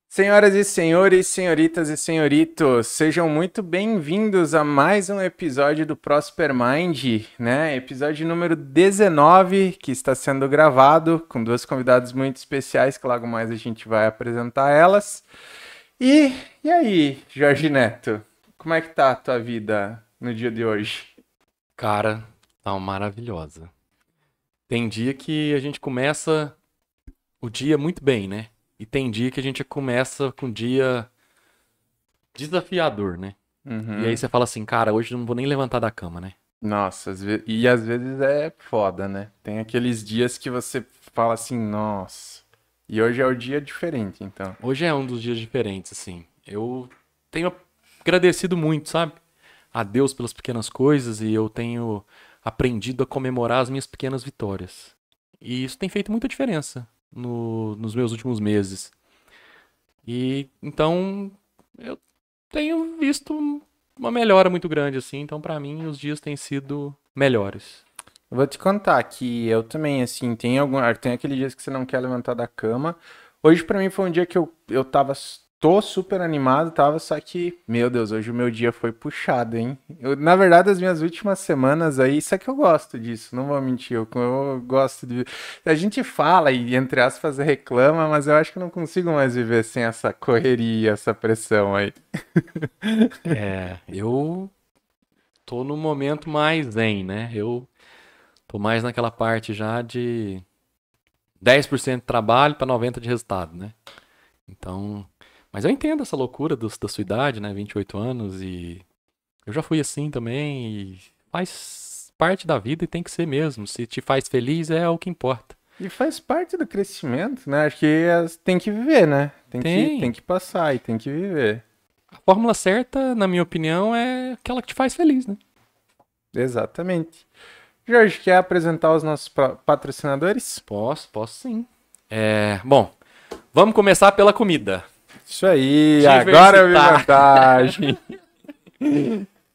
Senhoras e senhores, senhoritas e senhoritos, sejam muito bem-vindos a mais um episódio do Prosper Mind, né? Episódio número 19, que está sendo gravado com duas convidadas muito especiais, que logo mais a gente vai apresentar elas. E aí, Jorge Neto, como é que tá a tua vida no dia de hoje? Cara, tá maravilhosa. Tem dia que a gente começa o dia muito bem, né? E tem dia que a gente começa com um dia desafiador, né? E aí você fala assim, cara, hoje eu não vou nem levantar da cama, né? Nossa, e às vezes é foda, né? Tem aqueles dias que você fala assim, nossa, e hoje é o dia diferente, então. Hoje é um dos dias diferentes, assim. Eu tenho agradecido muito, sabe? A Deus pelas pequenas coisas e eu tenho aprendido a comemorar as minhas pequenas vitórias. E isso tem feito muita diferença nos meus últimos meses. E então eu tenho visto uma melhora muito grande, assim. Então, pra mim, os dias têm sido melhores. Eu vou te contar que eu também, assim, tem aqueles dias que você não quer levantar da cama. Hoje pra mim foi um dia que tô super animado, só que, meu Deus, hoje o meu dia foi puxado, hein? Na verdade, as minhas últimas semanas aí, isso é que eu gosto disso, não vou mentir, eu gosto de... A gente fala e, entre aspas, reclama, mas eu acho que eu não consigo mais viver sem essa correria, essa pressão aí. Eu tô no momento mais zen, né? Eu tô mais naquela parte já de 10% de trabalho pra 90% de resultado, né? Então, mas eu entendo essa loucura da sua idade, né? 28 anos e eu já fui assim também e faz parte da vida e tem que ser mesmo. Se te faz feliz é o que importa. E faz parte do crescimento, né? Acho que tem que viver, né? Tem Tem. que passar e tem que viver. A fórmula certa, na minha opinião, é aquela que te faz feliz, né? Exatamente. Jorge, quer apresentar os nossos patrocinadores? Posso sim. Bom, vamos começar pela comida. Isso aí, Diversitar. agora eu vi vantagem.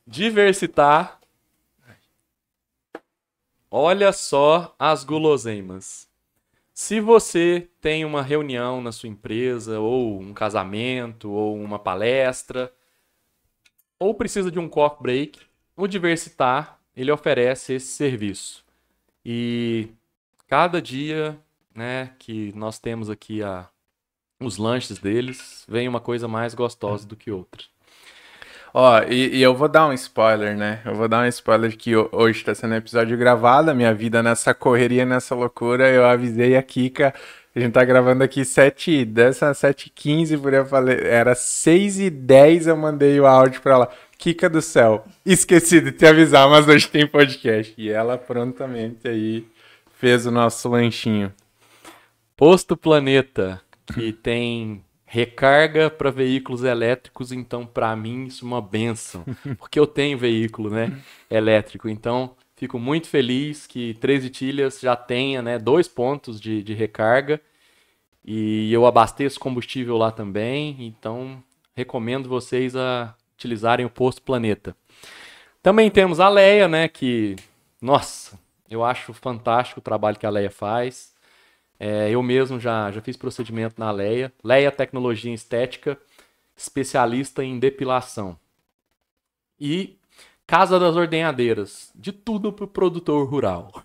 Diversitar. Olha só as guloseimas. Se você tem uma reunião na sua empresa, ou um casamento, ou uma palestra, ou precisa de um coffee break, o Diversitar, ele oferece esse serviço. E cada dia, né, que nós temos aqui os lanches deles, vem uma coisa mais gostosa do que outra. Ó, e eu vou dar um spoiler, né? Eu vou dar um spoiler que hoje tá sendo um episódio gravado, a minha vida nessa correria, nessa loucura, eu avisei a Kika, a gente tá gravando aqui 7h10, 7h15, por aí eu falei, era 6h10 eu mandei o áudio pra ela. Kika do céu, esqueci de te avisar, mas hoje tem podcast. E ela prontamente aí fez o nosso lanchinho. Posto Planeta, que tem recarga para veículos elétricos, então para mim isso é uma benção, porque eu tenho veículo, né, elétrico, então fico muito feliz que Três Itilhas já tenha, né, 2 pontos de recarga e eu abasteço combustível lá também, então recomendo vocês a utilizarem o Posto Planeta. Também temos a Leia, né, que, nossa, eu acho fantástico o trabalho que a Leia faz. Eu mesmo já fiz procedimento na Leia. Leia Tecnologia em Estética, especialista em depilação. E Casa das Ordenhadeiras, de tudo pro produtor rural.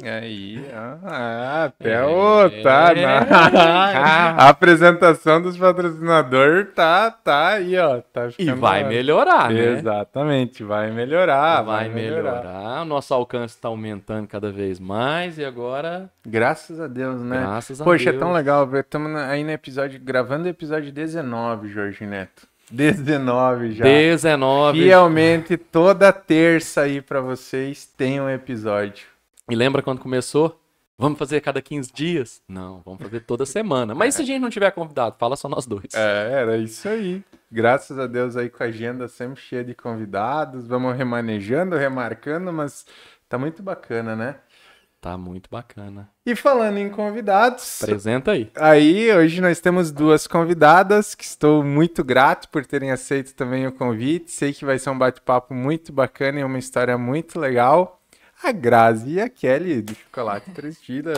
Aí, até a apresentação dos patrocinadores tá aí, ó. Tá E ficando vai melhorar, né? Exatamente, vai melhorar, Vai melhorar. O nosso alcance está aumentando cada vez mais e agora, Graças a Deus, né? graças a Poxa, é Deus. tão legal ver. Estamos aí no episódio, gravando o episódio 19, Jorge Neto. 19 já. 19. Fielmente, toda terça aí pra vocês tem um episódio. E lembra quando começou? Vamos fazer a cada 15 dias? Não, vamos fazer toda semana. Mas se a gente não tiver convidado, fala só nós dois. Era isso aí. Graças a Deus aí com a agenda sempre cheia de convidados. Vamos remanejando, remarcando, mas tá muito bacana, né? Tá muito bacana. E falando em convidados, Apresenta aí. aí hoje nós temos duas convidadas que estou muito grato por terem aceito também o convite. Sei que vai ser um bate-papo muito bacana e uma história muito legal. A Grazi e a Kelly do Chocolate Três Vidas.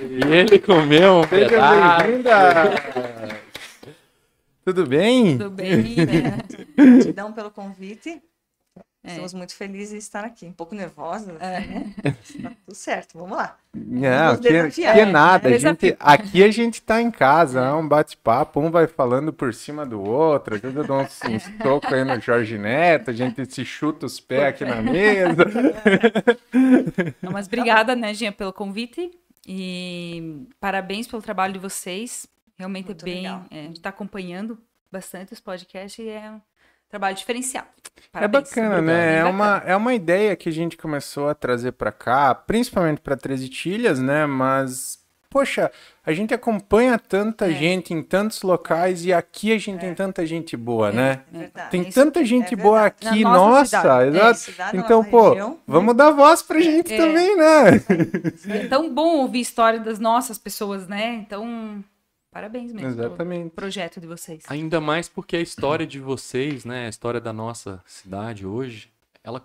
E ele comeu um Seja pedaço. bem-vinda! Tudo bem? Tudo bem, né? Gratidão pelo convite. Estamos muito felizes de estar aqui. Um pouco nervosa, né? Tá tudo certo, vamos lá. Não, Vamos desafiar, que é nada. né? Aqui a gente tá em casa, é um bate-papo, um vai falando por cima do outro, às vezes eu dou uns tocos aí no Jorge Neto, a gente se chuta os pés aqui na mesa. Não, mas obrigada, né, Jean, pelo convite e parabéns pelo trabalho de vocês. Realmente Muito é bem, legal. a gente está acompanhando bastante os podcasts e é um trabalho diferenciado. É Parabéns. bacana, Obrigada. né? Bem bacana. É uma ideia que a gente começou a trazer pra cá, principalmente pra Três Itilhas, né? Mas, poxa, a gente acompanha tanta gente em tantos locais e aqui a gente tem tanta gente boa, né? É verdade. Tem isso tanta gente boa verdade. aqui, Na nossa nossa, cidade. exato. Cidade, Então, nossa pô, região, vamos dar voz pra gente também, né? É tão bom ouvir história das nossas pessoas, né? Então, parabéns mesmo pelo Exatamente. projeto de vocês. Ainda mais porque a história de vocês, né, a história da nossa cidade hoje, ela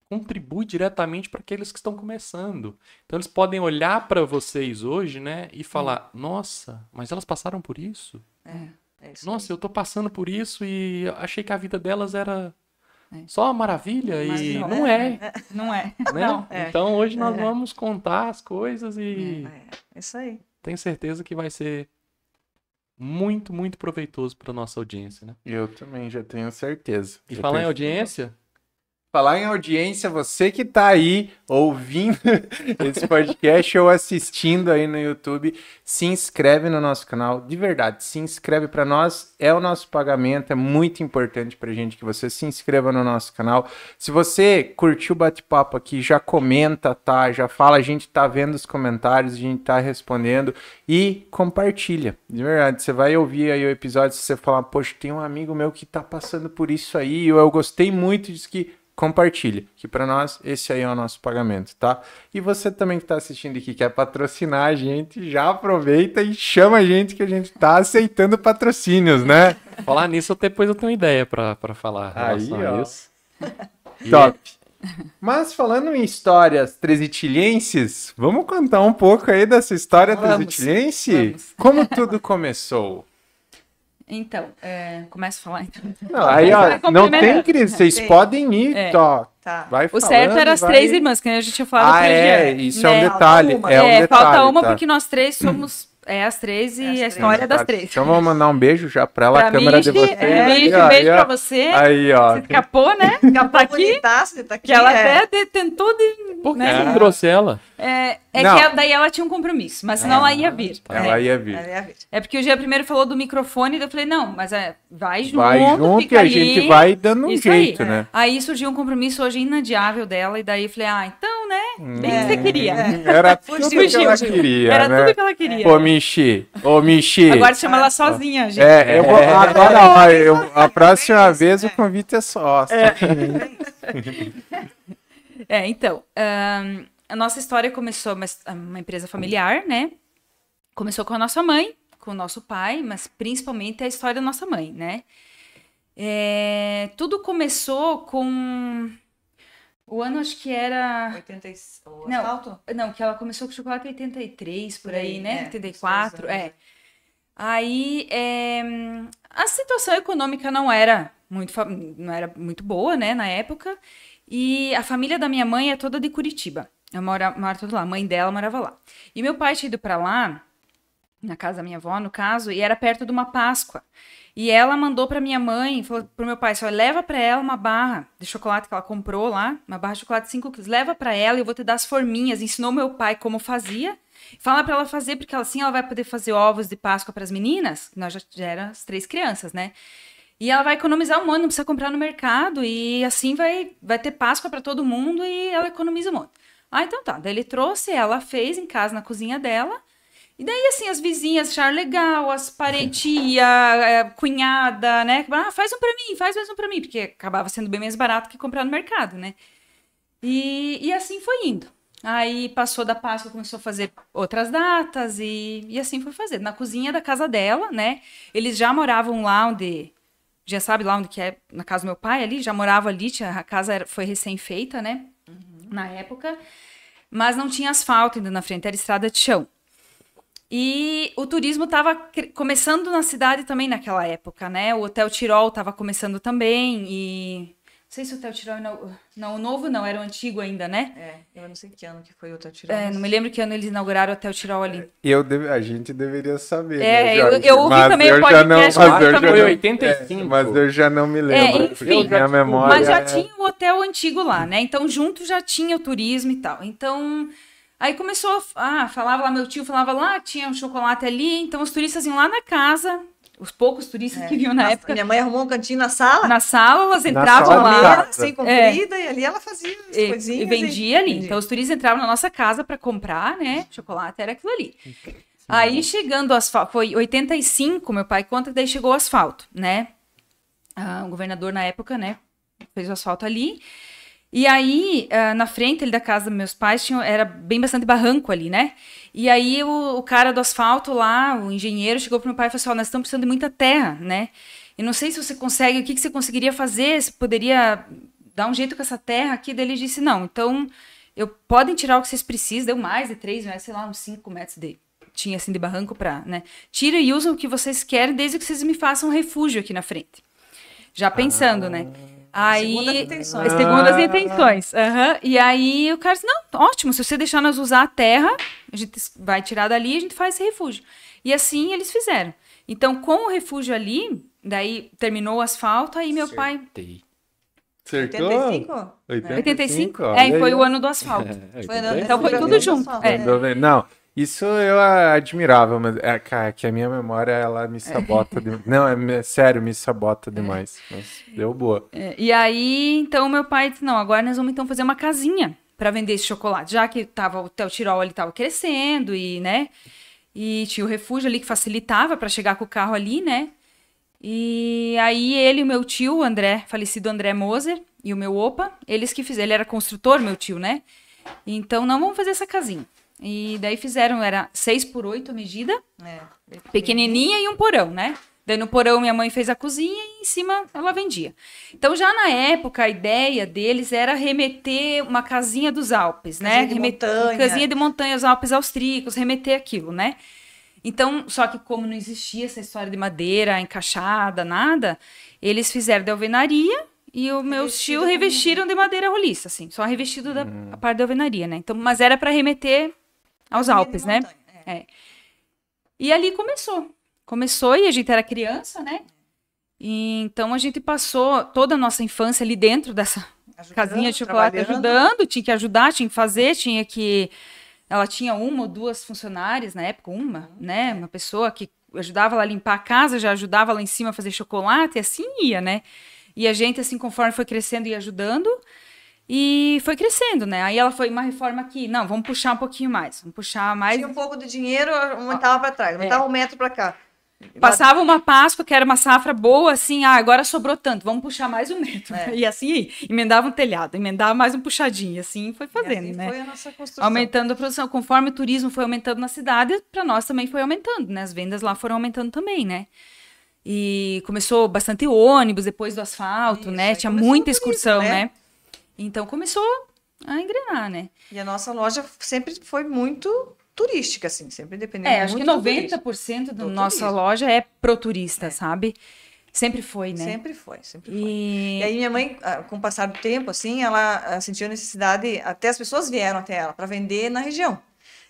contribui diretamente para aqueles que estão começando. Então eles podem olhar para vocês hoje, né, e falar: "Nossa, mas elas passaram por isso? É isso Nossa, eu tô passando por isso e achei que a vida delas era É. só maravilha Mas e não não é, Não é? né? Não. Então hoje nós É. vamos contar as coisas e É isso aí. tenho certeza que vai ser muito, muito proveitoso para nossa audiência, né? Eu também já tenho certeza. E Já falar em tenho- audiência, Falar em audiência, você que tá aí ouvindo esse podcast ou assistindo aí no YouTube, se inscreve no nosso canal, de verdade, se inscreve para nós, é o nosso pagamento, é muito importante pra gente que você se inscreva no nosso canal. Se você curtiu o bate-papo aqui, já comenta, tá? Já fala, a gente tá vendo os comentários, a gente tá respondendo e compartilha, de verdade. Você vai ouvir aí o episódio, se você falar, poxa, tem um amigo meu que tá passando por isso aí, ou eu gostei muito disso que compartilha, que para nós esse aí é o nosso pagamento, tá? E você também que tá assistindo aqui, quer patrocinar a gente, já aproveita e chama a gente que a gente tá aceitando patrocínios, né? falar nisso, depois eu tenho ideia para falar em Aí, relação a ó. isso. E Top. Mas falando em histórias tresitilhenses, vamos contar um pouco aí dessa história Vamos, tresitilhense? vamos. Como tudo começou? Então, começo a falar então. Não, aí, ó, Vai não tem complementando. crise, vocês Tem. podem ir, ó. Tá. Vai O falando, certo era as vai- três irmãs, que a gente tinha falado Ah, pro é, Jean, isso é um né? detalhe. Falta uma. É um detalhe, falta uma tá? porque nós três somos as três e As a três. história das três. Então vamos mandar um beijo já pra ela, a câmera Michi, de vocês. Michi, Aí, ó, beijo aí, ó. pra você. Aí, ó. Você escapou, né? Tá Tá aqui. bonitaça, tá aqui. Que ela é. até tentou de... por que né? você não trouxe ela? Não. Que daí ela tinha um compromisso, mas senão ela ia vir. Ela ia vir. Ela ia vir. É porque o Jean primeiro falou do microfone, daí eu falei, não, mas vai junto, Vai junto fica e a ali. gente vai dando um Isso jeito, aí. né? Aí surgiu um compromisso hoje inadiável dela, e daí eu falei, então, né, bem que você queria. Era tudo que ela Fugiu. queria, Era né? tudo que ela queria. Ô, Michi, ô, Michi. Agora chama ela sozinha, gente. Eu vou, agora, ó, a próxima vez o convite é só. Então, a nossa história começou uma empresa familiar, né? Começou com a nossa mãe, com o nosso pai, mas principalmente a história da nossa mãe, né? Tudo começou com... O ano acho que era... 80 o Não. asfalto? Não, que ela começou com chocolate em 83, por aí, né? É, 84, uns 2 anos. Aí, a situação econômica não era muito boa, né, na época. E a família da minha mãe é toda de Curitiba. Eu moro toda lá. A mãe dela morava lá. E meu pai tinha ido pra lá, na casa da minha avó, no caso, e era perto de uma Páscoa. E ela mandou pra minha mãe, falou pro meu pai, só leva pra ela uma barra de chocolate que ela comprou lá, uma barra de chocolate de 5 quilos, leva pra ela e eu vou te dar as forminhas. Ensinou meu pai como fazia. Fala pra ela fazer, porque assim ela vai poder fazer ovos de Páscoa pras meninas, nós já eram as 3 crianças, né? E ela vai economizar um monte, não precisa comprar no mercado, e assim vai ter Páscoa pra todo mundo e ela economiza um monte. Então tá, daí ele trouxe, ela fez em casa, na cozinha dela. E daí, assim, as vizinhas acharam legal, as parentia, cunhada, né? Faz um pra mim, faz mais um pra mim. Porque acabava sendo bem mais barato que comprar no mercado, né? E assim foi indo. Aí passou da Páscoa, começou a fazer outras datas e assim foi fazendo. Na cozinha da casa dela, né? Eles já moravam lá onde... Já sabe lá onde que é, na casa do meu pai ali, já morava ali, a casa foi recém-feita, né? Na época. Mas não tinha asfalto ainda na frente, era estrada de chão. E o turismo estava começando na cidade também naquela época, né? O Hotel Tirol estava começando também e... Não sei se o Hotel Tirol... Não, o novo não, era o antigo ainda, né? Eu não sei que ano que foi o Hotel Tirol. Não me lembro que ano eles inauguraram o Hotel Tirol ali. A gente deveria saber, né, Jorge? eu ouvi também o podcast. Foi 85. Mas eu já não me lembro. Enfim, minha memória... Mas já tinha o hotel antigo lá, né? Então, junto já tinha o turismo e tal. Então... Aí começou falava lá, meu tio falava lá, tinha um chocolate ali, então os turistas iam lá na casa, os poucos turistas que vinham na época. Minha mãe arrumou um cantinho na sala. Na sala, elas entravam lá. Assim, comprida, e ali ela fazia as coisinhas. E vendia ali. Então os turistas entravam na nossa casa para comprar, né? Chocolate era aquilo ali. Aí chegando o asfalto, foi 85, meu pai conta que daí chegou o asfalto, né? O governador na época, né? Fez o asfalto ali. E aí, na frente ali da casa dos meus pais, era bem bastante barranco ali, né? E aí, o cara do asfalto lá, o engenheiro, chegou pro meu pai e falou assim, nós estamos precisando de muita terra, né? E não sei se você consegue, o que você conseguiria fazer, se poderia dar um jeito com essa terra aqui. Daí ele disse, não, então, podem tirar o que vocês precisam, deu mais de 3 metros, sei lá, uns 5 metros tinha assim de barranco pra, né? Tira e usam o que vocês querem, desde que vocês me façam um refúgio aqui na frente. Já pensando, né? Aí, segundas intenções. E aí o cara disse, não, ótimo, se você deixar nós usar a terra, a gente vai tirar dali e a gente faz esse refúgio. E assim eles fizeram. Então, com o refúgio ali, daí terminou o asfalto, aí meu pai... Acertou? 85? 85? E foi o ano do asfalto. Então foi tudo junto. Não, isso eu admirava, mas que a minha memória, ela me sabota. Não, sério, me sabota demais. Mas deu boa. E aí, então, meu pai disse, não, agora nós vamos então fazer uma casinha para vender esse chocolate. Já que o Hotel Tirol, ele estava crescendo e, né, e tinha o refúgio ali que facilitava para chegar com o carro ali, né. E aí ele e o meu tio, o André, falecido André Moser, e o meu opa, eles que fizeram, ele era construtor, meu tio, né. Então, não, vamos fazer essa casinha. E daí fizeram, era 6x8 a medida, pequenininha e um porão, né? Daí no porão minha mãe fez a cozinha e em cima ela vendia. Então já na época a ideia deles era remeter uma casinha dos Alpes, né? Casinha de montanha, os Alpes austríacos, remeter aquilo, né? Então, só que como não existia essa história de madeira encaixada, nada, eles fizeram de alvenaria e os meus tios revestiram de madeira roliça, assim, só revestido da a parte da alvenaria, né? Então, mas era para remeter aos Alpes, né? E ali começou e a gente era criança, né? E então a gente passou toda a nossa infância ali dentro dessa casinha de chocolate ajudando, tinha que ajudar, tinha que fazer, ela tinha 1 ou 2 funcionárias na época, né? Uma pessoa que ajudava ela a limpar a casa, já ajudava lá em cima a fazer chocolate, e assim ia, né? E a gente, assim, conforme foi crescendo e ajudando, e foi crescendo, né? Aí ela foi uma reforma aqui. Não, vamos puxar um pouquinho mais. Vamos puxar mais. Tinha um pouco de dinheiro, aumentava para trás, aumentava 1 metro para cá. Passava uma Páscoa, que era uma safra boa, assim, agora sobrou tanto, vamos puxar mais 1 metro. E assim, emendava um telhado, emendava mais um puxadinho, assim, foi fazendo, assim, né? Foi a nossa construção. Aumentando a produção. Conforme o turismo foi aumentando na cidade, para nós também foi aumentando, né? As vendas lá foram aumentando também, né? E começou bastante ônibus depois do asfalto, né? Tinha muita excursão, né? Então começou a engrenar, né? E a nossa loja sempre foi muito turística, assim, sempre dependendo muito. Acho que 90% da nossa loja é pro turista, sabe? Sempre foi, né? Sempre foi. E aí minha mãe, com o passar do tempo, assim, ela sentiu a necessidade, até as pessoas vieram até ela para vender na região.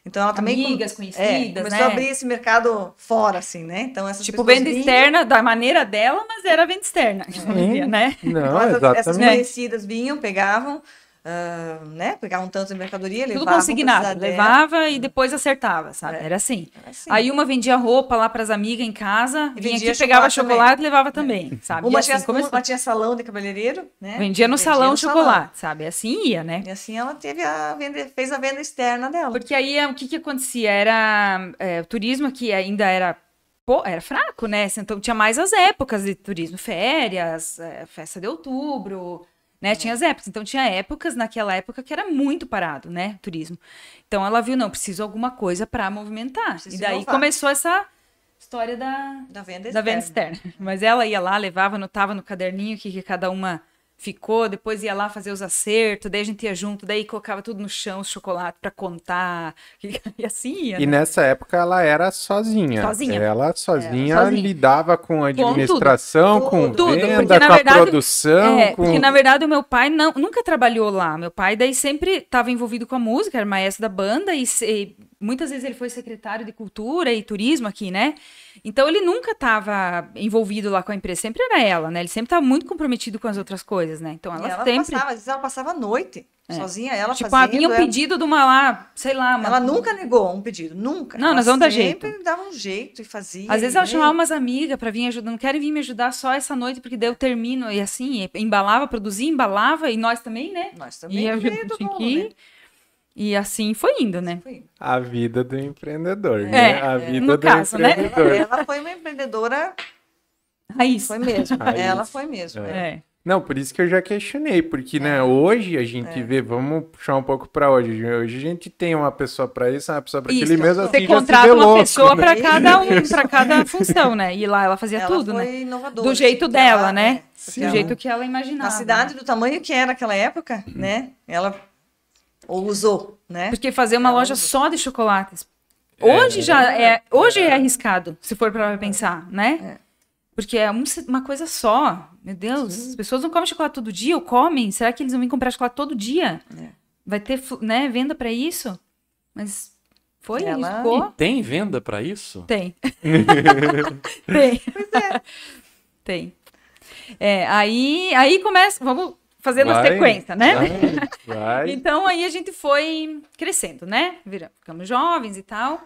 Então ela também amigas conhecidas, começou a abrir esse mercado fora, assim, né? Então essas tipo venda externa da maneira dela, mas era venda externa, né? Não, então, essas conhecidas vinham, pegavam, né? Pegavam tanto de mercadoria, levavam. Tudo consignado, levava e depois acertava, sabe? Era assim. Aí uma vendia roupa lá para as amigas em casa, vinha aqui, pegava chocolate e levava também, sabe? Uma tinha salão de cabeleireiro, né? Vendia no salão chocolate, sabe? Assim ia, né? E assim ela fez a venda externa dela. Porque aí o que acontecia? Era o turismo que ainda era fraco, né? Então tinha mais as épocas de turismo, férias, festa de outubro, né? Tinha as épocas. Então, tinha épocas, naquela época, que era muito parado, né? O turismo. Então, ela viu, não, preciso alguma coisa para movimentar. Preciso e daí inovar. começou essa história da venda externa. Mas ela ia lá, levava, anotava no caderninho o que cada uma ficou, depois ia lá fazer os acertos, daí a gente ia junto, daí colocava tudo no chão, os chocolate para contar, e assim ia. E né? nessa época ela era sozinha. Sozinha. Ela sozinha sozinha. lidava com a administração, com Tudo, venda, porque, na com a verdade, produção. Porque, na verdade, o meu pai nunca trabalhou lá. Meu pai, daí, sempre estava envolvido com a música, era maestro da banda, e muitas vezes ele foi secretário de cultura e turismo aqui, né? Então, ele nunca estava envolvido lá com a empresa, sempre era ela, né? Ele sempre estava muito comprometido com as outras coisas, né? Então, ela sempre... Às vezes ela passava a noite sozinha, ela tipo, fazendo. havia um pedido de uma lá, sei lá... Ela nunca negou um pedido, nunca. Não, ela nós vamos dar jeito. sempre dava um jeito e fazia. Às vezes ela chamava umas amigas para vir ajudar, não querem vir me ajudar só essa noite, porque daí eu termino, e assim, embalava, produzia, embalava, e nós também, né? Nós também. E eu tinha que ir. Né? E assim foi indo, né? A vida do empreendedor, né? A vida no do caso, empreendedor. Né? Ela foi uma empreendedora. Raiz. Foi mesmo. Raiz. Ela foi mesmo. Não, por isso que eu já questionei, porque, né, hoje a gente vê, vamos puxar um pouco pra hoje. Hoje a gente tem uma pessoa pra isso, uma pessoa pra aquele mesmo assim. Você contrata uma pessoa pra cada função, né? E lá ela fazia tudo, né? Inovadora, do jeito assim, dela, né? Sim. Do jeito que ela imaginava. Na cidade, do tamanho que era naquela época, né? Ela ousou, né? Porque fazer uma loja só de chocolates. Hoje hoje é arriscado, se for para pensar, né? Porque é uma coisa só. Meu Deus, as pessoas não comem chocolate todo dia ou comem? Será que eles vão vir comprar chocolate todo dia? Vai ter, né, venda para isso? Mas foi, ficou. E tem venda para isso? Tem. Tem. Pois é. Tem. Aí começa, vamos fazendo a sequência, né? Vai. Então aí a gente foi crescendo, né? Ficamos jovens e tal.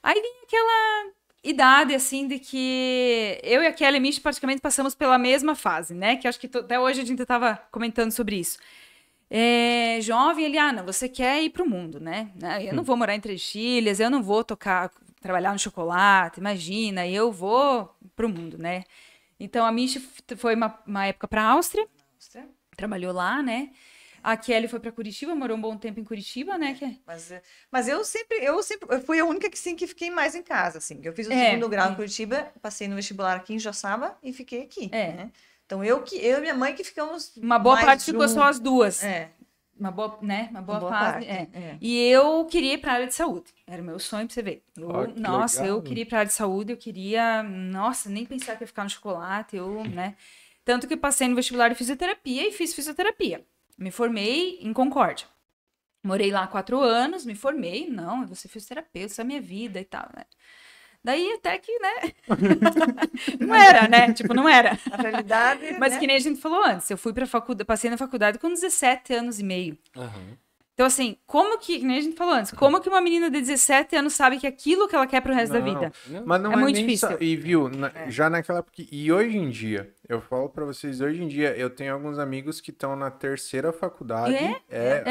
Aí vinha aquela idade, assim, de que eu e a Kelly Misch praticamente passamos pela mesma fase, né? Que acho que até hoje a gente estava comentando sobre isso. Jovem, ele, não, você quer ir para o mundo, né? Eu não vou morar em Três Chilhas, eu não vou trabalhar no chocolate, imagina, eu vou para o mundo, né? Então a Misch foi uma época para a Áustria, trabalhou lá, né? A Kelly foi para Curitiba, morou um bom tempo em Curitiba, né? Mas eu fui a única que fiquei mais em casa, assim. Eu fiz o segundo grau em Curitiba, passei no vestibular aqui em Joaçaba e fiquei aqui. Né? Então eu e minha mãe que ficamos uma boa mais parte ficou só as duas. Uma boa fase. Parte, E eu queria ir para a área de saúde. Era o meu sonho, para você ver. Eu queria ir para a área de saúde, nem pensar que ia ficar no chocolate, né? Tanto que passei no vestibular de fisioterapia e fiz fisioterapia. Me formei em Concórdia. Morei lá 4 anos, me formei. Não, eu vou ser fisioterapeuta, isso é a minha vida e tal, né? Daí até que, né? Não era, né? Tipo, não era. Na realidade, mas né? Que nem a gente falou antes, eu fui pra faculdade, passei na faculdade com 17 anos e meio. Então, assim, que nem a gente falou antes, como que uma menina de 17 anos sabe que aquilo que ela quer pro resto da vida? Mas não é muito difícil. E viu, já naquela época, e hoje em dia, eu falo pra vocês, hoje em dia, eu tenho alguns amigos que estão na 3ª faculdade,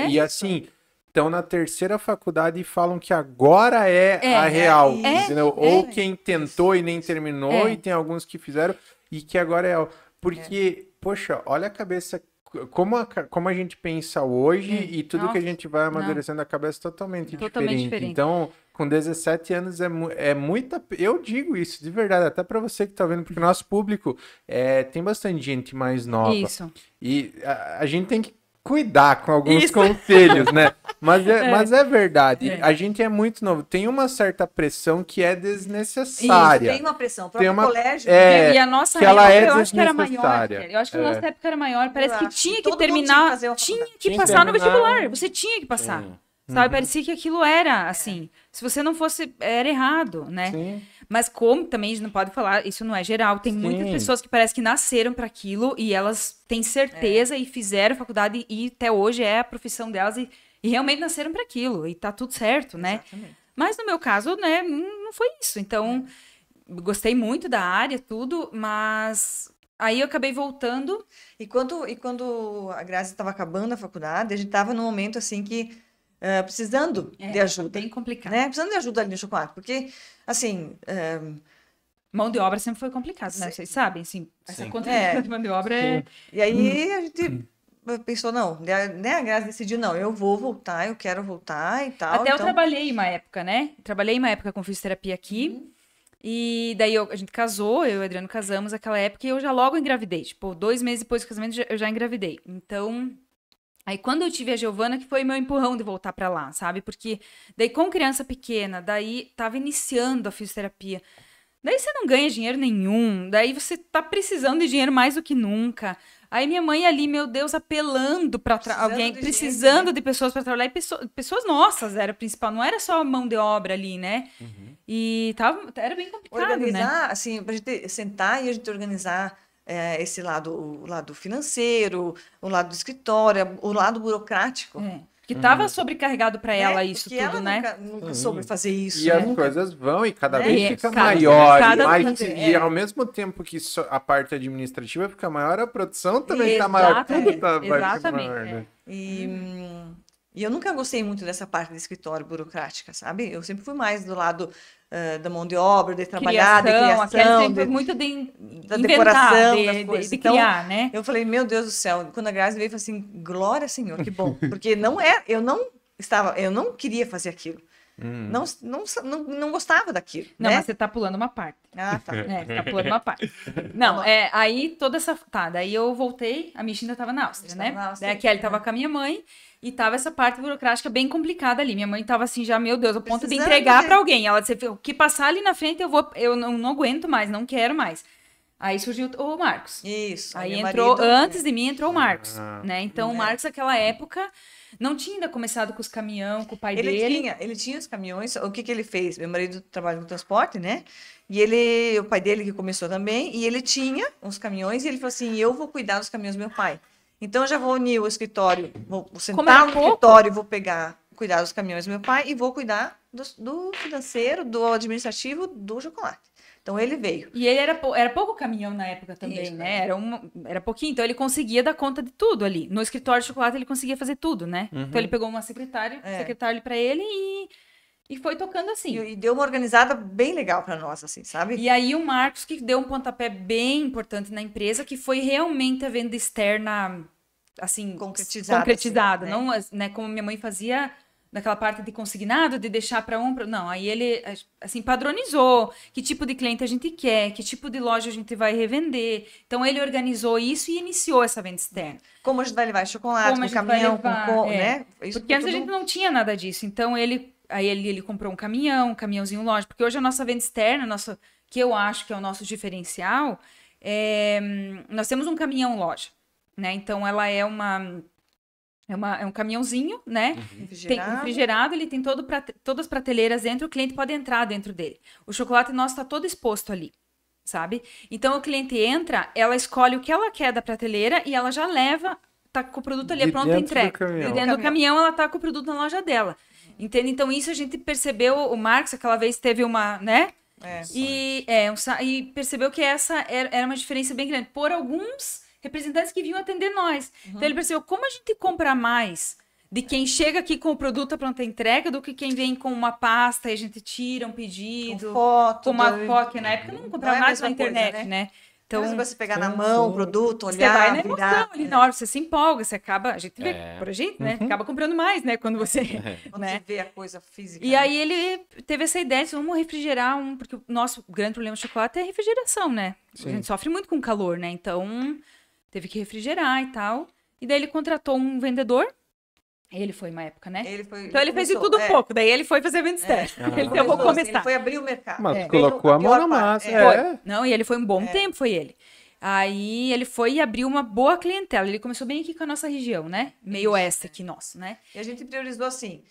e assim, estão na 3ª faculdade e falam que agora a real, entendeu? Ou quem tentou e nem terminou, e tem alguns que fizeram, e que agora é... Porque, poxa, olha a cabeça... Como a gente pensa hoje e tudo que a gente vai amadurecendo a cabeça totalmente diferente. Então, com 17 anos é muita... Eu digo isso de verdade, até para você que tá vendo, porque o nosso público tem bastante gente mais nova. Isso. E a gente tem que cuidar com alguns conselhos, né? Mas é verdade. A gente é muito novo. Tem uma certa pressão que é desnecessária. Isso, tem uma pressão. O próprio colégio. E a nossa época, eu acho que era maior. Eu acho que a nossa época era maior. Parece que tinha que terminar, tinha que passar no vestibular. Você tinha que passar. Sabe? Parecia que aquilo era assim. Se você não fosse, era errado, né? Sim. Mas como também a gente não pode falar, isso não é geral. Tem muitas pessoas que parece que nasceram para aquilo e elas têm certeza e fizeram faculdade e até hoje é a profissão delas e realmente nasceram para aquilo e tá tudo certo, né? Exatamente. Mas no meu caso, né, não foi isso. Então, gostei muito da área, tudo, mas aí eu acabei voltando. E quando a Grazi estava acabando a faculdade, a gente estava num momento assim que precisando de ajuda. Bem complicado. Né? Precisando de ajuda ali no chocolate, porque, assim... Mão de obra sempre foi complicado, né? Vocês sabem, assim, essa conta de mão de obra E aí a gente pensou, não, né, a Grazi decidiu, não, eu vou voltar, eu quero voltar e tal. Até eu trabalhei uma época, né? Trabalhei uma época com fisioterapia aqui. E daí a gente casou, eu e o Adriano casamos naquela época e eu já logo engravidei. Tipo, 2 meses depois do casamento eu já engravidei. Então, aí quando eu tive a Giovana, que foi meu empurrão de voltar pra lá, sabe? Porque daí com criança pequena, daí tava iniciando a fisioterapia. Daí você não ganha dinheiro nenhum, daí você tá precisando de dinheiro mais do que nunca. Aí minha mãe ali, meu Deus, apelando pra alguém, precisando gente, né? De pessoas pra trabalhar. E pessoas nossas era o principal, não era só a mão de obra ali, né? E era bem complicado, organizar, né? Assim, pra gente sentar e a gente organizar esse lado, o lado financeiro, o lado do escritório, o lado burocrático. Que tava sobrecarregado para ela isso porque tudo, ela né? Nunca soube fazer isso. E as coisas vão e cada vez fica maior. E ao mesmo tempo que a parte administrativa fica maior, a produção também está maior. Tudo vai ficar maior, né? E eu nunca gostei muito dessa parte do escritório burocrática, sabe? Eu sempre fui mais do lado da mão de obra, de trabalhar, de criação, muito da decoração, das coisas. De criar, então, né? Eu falei, meu Deus do céu, quando a Grazi veio, eu falei assim, glória, Senhor, que bom. Porque eu não queria fazer aquilo. Não gostava daquilo. Não, né? Mas você tá pulando uma parte. Ah, tá. Você tá pulando uma parte. Não, aí toda essa... Tá, daí eu voltei, a minha ainda tava na Áustria, né? Daí a Kelly tava com a minha mãe e tava essa parte burocrática bem complicada ali. Minha mãe tava assim já, meu Deus, ao ponto de entregar pra alguém. Ela disse, o que passar ali na frente eu não aguento mais, não quero mais. Aí surgiu o Marcos. Isso. Aí entrou, antes de mim entrou o Marcos, né? Então o Marcos naquela época... Não tinha ainda começado com os caminhões, com o pai dele. Ele tinha os caminhões. O que ele fez? Meu marido trabalha no transporte, né? E o pai dele que começou também, e ele tinha uns caminhões, e ele falou assim, eu vou cuidar dos caminhões do meu pai. Então, eu já vou unir o escritório, vou sentar no escritório, vou cuidar dos caminhões do meu pai, e vou cuidar do financeiro, do administrativo, do chocolate. Então, ele veio. E ele era pouco caminhão na época também, isso, né? Era pouquinho. Então, ele conseguia dar conta de tudo ali. No escritório de chocolate, ele conseguia fazer tudo, né? Então, ele pegou uma secretária para ele e foi tocando assim. E deu uma organizada bem legal para nós, assim, sabe? E aí, o Marcos, que deu um pontapé bem importante na empresa, que foi realmente a venda externa, assim, concretizada. Assim, não, né? Como minha mãe fazia... Naquela parte de consignado, de deixar para não, aí ele, assim, padronizou que tipo de cliente a gente quer, que tipo de loja a gente vai revender. Então, ele organizou isso e iniciou essa venda externa. Como a gente vai levar chocolate, com caminhão, né? Isso porque antes a gente não tinha nada disso. Então, ele comprou um caminhãozinho loja. Porque hoje a nossa venda externa, que eu acho que é o nosso diferencial, nós temos um caminhão loja, né? Então, ela é um caminhãozinho, né? Tem refrigerado, ele tem todas as prateleiras dentro, o cliente pode entrar dentro dele. O chocolate nosso está todo exposto ali, sabe? Então, o cliente entra, ela escolhe o que ela quer da prateleira e ela já leva, tá com o produto ali, pronto, entrega. E dentro do caminhão, ela tá com o produto na loja dela. Entende? Então, isso a gente percebeu, o Marcos, aquela vez teve uma, né? E percebeu que essa era uma diferença bem grande. Por alguns... representantes que vinham atender nós. Então, ele percebeu como a gente compra mais de quem chega aqui com o produto à pronta entrega do que quem vem com uma pasta e a gente tira um pedido. Com uma foto, que na época não comprava nada na internet, coisa, né? Então, você pegar na mão o produto, olhar, você vai na emoção ali na hora, você se empolga, você acaba, a gente vê por a gente, né? Acaba comprando mais, né? Quando você, quando você vê a coisa física. E aí ele teve essa ideia de vamos refrigerar porque o nosso grande problema do chocolate é a refrigeração, né? Sim. A gente sofre muito com calor, né? Então, teve que refrigerar e tal. E daí ele contratou um vendedor. Ele foi uma época, né? Então ele fez de tudo um pouco. Daí ele foi fazer venda externa. Eu vou começar. Ele foi abrir o mercado. Mas colocou a mão na massa. Não, e ele foi um bom tempo, foi ele. Aí ele foi e abriu uma boa clientela. Ele começou bem aqui com a nossa região, né? Meio oeste aqui nosso, né? E a gente priorizou assim,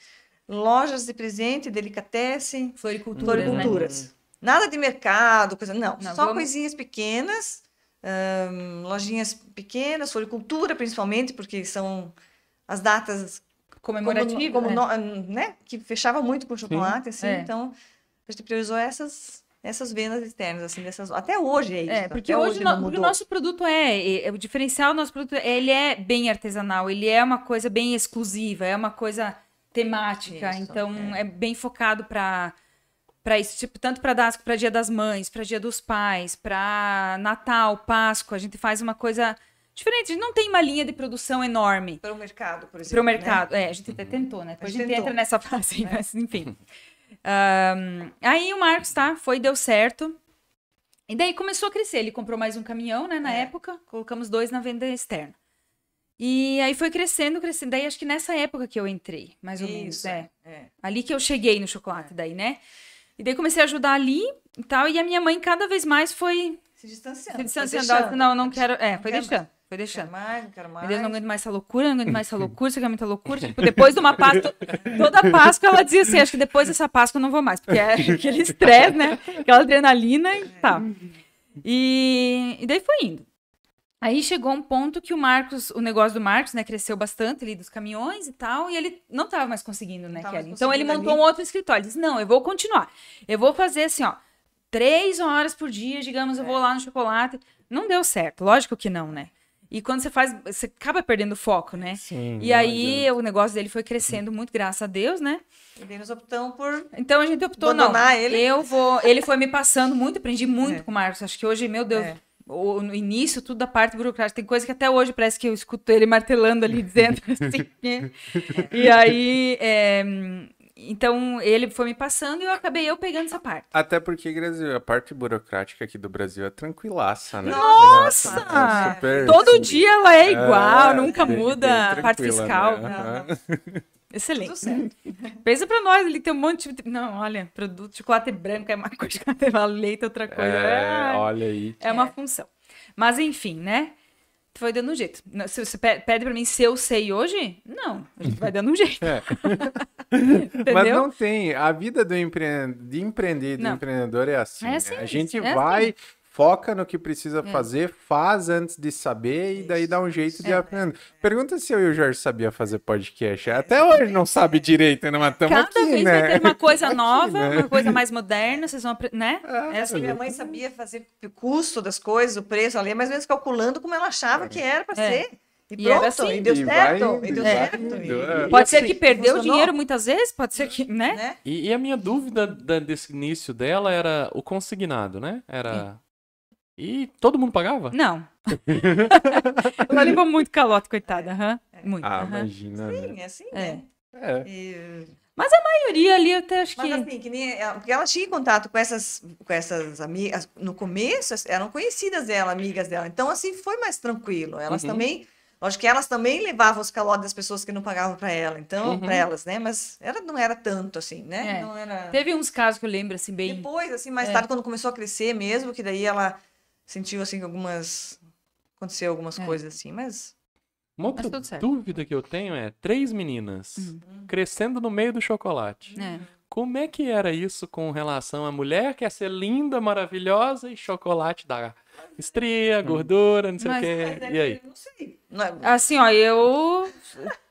lojas de presente, delicatessen, floriculturas. Né? Nada de mercado, coisa. Não, só coisinhas pequenas. Lojinhas pequenas, floricultura principalmente, porque são as datas comemorativas, né? Que fechava muito com chocolate, assim, então a gente priorizou essas vendas externas, assim, até hoje é isso. Porque hoje o nosso produto o diferencial do nosso produto, ele é bem artesanal, ele é uma coisa bem exclusiva, é uma coisa temática, isso, então é bem focado para isso, tipo, tanto para Dia das Mães, para Dia dos Pais, para Natal, Páscoa, a gente faz uma coisa diferente. A gente não tem uma linha de produção enorme. Para o mercado, por exemplo. Para o mercado. A gente até tentou, né? Depois a gente entra nessa fase, mas enfim. Aí o Marcos, deu certo. E daí começou a crescer. Ele comprou mais um caminhão, né, na época. Colocamos 2 na venda externa. E aí foi crescendo, crescendo. Daí acho que nessa época que eu entrei, mais ou menos. Ali que eu cheguei no chocolate, daí, né? E daí comecei a ajudar ali e tal. E a minha mãe cada vez mais foi Se distanciando. se distanciando. Não quero. Foi deixando. Foi deixando. Não quero mais, não quero mais. Meu Deus, não aguento mais essa loucura, não aguento mais essa loucura, isso aqui é muita loucura. Tipo, depois de uma Páscoa, toda Páscoa ela dizia assim, acho que depois dessa Páscoa eu não vou mais, porque é aquele estresse, né? Aquela adrenalina e tal. E daí foi indo. Aí chegou um ponto que o negócio do Marcos, né, cresceu bastante ali dos caminhões e tal, e ele não estava mais conseguindo, né, Kelly? Então ele montou um outro escritório. Ele disse, não, eu vou continuar. Eu vou fazer assim, 3 horas por dia, digamos, eu vou lá no chocolate. Não deu certo, lógico que não, né? E quando você faz, você acaba perdendo o foco, né? Sim, e aí o negócio dele foi crescendo muito, graças a Deus, né? E daí nós optamos por Então a gente optou, abandonar não, ele. Ele foi me passando muito, aprendi muito com o Marcos. Acho que hoje, meu Deus, no início, tudo da parte burocrática, tem coisa que até hoje parece que eu escuto ele martelando ali, dizendo assim. E aí, então ele foi me passando e eu acabei pegando essa parte. Até porque, Brasil, a parte burocrática aqui do Brasil é tranquilaça, né? Nossa! É super, Todo assim, dia ela é igual, nunca bem muda a parte tranquila, fiscal. né? Excelente. Tudo certo. Pensa pra nós, ele tem um monte de... Não, olha, produto, chocolate branco é uma coisa, chocolate leite é outra coisa. Olha aí. É uma função. Mas enfim, né? Foi dando um jeito. Se você pede pra mim se eu sei hoje, não. A gente vai dando um jeito. Entendeu? Mas não tem. A vida de empreender, do Não. empreendedor é assim. É né? assim, A gente é vai, foca no que precisa fazer, faz antes de saber e daí dá um jeito de aprender. Pergunta se eu e o Jorge sabia fazer podcast. Até hoje não sabe direito, né? Mas estamos Cada aqui, vez né? vai ter uma coisa Aqui, nova, né? uma coisa mais moderna, vocês vão aprender, né? É assim. Minha mãe sabia fazer o custo das coisas, o preço ali, mais ou menos calculando como ela achava que era para ser. E E pronto, era assim. e deu E certo, vai e deu indo, certo. vai E- indo, e Pode ser assim, que perdeu funcionou, dinheiro muitas vezes, pode ser que, né? né? E a minha dúvida desse início dela era o consignado, né? Era... E todo mundo pagava? Não. Ela levou muito calote, coitada. Muito. Imagina, né? Sim, é assim, né? É. E- A maioria ali eu até acho Mas que... assim, que nem, porque ela tinha contato com essas amigas, no começo eram conhecidas dela, amigas dela, então assim foi mais tranquilo, elas também, lógico que elas também levavam os calotes das pessoas que não pagavam para ela, então, para elas, né, mas não era tanto assim, né, É. não era... Teve uns casos que eu lembro, assim, bem... Depois, assim, mais tarde, quando começou a crescer mesmo, que daí ela sentiu, assim, que aconteceu algumas coisas assim, mas... Uma outra tudo certo. dúvida que eu tenho é 3 meninas crescendo no meio do chocolate. É. Como é que era isso com relação à mulher que quer ser linda, maravilhosa e chocolate dá estria, gordura, não sei o Mas- quê. E aí? Não sei. Não é- Assim, ó,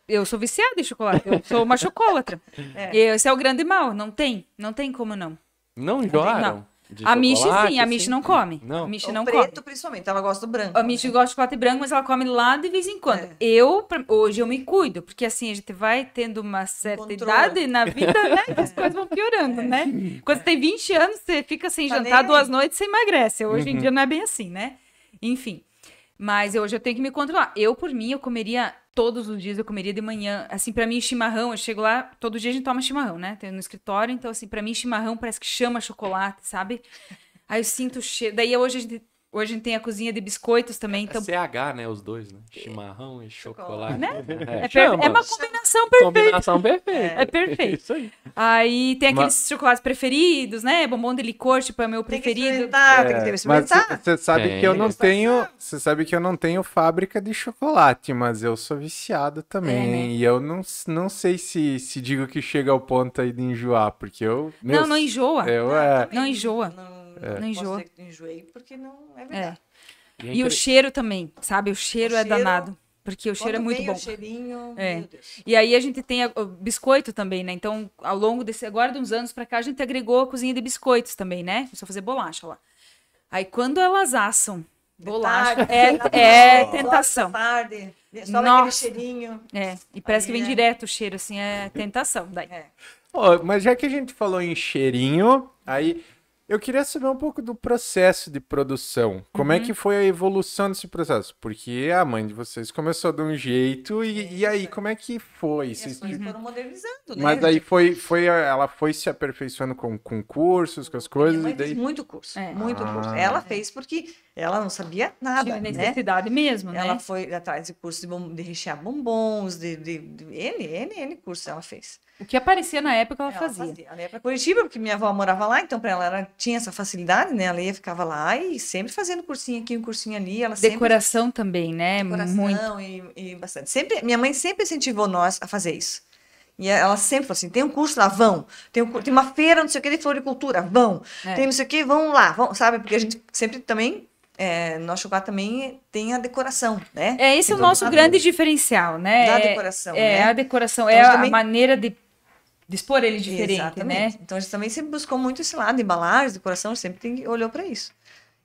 eu sou viciada em chocolate, eu sou uma chocolatra. É. Esse é o grande mal, não tem como não. Não enjoaram? de A Michi chocolate, sim, a Michi assim? não come. Não. A Michi O não preto, come. principalmente, ela gosta do branco. A Michi gosta de chocolate branco, mas ela come lá de vez em quando. Hoje eu me cuido, porque assim, a gente vai tendo uma certa Controle. idade na vida, né? Que as coisas vão piorando, né? Quando você tem 20 anos, você fica sem Tá jantar nem 2 noites, você emagrece. Hoje em dia não é bem assim, né? Enfim. Mas hoje eu tenho que me controlar. Eu, por mim, eu comeria todos os dias, eu comeria de manhã. Assim, pra mim, chimarrão, eu chego lá, todo dia a gente toma chimarrão, né? Tem no escritório, então assim, pra mim, chimarrão parece que chama chocolate, sabe? Aí eu sinto o cheiro. Daí hoje a gente tem a cozinha de biscoitos também, então... CH, né? Os dois, né? Chimarrão e chocolate. Né? É, É chama. uma combinação perfeita. Combinação perfeita. É perfeito. Isso aí. Aí tem aqueles chocolates preferidos, né? Bombom de licor, tipo, é meu Tem que preferido. experimentar, tem que Mas experimentar. você sabe Tem. que eu não tenho, você sabe que eu não tenho fábrica de chocolate, mas eu sou viciado também, né? e eu não sei se digo que chega ao ponto aí de enjoar, porque eu Não enjoa. Não enjoa. Não Não enjoa. posso dizer que enjoei, porque não é verdade. E o cheiro também, sabe? O cheiro é cheiro- danado. Porque o cheiro é Quando muito vem bom. o cheirinho, É. meu Deus. E aí a gente tem o biscoito também, né? Então, ao longo agora de uns anos pra cá, a gente agregou a cozinha de biscoitos também, né? Começou a fazer bolacha lá. Aí quando elas assam bolacha, é tentação. Tarde, sobe aquele Nossa. cheirinho. É, e parece que vem Aí é. direto o cheiro, assim, é tentação daí. É. Ó, mas já que a gente falou em cheirinho, aí Eu queria saber um pouco do processo de produção. Como é que foi a evolução desse processo? Porque a mãe de vocês começou de um jeito e aí como é que foi? E as Vocês- coisas foram modernizando, né? Mas aí ela foi se aperfeiçoando com cursos, com as Minha coisas, mãe e daí... fez muito curso, É. muito curso. Ah. Ela fez porque ela não sabia nada, Tive né? necessidade mesmo, né? Ela foi atrás de curso de rechear bombons, N cursos ela fez. O que aparecia na época, ela Ela fazia. Ela ia para Curitiba, porque minha avó morava lá, então para ela, tinha essa facilidade, né? Ela ia, ficava lá e sempre fazendo cursinho aqui, um cursinho ali. Ela sempre Decoração também, né? decoração Muito. e bastante. Sempre, minha mãe sempre incentivou nós a fazer isso. E ela sempre falou assim: tem um curso lá, vão. Tem uma feira, não sei o que, de floricultura, vão. É. Tem não sei o que, vão lá, vão, sabe? Porque a gente sempre também, nosso chocolate também tem a decoração, né? Esse é o Então, nosso a- grande diferencial, né? Da decoração, É, né? a decoração, Então, é a gente a também- maneira de expor ele diferente, né? Exatamente. Então a gente também sempre buscou muito esse lado, embalagem, decoração, a gente sempre olhou para isso.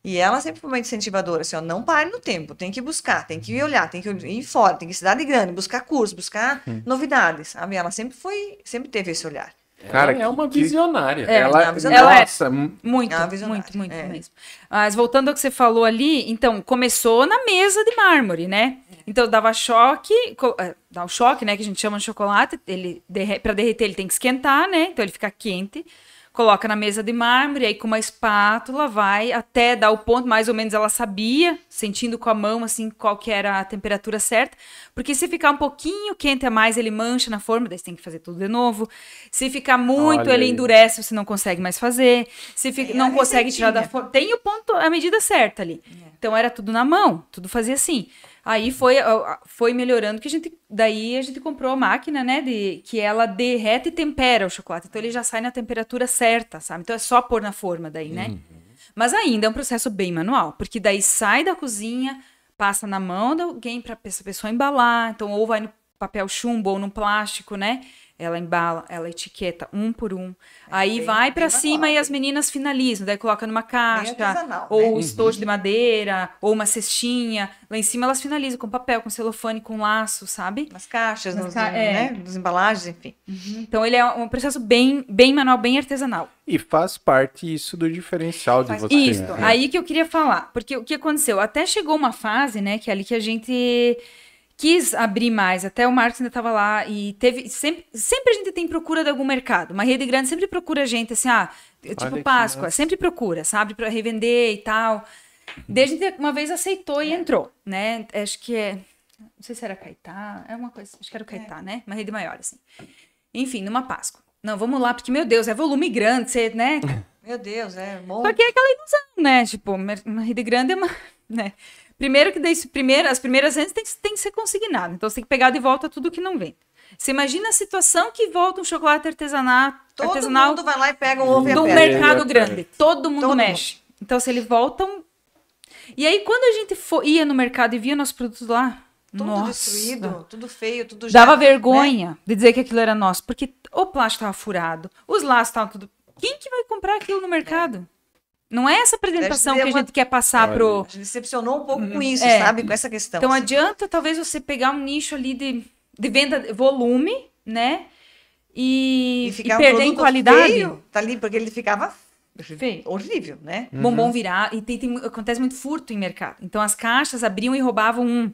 E ela sempre foi uma incentivadora, assim, ó, não pare no tempo, tem que buscar, tem que olhar, tem que ir fora, tem que ir cidade grande, buscar curso, buscar novidades, sabe? Ela sempre teve esse olhar. Cara, Ela é uma que- visionária. ela é nossa, Muito, É uma visionária, muito é. mesmo. Mas voltando ao que você falou ali, então, começou na mesa de mármore, né? Então, dava choque, dá o choque, né, que a gente chama de chocolate, para derreter ele tem que esquentar, né? Então, ele fica quente. Coloca na mesa de mármore, aí com uma espátula vai até dar o ponto, mais ou menos ela sabia, sentindo com a mão, assim, qual que era a temperatura certa. Porque se ficar um pouquinho quente a mais, ele mancha na forma, daí você tem que fazer tudo de novo. Se ficar muito, Olha ele aí. endurece, você não consegue mais fazer. Se Tem não a consegue tirar da receitinha. forma, tem o ponto, a medida certa ali. Então era tudo na mão, tudo fazia assim. Aí foi melhorando, que daí a gente comprou a máquina, né, que ela derrete e tempera o chocolate. Então ele já sai na temperatura certa, sabe? Então é só pôr na forma daí, né? Mas ainda é um processo bem manual, porque daí sai da cozinha, passa na mão de alguém para essa pessoa embalar. Então ou vai no papel chumbo ou no plástico, né? Ela embala, ela etiqueta um por um. Aí bem- vai bem para cima manual, e as meninas finalizam. Daí coloca numa caixa, artesanal, ou né? estojo de madeira, ou uma cestinha. Lá em cima elas finalizam com papel, com celofane, com laço, sabe? Nas caixas, É. nas embalagens, enfim. Então ele é um processo bem, bem manual, bem artesanal. e faz parte isso do diferencial de Faz você. Isso, né? aí que eu queria falar. Porque o que aconteceu? Até chegou uma fase, né, que é ali que a gente quis abrir mais. Até o Marcos ainda estava lá e teve. Sempre a gente tem procura de algum mercado. Uma rede grande sempre procura a gente, assim, Olha tipo que Páscoa, massa. sempre procura, sabe, para revender e tal. Daí a gente uma vez aceitou e entrou, né? Acho que não sei se era Caetá, é uma coisa, acho que era o Caetá, né? Uma rede maior, assim. Enfim, numa Páscoa. Não, vamos lá, porque, meu Deus, é volume grande, você, né? Meu Deus, é bom. Só que é aquela ilusão, né? Tipo, uma rede grande é uma, né? Primeiro que daí, as primeiras vendas tem que ser consignado. Então, você tem que pegar de volta tudo que não vende. Você imagina a situação que volta um chocolate artesanal Todo mundo vai lá e pega um ovo e de um aperta. mercado aperta. grande. Todo mundo Todo mexe. Então, se ele volta... E aí, quando a gente ia no mercado e via nossos produtos lá... Tudo nossa, destruído, tudo feio, tudo já... dava né? vergonha de dizer que aquilo era nosso. Porque o plástico estava furado, os laços estavam tudo... Quem que vai comprar aquilo no mercado? Não é essa apresentação que a gente quer passar pro... A gente decepcionou um pouco com isso, É. sabe? Com essa questão. Então assim. adianta talvez você pegar um nicho ali de venda de volume, né? E ficar um perder em produto qualidade. feio, tá ali, porque ele ficava Feio. horrível, né? Bombom virar. E acontece muito furto em mercado. Então as caixas abriam e roubavam um.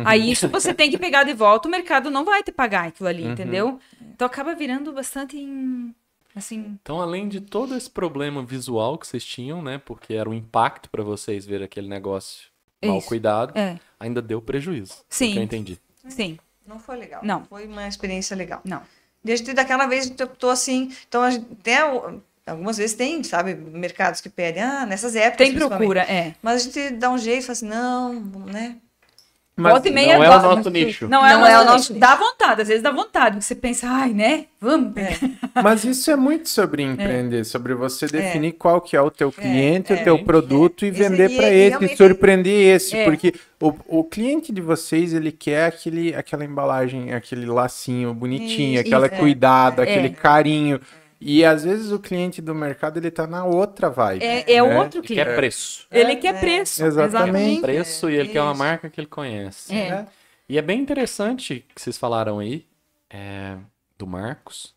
Aí isso você tem que pegar de volta, o mercado não vai te pagar aquilo ali, entendeu? Então acaba virando bastante assim. Então, além de todo esse problema visual que vocês tinham, né? Porque era um impacto pra vocês ver aquele negócio mal Isso. cuidado, É. ainda deu prejuízo. Sim. Pelo que eu entendi. Sim. Não foi legal. Não. Foi uma experiência legal. Não. Desde daquela vez eu tô assim, então a gente, algumas vezes tem, sabe, mercados que pedem, nessas épocas Tem principalmente. procura, é. Mas a gente dá um jeito, fala assim, não, né? Mas Volta e meia não é o gosta, nosso mas- nicho. Não é, Não o é o nosso nosso nicho. Dá vontade, às vezes dá vontade, porque você pensa, ai, né? Vamos pegar. Mas isso é muito sobre empreender, sobre você definir qual que é o teu cliente, o teu é. produto e Esse- vender e- para e esse, realmente- e surpreender esse, É. porque o cliente de vocês, ele quer aquela embalagem, aquele lacinho bonitinho, Isso, aquela cuidado, É. aquele carinho. E às vezes o cliente do mercado, ele tá na outra vibe. É né? outro Ele cliente. quer preço. Ele quer preço. Exatamente. Preço e ele quer uma isso. marca que ele conhece. É. Né? E é bem interessante que vocês falaram aí do Marcos,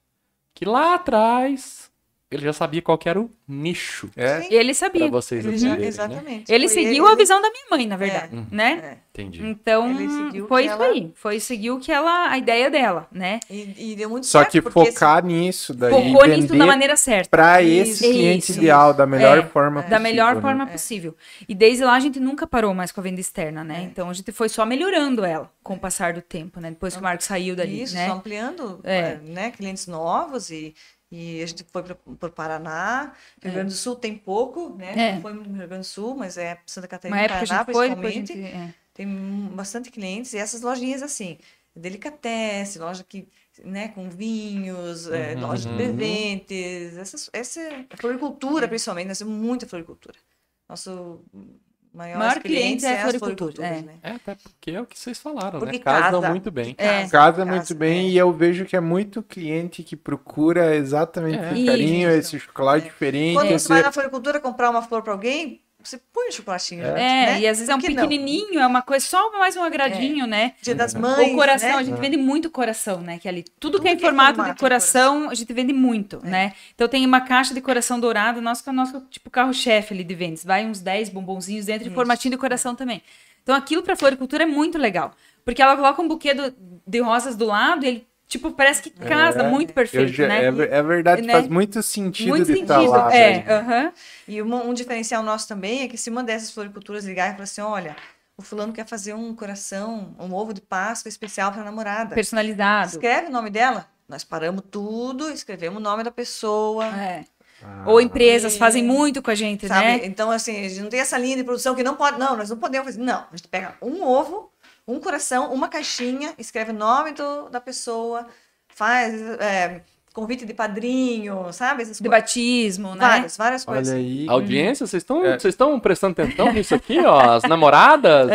que lá atrás ele já sabia qual que era o nicho É. Ele pra sabia. vocês Ele já, atenderem, né? exatamente. Ele Foi seguiu a visão da minha mãe, na verdade, É. né? É. Entendi. Então, Ele seguiu foi que isso ela- aí. Foi seguir o que a ideia dela, né? E deu muito Só certo. que porque, focar nisso daí, Focou nisso vender da maneira certa. para Isso, esse cliente isso, ideal, da melhor É, forma Da possível. melhor né? forma possível. E desde lá a gente nunca parou mais com a venda externa, né? Então a gente foi só melhorando ela com o passar do tempo, né? Depois que o Marcos saiu dali, Isso, né? só ampliando É. né, clientes novos e a gente foi para o Paraná. Rio Grande do Sul tem pouco, né? É. Não foi no Rio Grande do Sul, mas é Santa Catarina Uma e época a Paraná, gente foi, depois a principalmente. gente... Tem bastante clientes e essas lojinhas assim, delicatessen, loja que, né, com vinhos, loja de presentes, essa a floricultura principalmente, nós temos muita floricultura. Nosso maior cliente é a as floricultura, floriculturas, é. né? É, até porque é o que vocês falaram, Porque né? Casa casa. muito bem. É. Casa muito bem é. e eu vejo que é muito cliente que procura exatamente É. esse carinho, Isso. esse chocolate diferente. Quando você vai esse... na floricultura comprar uma flor para alguém, você põe o chocolatinho junto, É, né? e às vezes é um Por que não? pequenininho, é uma coisa, só mais um agradinho, né? Dia das Mães, O coração, né? a gente vende muito coração, né? Que ali, tudo que é em Tudo que é formato de formato de coração, a gente vende muito, né? Então tem uma caixa de coração dourado, nosso, que é o nosso tipo carro-chefe ali de vendas. Vai uns 10 bombonzinhos dentro de formatinho de coração também. Então aquilo pra floricultura é muito legal. Porque ela coloca um buquê de rosas do lado e ele, tipo, parece que casa muito perfeito, né? É verdade, Né? faz muito sentido Muito de estar sentido, lá. é. velho. Aham. E um diferencial nosso também é que se uma dessas floriculturas ligar e falar assim, olha, o fulano quer fazer um coração, um ovo de Páscoa especial para a namorada. Personalizado. Escreve o nome dela. Nós paramos tudo, escrevemos o nome da pessoa. É. Ou empresas fazem muito com a gente, Sabe? né? Então, assim, a gente não tem essa linha de produção que não pode. Não, nós não podemos fazer. Não, a gente pega um ovo, um coração, uma caixinha, escreve o nome da pessoa, faz convite de padrinho, sabe? Essas De coisas. batismo, né? Várias coisas. Olha aí. Audiência, vocês estão prestando atenção nisso aqui, ó? As namoradas?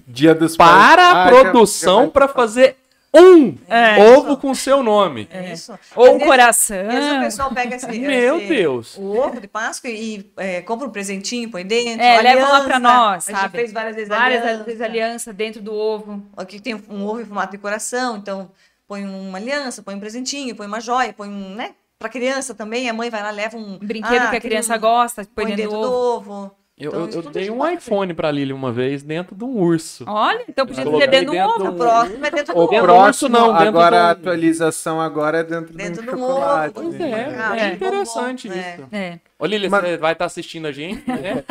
Dia dos Para Pais. a Ah, produção já- para fazer um É. ovo com seu nome. É isso. Ou E às um vezes- coração. E às vezes o pessoal pega Meu Deus. o ovo de Páscoa e compra um presentinho, põe dentro. É, levam lá pra aliança. nós, A gente sabe? fez várias vezes Várias vezes aliança dentro do ovo. Aqui tem um ovo em formato de coração, então põe uma aliança, põe um presentinho, põe uma joia, põe né? Pra criança também, a mãe vai lá, leva um Brinquedo que a criança gosta, põe dentro do ovo. ovo. Eu, Então, eu isso tudo dei a gente um pode iPhone pra Lili uma vez dentro de um urso. Olha, então podia Coloquei ter dentro do dentro ovo. fazer. O próximo é dentro do O ovo. dentro do próximo, urso não, dentro agora a do- atualização agora é dentro Dentro de um do chocolate. ovo. Pois é, Ah, é é. interessante Bombom, isso. É. Ô, Lili, Mas- você vai estar assistindo a gente, né?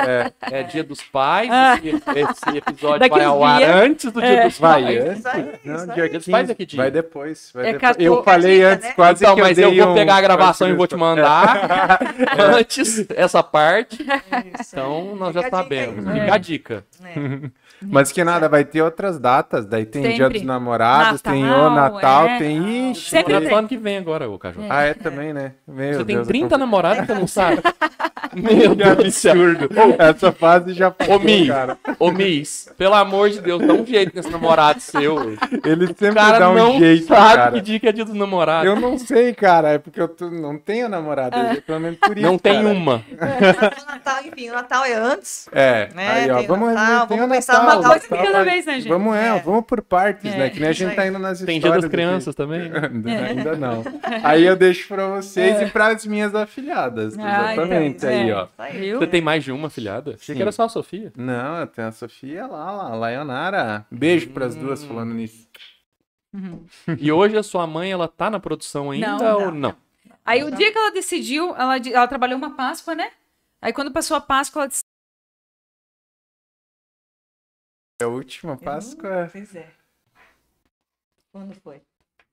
É Dia dos Pais. Esse episódio Daqui vai uns ao ar dias. antes do Dia dos Vai Pais. antes? Isso aí, Não, isso dia aí. 15. Faz aqui dia. Vai depois. Vai É depois. 14. Eu falei Dica, antes, né? quase Então, que mas eu eu dei vou pegar a gravação e vou te mandar É. antes essa parte. Isso. Então, nós Fica já a dica sabemos. aí. Fica a dica. É. Mas que nada, vai ter outras datas. Daí tem Dia Sempre. dos Namorados, tem o Natal, Natal, é. tem... Ixi, Sempre Tá tem- tem. falando que vem agora, ô Caju. Ah, é também, né? Meu Você tem Deus, 30 namorados que você não sabe? Que Meu Deus do céu. absurdo. Essa fase já passou, Ô, Mi, cara. ô, Miss, pelo amor de Deus, dá um jeito nesse namorado seu. Ele O sempre cara dá um não jeito, sabe cara. que dia que é dia dos namorados. Eu não sei, cara. É porque eu não tenho namorada. Pelo menos por isso, Não tem cara. uma. O Natal, enfim, o Natal é antes. É, Né? aí, ó, Tem vamos, Natal, tem vamos o pensar no Natal, Natal de cada vai- vez, né, gente? Vamos, vamos por partes, né? Que nem a isso gente aí. tá indo nas Tem histórias. dia das aqui. crianças também. Ainda não. Aí eu deixo pra vocês e pras minhas afilhadas. Ah, Exatamente, então, aí, é. ó. Isso aí. Viu? Você tem mais de uma filhada? Achei Sim. que era só a Sofia. Não, eu tenho a Sofia lá, a Laionara. Beijo pras duas falando nisso. E hoje a sua mãe, ela tá na produção ainda Não, ou não? Aí o dia que ela decidiu, ela trabalhou uma Páscoa, né? Aí quando passou a Páscoa, ela disse, É a última Páscoa. Pois é. Quando foi?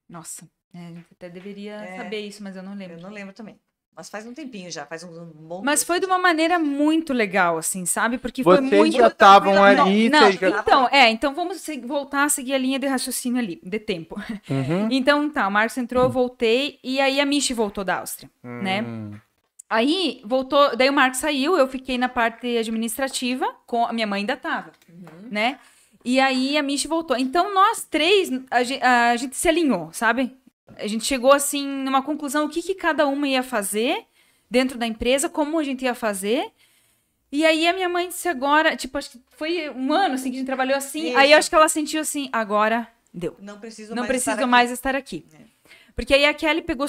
nossa, a gente até deveria É. saber isso, mas eu não Eu lembro. não lembro também. Mas faz um tempinho já, faz um bom Mas tempo. foi de uma maneira muito legal, assim, sabe? Porque Vocês foi muito... já estavam tranquila, ali, Não, vocês já... então vamos voltar a seguir a linha de raciocínio ali, de tempo. Uhum. Então tá, o Marcos entrou, eu voltei, e aí a Michi voltou da Áustria, né? Aí voltou, daí o Marcos saiu, eu fiquei na parte administrativa, a minha mãe ainda tava, né? E aí a Michi voltou. Então nós três, a gente se alinhou, sabe? A gente chegou assim numa conclusão, o que cada uma ia fazer dentro da empresa, como a gente ia fazer. E aí a minha mãe disse agora, tipo, acho que foi um ano assim que a gente trabalhou assim. Isso. Aí eu acho que ela sentiu assim, agora deu. Não preciso Não mais estar preciso aqui. mais estar aqui. Porque aí a Kelly pegou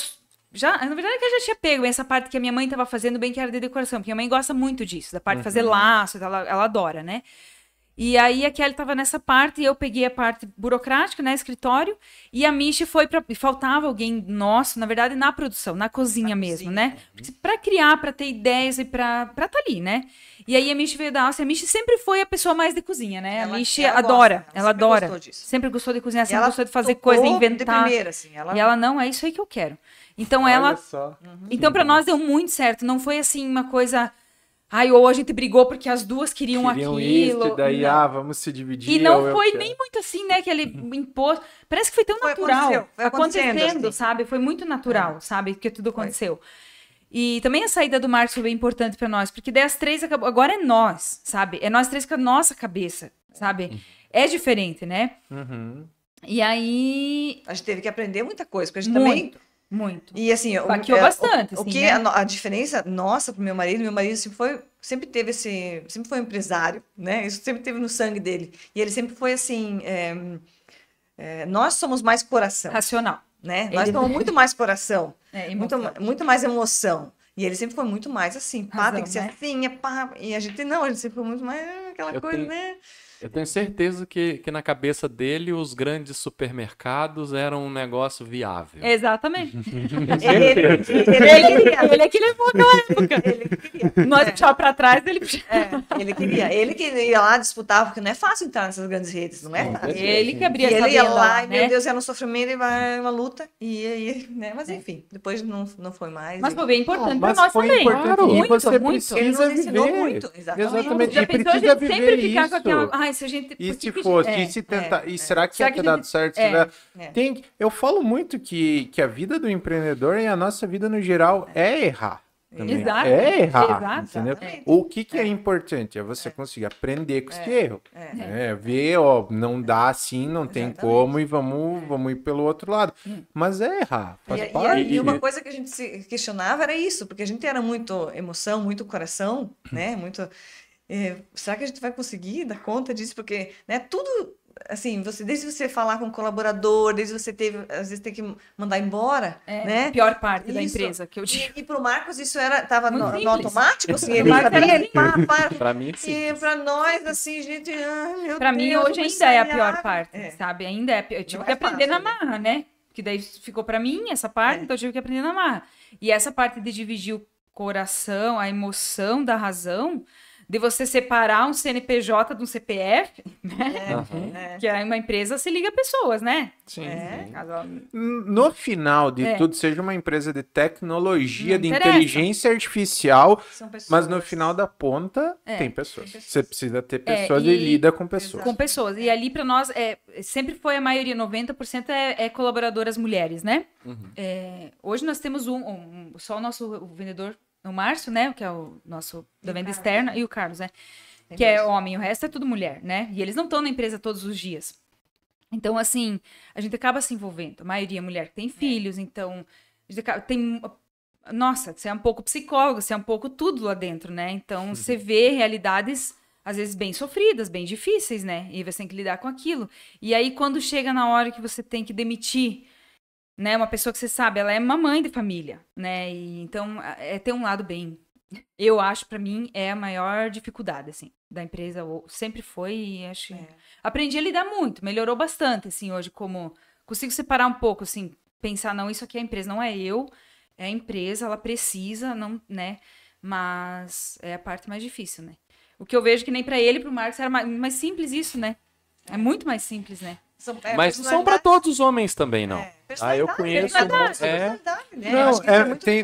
Na verdade é que eu já tinha pego essa parte que a minha mãe estava fazendo bem, que era de decoração, porque minha mãe gosta muito disso, da parte de fazer laço, ela adora, né? E aí a Kelly estava nessa parte e eu peguei a parte burocrática, né, escritório, e a Michi foi para... Faltava alguém nosso, na verdade, na produção, na cozinha mesmo, né? Para criar, para ter ideias e para estar ali, né? E aí a Michi veio da Áustria, a Michi sempre foi a pessoa mais de cozinha, né? A Michi adora, ela adora. Sempre gostou de cozinhar, sempre gostou de fazer coisa, inventar. De primeira, assim, E ela, não, é isso aí que eu quero. Então Olha só. Então para nós deu muito certo, não foi assim uma coisa... ou a gente brigou porque as duas queriam aquilo. Isso, e daí, vamos se dividir. E não foi nem muito assim, né, que ele impôs. Parece que foi tão natural. Foi acontecendo, assim. Sabe? Foi muito natural, sabe? Que tudo aconteceu. E também a saída do Marcos foi bem importante pra nós, porque daí as três acabou. Agora é nós, sabe? É nós três com a nossa cabeça, sabe? É diferente, né? E aí... A gente teve que aprender muita coisa, porque a gente também... Muito. E assim, baqueou bastante. O que né? a diferença nossa pro meu marido sempre teve sempre foi um empresário, né? Isso sempre teve no sangue dele. E ele sempre foi assim, nós somos mais coração. Racional. Né? Nós somos muito mais coração, muito mais emoção. E ele sempre foi muito mais assim, pá, tem que ser assim, pá. E a gente sempre foi muito mais aquela coisa, né? Eu tenho certeza que na cabeça dele os grandes supermercados eram um negócio viável. Exatamente. Ele que levou na época. Ele queria. Nós puxávamos pra trás, ele puxava. Ele queria. Ele que ia lá, disputava, porque não é fácil entrar nessas grandes redes, não é fácil. Ele que abria essa ele ia lá, né? Meu Deus, era um sofrimento, uma luta. E aí, né? Mas enfim, depois não foi mais. Mas foi bem importante pra nós também. Claro, muito, você muito. precisa viver. Muito, exatamente. E precisa viver sempre ficar com aquela... Se se tentar. E será que ia ter dado certo? Eu falo muito que a vida do empreendedor e a nossa vida no geral é errar. Exato. É errar. Exato. Entendeu? O que é importante é você conseguir aprender com esse erro. Ver, não dá assim, não tem como, e vamos ir pelo outro lado. Mas é errar. Faz parte. E uma coisa que a gente se questionava era isso, porque a gente era muito emoção, muito coração, né? Muito. Será que a gente vai conseguir dar conta disso? Porque, né, tudo, assim, desde você falar com o colaborador, desde você às vezes ter que mandar embora, né? A pior parte da empresa que eu digo. E pro Marcos isso estava no automático, assim, ele sabia, ele Pra mim, sim. E pra nós, assim, gente, pra mim hoje ainda é a pior parte, sabe? Ainda é, eu tive que aprender na marra, né? Que daí ficou pra mim essa parte, então eu tive que aprender na marra. E essa parte de dividir o coração, a emoção da razão, de você separar um CNPJ de um CPF, né? Que uma empresa se liga a pessoas, né? Sim. No final de tudo, seja uma empresa de tecnologia, de inteligência artificial, mas no final da ponta tem pessoas. Você precisa ter pessoas e lida com pessoas. Com pessoas. E ali para nós, sempre foi a maioria, 90% é colaboradoras mulheres, né? Hoje nós temos só o nosso vendedor, o Márcio, né, que é o nosso da venda externa, e o Carlos, né, que é homem, o resto é tudo mulher, né, e eles não estão na empresa todos os dias. Então, assim, a gente acaba se envolvendo, a maioria é mulher que tem filhos, então, a gente nossa, você é um pouco psicólogo, você é um pouco tudo lá dentro, né, então você vê realidades, às vezes, bem sofridas, bem difíceis, né, e você tem que lidar com aquilo. E aí, quando chega na hora que você tem que demitir, né, uma pessoa que você sabe, ela é uma mãe de família, né, e então tem um lado bem, eu acho, pra mim, é a maior dificuldade, assim, da empresa, sempre foi, e acho, aprendi a lidar muito, melhorou bastante, assim, hoje, como, consigo separar um pouco, assim, pensar, não, isso aqui é a empresa, não é eu, é a empresa, ela precisa, não, né, mas é a parte mais difícil, né, o que eu vejo que nem pra ele e pro Marcos era mais simples isso, né, é muito mais simples, né. Mas são para todos os homens também, não. Eu conheço.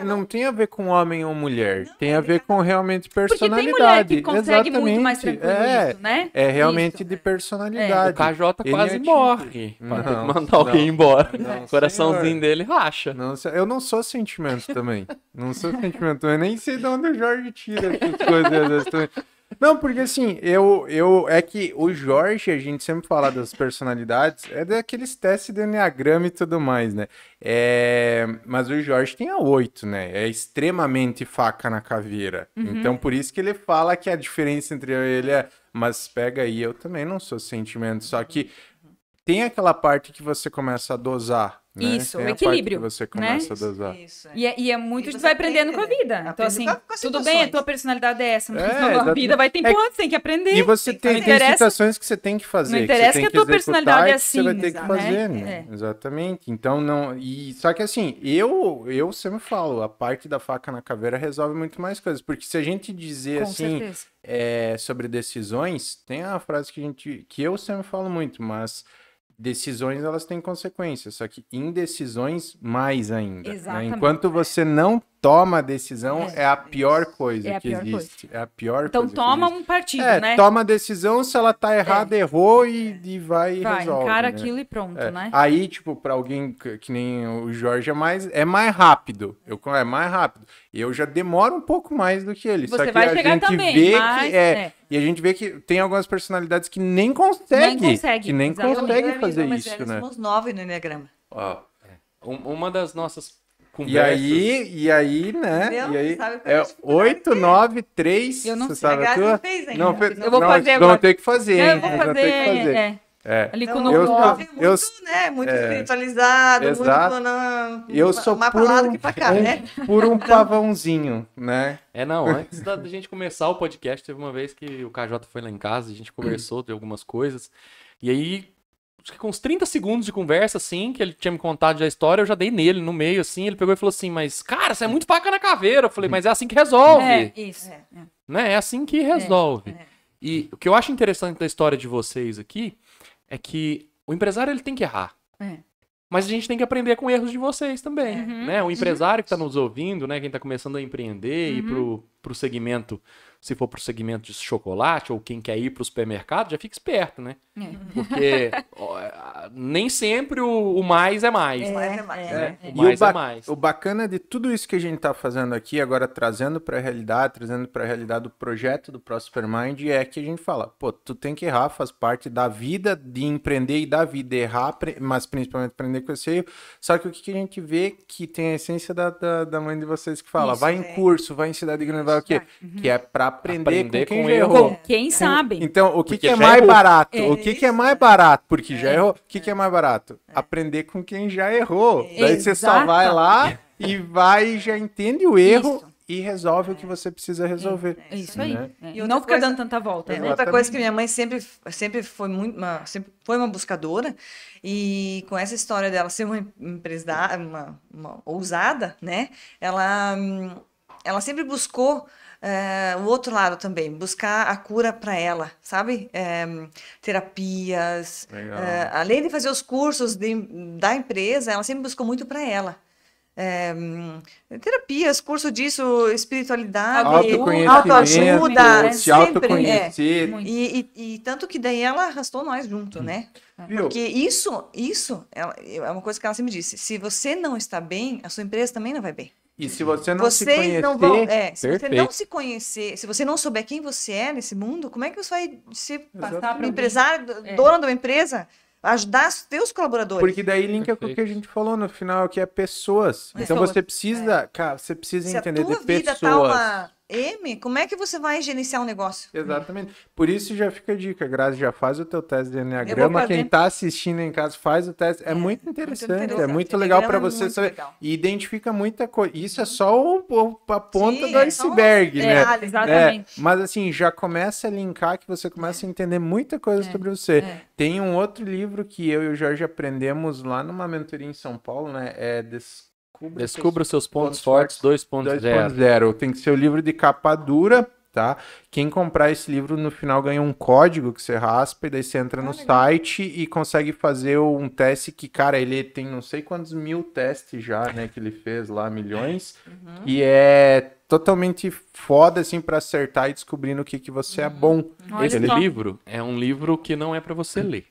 Não tem a ver com homem ou mulher. Tem a ver com realmente personalidade. Porque tem mulher que consegue muito mais tranquilo isso, né? É realmente de personalidade. O KJ quase morre. Pra ter que mandar alguém embora. O coraçãozinho dele racha. Eu não sou sentimento também. Não sou sentimento. Eu nem sei de onde o Jorge tira essas coisas também. Não, porque assim, é que o Jorge, a gente sempre fala das personalidades, é daqueles testes de Enneagrama e tudo mais, né? Mas o Jorge tem a 8, né? É extremamente faca na caveira. Então, por isso que ele fala que a diferença entre ele mas pega aí, eu também não sou sentimento, só que tem aquela parte que você começa a dosar né? Isso, Tem o a parte equilíbrio, que você né? começa a dosar. Isso, é. E é muito E que tu você vai aprendendo aprende, com a né? vida. Então, Aprende assim, com as tudo situações. bem, a tua personalidade é essa, mas a exatamente. vida vai ter empurrando, você tem que aprender. E você tem interessa- situações que você tem que fazer. não interessa você tem que a tua executar personalidade e é que você vai assim, ter que exato, fazer, né? né? Exatamente. Então, não. E, só que assim, eu sempre falo, a parte da faca na caveira resolve muito mais coisas. Porque se a gente dizer Com assim, certeza. sobre decisões, tem uma frase que eu sempre falo muito, mas decisões elas têm consequências, só que indecisões mais ainda, né? Exatamente. Enquanto você não toma a decisão, é a pior coisa É a que pior coisa. existe. É a pior Então coisa que toma existe. um partido, É, né? toma a decisão, se ela tá errada, errou e vai e Vai, resolve, encara né? aquilo e pronto, É. né? Aí, tipo, pra alguém que nem o Jorge é mais rápido. É mais rápido. Eu já demoro um pouco mais do que ele. Você Só que vai a chegar gente também, vê mas- que e a gente vê que tem algumas personalidades que nem consegue, nem exatamente. conseguem fazer Mas isso, né? somos 9 no Enneagrama. Ó. Uma das nossas E conversas... aí, né? Entendeu? E aí Sabe qual é é a dificuldade 8, 9, 3. Eu não Você sei. sabe A a Grazi tua? não fez ainda. Não fez. Eu vou não, fazer vocês agora. vão ter que fazer, hein? Eu vou Vocês vão ter fazer, que fazer. é. Ali com o Eu novo. sou- Nove, muito, eu- né? Muito espiritualizado, Exato. muito Eu sou mais pra por lá do que pra cá, né? por um pavãozinho, né? Não, antes da gente começar o podcast, teve uma vez que o KJ foi lá em casa, a gente conversou de algumas coisas, e aí, acho que com uns 30 segundos de conversa, assim, que ele tinha me contado já a história, eu já dei nele, no meio, assim, ele pegou e falou assim, mas, cara, você é muito faca na caveira. Eu falei, mas é assim que resolve, É, isso. É. né? É assim que resolve. E o que eu acho interessante da história de vocês aqui, é que o empresário, ele tem que errar. É. Mas a gente tem que aprender com erros de vocês também, Uhum. né? O empresário que está nos ouvindo, né? Quem está começando a empreender e ir pro segmento, se for pro segmento de chocolate ou quem quer ir pro supermercado, já fica esperto, né? Porque nem sempre o mais é mais. Mais é mais, né? O E mais é mais. o bacana de tudo isso que a gente tá fazendo aqui, agora trazendo pra realidade do projeto do ProsperMind, é que a gente fala, pô, tu tem que errar, faz parte da vida de empreender e da vida errar, mas principalmente aprender com esse erro. Só que o que a gente vê que tem a essência da mãe de vocês que fala, Isso, vai em curso, vai em cidade grande, vai o quê? Que é pra aprender com quem com já erro. errou. Quem sabe? Então, o que Porque é já mais errou. barato? É O que é isso. mais barato? Porque já errou. O que é mais barato? Aprender com quem já errou. Daí você só Exato. vai lá e vai, já entende o erro Isso. e resolve o que você precisa resolver. É isso aí. Né? É. E E outra não fica coisa- dando tanta volta. né? Outra coisa que minha mãe sempre foi sempre foi uma buscadora, e com essa história dela ser uma empresária, uma ousada, né? Ela sempre buscou o outro lado também, buscar a cura para ela, sabe? Terapias, Legal. além de fazer os cursos da empresa, ela sempre buscou muito para ela. Terapias, curso disso, espiritualidade, autoajuda, se sempre, autoconhecer. Muito. e tanto que daí ela arrastou nós junto, né? Viu? Porque isso é uma coisa que ela sempre disse. Se você não está bem, a sua empresa também não vai bem. E se você não se Vocês conhecer, não vão. Se você perfeito. não se conhecer, se você não souber quem você é nesse mundo, como é que você vai ser Passar pra um empresário, dono de uma empresa, ajudar os teus colaboradores? porque daí linka com o que a gente falou no final, que é pessoas. Então Pessoas. você precisa, cara, você precisa Se a entender tua de vida pessoas. tá uma M, como é que você vai gerenciar um negócio? Exatamente. Por isso já fica a dica, Grazi, já faz o teu teste de Eu Enneagrama. vou fazer. Quem tá assistindo em casa faz o teste. É muito interessante, é interessante. muito legal para Enneagrama é você muito saber. legal. E identifica muita coisa. Isso é só a ponta Sim, do é só um iceberg, né? detalhe. Exatamente. Mas assim, já começa a linkar que você começa a entender muita coisa sobre você. Tem um outro livro que eu e o Jorge aprendemos lá numa mentoria em São Paulo, né? É Descubra os seus pontos fortes 2.0. 2.0. Tem que ser o livro de capa dura, tá? Quem comprar esse livro no final ganha um código que você raspa e daí você entra no site e consegue fazer um teste que, cara, ele tem não sei quantos mil testes já, né? Que ele fez lá, milhões. E é totalmente foda, assim, pra acertar e descobrir no que você é bom. Olha Esse só. livro é um livro que não é para você ler.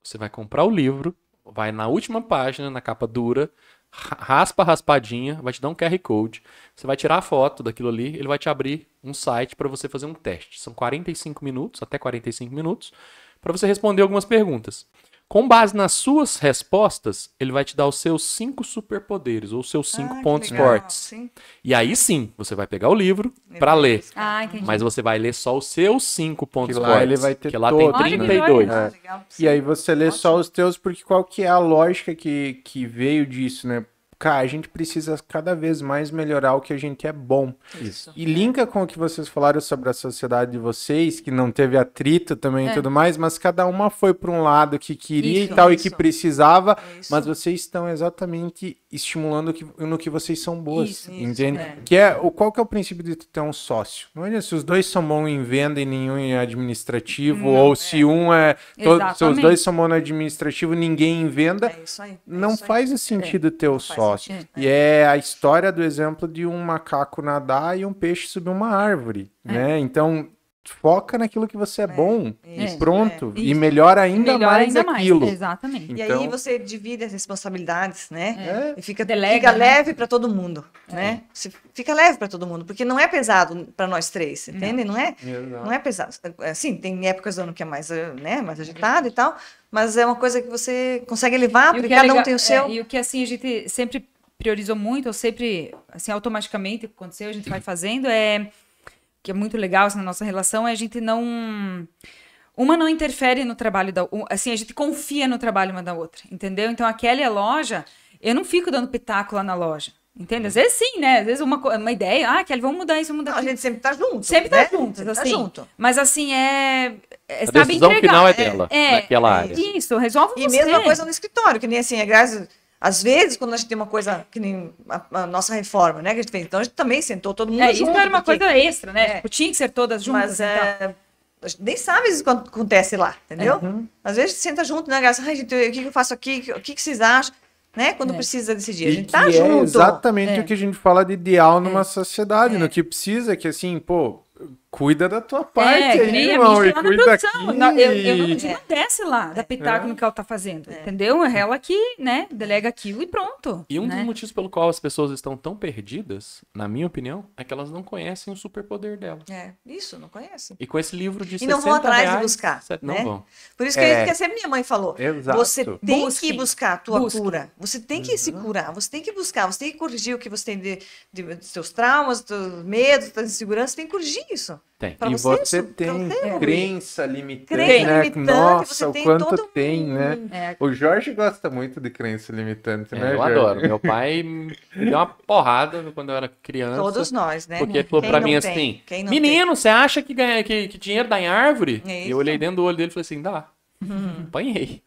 Você vai comprar o livro, vai na última página, na capa dura, raspa a raspadinha, vai te dar um QR Code. Você vai tirar a foto daquilo ali, ele vai te abrir um site para você fazer um teste. São 45 minutos, até 45 minutos, para você responder algumas perguntas. Com base nas suas respostas, ele vai te dar os seus 5 superpoderes, ou os seus 5 que pontos legal, fortes. sim. E aí sim, você vai pegar o livro para ler. Ah, entendi. Mas você vai ler só os seus 5 pontos Que lá fortes. ele vai ter que lá todos, tem né? 32. Ah, legal. E aí você lê só Ótimo. os teus, porque qual que é a lógica que veio disso, né? Cara, a gente precisa cada vez mais melhorar o que a gente é bom. Isso. E linka com o que vocês falaram sobre a sociedade de vocês, que não teve atrito também e tudo mais, mas cada uma foi para um lado que queria Isso, e tal, e que isso. precisava, Isso. mas vocês estão exatamente estimulando no que vocês são boas, Isso, entende? é. Que é, qual que é o princípio de tu ter um sócio? Não é se os dois são bons em venda e nenhum em administrativo, ou se um é... se os Exatamente. dois são bons no administrativo, ninguém em venda, É isso aí. é não isso aí. faz sentido ter o não faz sócio. sentido. E é a história do exemplo de um macaco nadar e um peixe subir uma árvore, né? Então, foca naquilo que você é bom e isso, pronto. é. E melhora ainda Melhor mais ainda aquilo. mais. Exatamente. E Então- aí você divide as responsabilidades, né? É. E fica Delega, né? leve para todo mundo, né? Fica leve para todo mundo, porque não é pesado para nós três, entende? Não é, Exato. não é pesado. Assim, tem épocas do ano que é mais, né, mais agitado e tal, mas é uma coisa que você consegue levar, E o porque que é cada um legal- tem o seu. e o que assim a gente sempre priorizou muito, ou sempre assim automaticamente aconteceu, a gente vai fazendo que é muito legal assim, na nossa relação, é a gente não uma não interfere no trabalho assim, a gente confia no trabalho uma da outra, entendeu? Então a Kelly é loja, eu não fico dando pitaco lá na loja. Entende? Às vezes sim, né? Às vezes uma ideia, Kelly, vamos mudar isso, vamos mudar Não, a aquilo. gente sempre tá junto. Sempre né? tá juntas, Sempre assim. Tá junto. Mas assim, A sabe decisão entregar. final é dela, naquela área. Isso, resolve E você. mesma coisa no escritório, que nem assim, às vezes, quando a gente tem uma coisa, que nem a nossa reforma, né, que a gente fez, então a gente também sentou todo mundo Isso junto. era uma porque- coisa extra, né? É. Tipo, tinha que ser todas juntas Mas e tal. a gente nem sabe às vezes quando acontece lá, entendeu? Às vezes a gente senta junto, né, Graça? Ai, gente, o que eu faço aqui? O que vocês acham? Né? Quando precisa decidir. A E gente que tá é junto. exatamente o que a gente fala de ideal numa sociedade, no que precisa, que assim, pô, cuida da tua parte que aí, nem a irmão, Misha e lá na cuida aqui. produção. Eu não te desce lá, da pitaco no que ela tá fazendo, entendeu? É ela que, né, delega aquilo e pronto. E um né? dos motivos pelo qual as pessoas estão tão perdidas, na minha opinião, é que elas não conhecem o superpoder dela. Isso, não conhece. E com esse livro de E não vão atrás de buscar. Não né? vão. Por isso que é isso que sempre minha mãe falou. Exato. Você tem Busquem. que buscar a tua Busquem. cura. Você tem que se curar. Você tem que buscar. Você tem que corrigir o que você tem dos seus traumas, dos seus medos, das inseguranças. Você tem que corrigir isso. Tem. Pra E você pra tem você crença limitante, Crença né? limitante, Nossa, você o tem quanto todo tem, né? É. O Jorge gosta muito de crença limitante, né, Eu Jorge? adoro. Meu pai me deu uma porrada quando eu era criança. Todos nós, né? Porque ele falou Quem pra não mim tem? assim, Quem não menino, você acha que, que dinheiro dá em árvore? É E isso. eu olhei dentro do olho dele e falei assim, dá. Apanhei.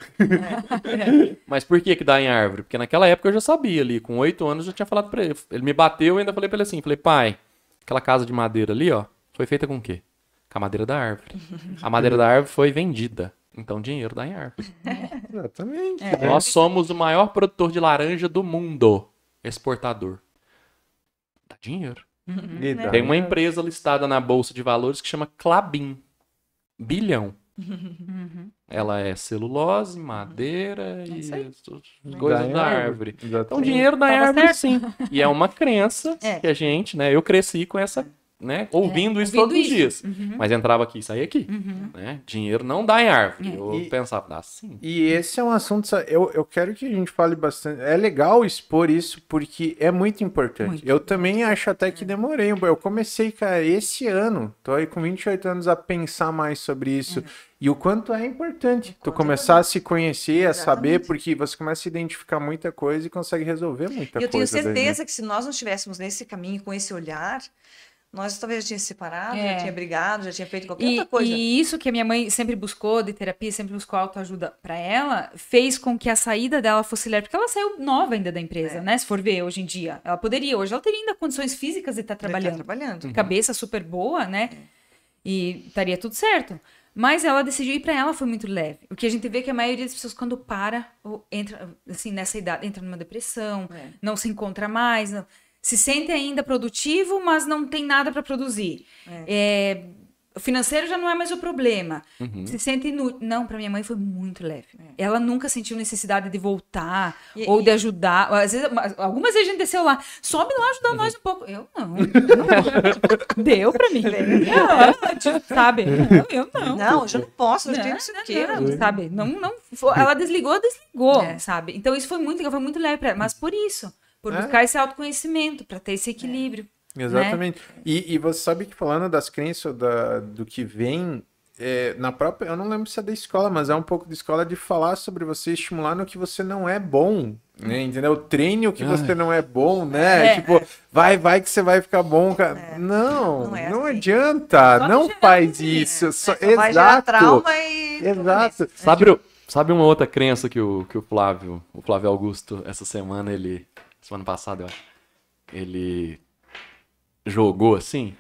Mas por que dá em árvore? Porque naquela época eu já sabia ali, com 8 anos eu já tinha falado pra ele. Ele me bateu e eu ainda falei pra ele assim, falei, pai, aquela casa de madeira ali, ó, foi feita com o quê? Com a madeira da árvore. A madeira da árvore foi vendida. Então dinheiro dá em árvore. Exatamente. Nós somos o maior produtor de laranja do mundo. Exportador. Dá dinheiro. E dá, Tem uma né? empresa listada na Bolsa de Valores que chama Klabin. Bilhão. Ela é celulose, madeira e as coisas Dá em da árvore. árvore. Então Exatamente. dinheiro dá em Tava árvore certo. sim. E é uma crença que a gente, né? Eu cresci com essa, né? Ouvindo isso ouvindo todos os isso. dias. Mas entrava aqui e saía aqui. Né? Dinheiro não dá em árvore. Eu E- pensava, dá sim. E esse é um assunto, eu quero que a gente fale bastante. É legal expor isso porque é muito importante. Muito. Eu também acho até que demorei. Eu comecei, cara, esse ano, tô aí com 28 anos a pensar mais sobre isso. E o quanto é importante tu começar a se conhecer, a saber, Exatamente. porque você começa a identificar muita coisa e consegue resolver muita Eu coisa. tenho daí, né? certeza que se nós não estivéssemos nesse caminho, com esse olhar, nós talvez já tínhamos separado, já tinha brigado, já tinha feito qualquer outra coisa. E isso que a minha mãe sempre buscou de terapia, sempre buscou autoajuda pra ela, fez com que a saída dela fosse leve, porque ela saiu nova ainda da empresa, né? Se for ver hoje em dia. Ela poderia, hoje ela teria ainda condições físicas de estar Ele tá trabalhando. trabalhando. Cabeça super boa, né? E estaria tudo certo. Mas ela decidiu ir pra ela, foi muito leve. O que a gente vê é que a maioria das pessoas, quando para, ou entra, assim, nessa idade, entra numa depressão, não se encontra mais, se sente ainda produtivo, mas não tem nada para produzir. O financeiro já não é mais o problema. Uhum. Se sente inútil. Não, pra minha mãe foi muito leve. Ela nunca sentiu necessidade de voltar E- ou e- de ajudar. Às vezes, algumas vezes a gente desceu lá. Sobe lá ajudar nós um pouco. Eu não. Deu pra mim. Sabe? Eu não. Não, hoje eu não posso, hoje eu tenho Não, isso aqui. não, sabe? Ela desligou, É. sabe? Então isso foi muito legal, foi muito leve pra ela. Mas por isso, por É. buscar esse autoconhecimento, pra ter esse equilíbrio. Exatamente. E você sabe que falando das crenças, do que vem, na própria, eu não lembro se é da escola, mas é um pouco da escola de falar sobre você estimular no que você não é bom, né? Entendeu? Treine o que você não é bom, né? É. Tipo, vai que você vai ficar bom, cara. Não Não é não assim. adianta, Só não gerar faz ruim, isso. Só, Só vai gerar exato. trauma e... Exato. Sabe uma outra crença que o Flávio Augusto, essa semana, semana passada, eu acho, ele jogou assim?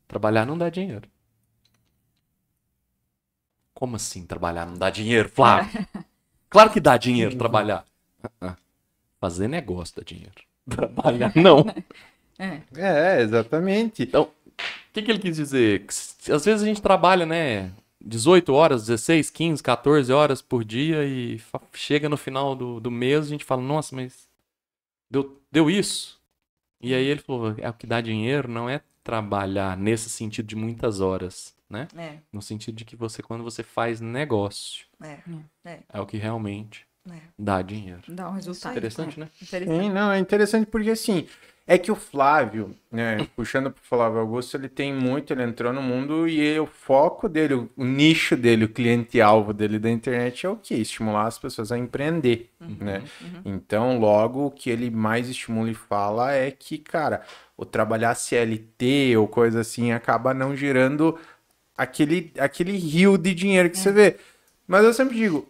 Trabalhar não dá dinheiro. Como assim trabalhar não dá dinheiro, Flávio? Claro que dá dinheiro trabalhar. Fazer negócio dá dinheiro. Trabalhar não. Exatamente. Então, o que ele quis dizer? Que às vezes a gente trabalha, né, 18 horas, 16, 15, 14 horas por dia e chega no final do mês a gente fala, nossa, mas deu isso? E aí ele falou, o que dá dinheiro não é trabalhar nesse sentido de muitas horas, né? No sentido de que quando você faz negócio, é o que realmente dá dinheiro. Dá um resultado. Interessante, né? Interessante. Sim, não, é interessante porque assim, é que o Flávio, né, puxando pro Flávio Augusto, ele entrou no mundo e o foco dele, o nicho dele, o cliente-alvo dele da internet é o quê? Estimular as pessoas a empreender, né? Então, logo, o que ele mais estimula e fala é que, cara, o trabalhar CLT ou coisa assim acaba não gerando aquele rio de dinheiro que você vê. Mas eu sempre digo,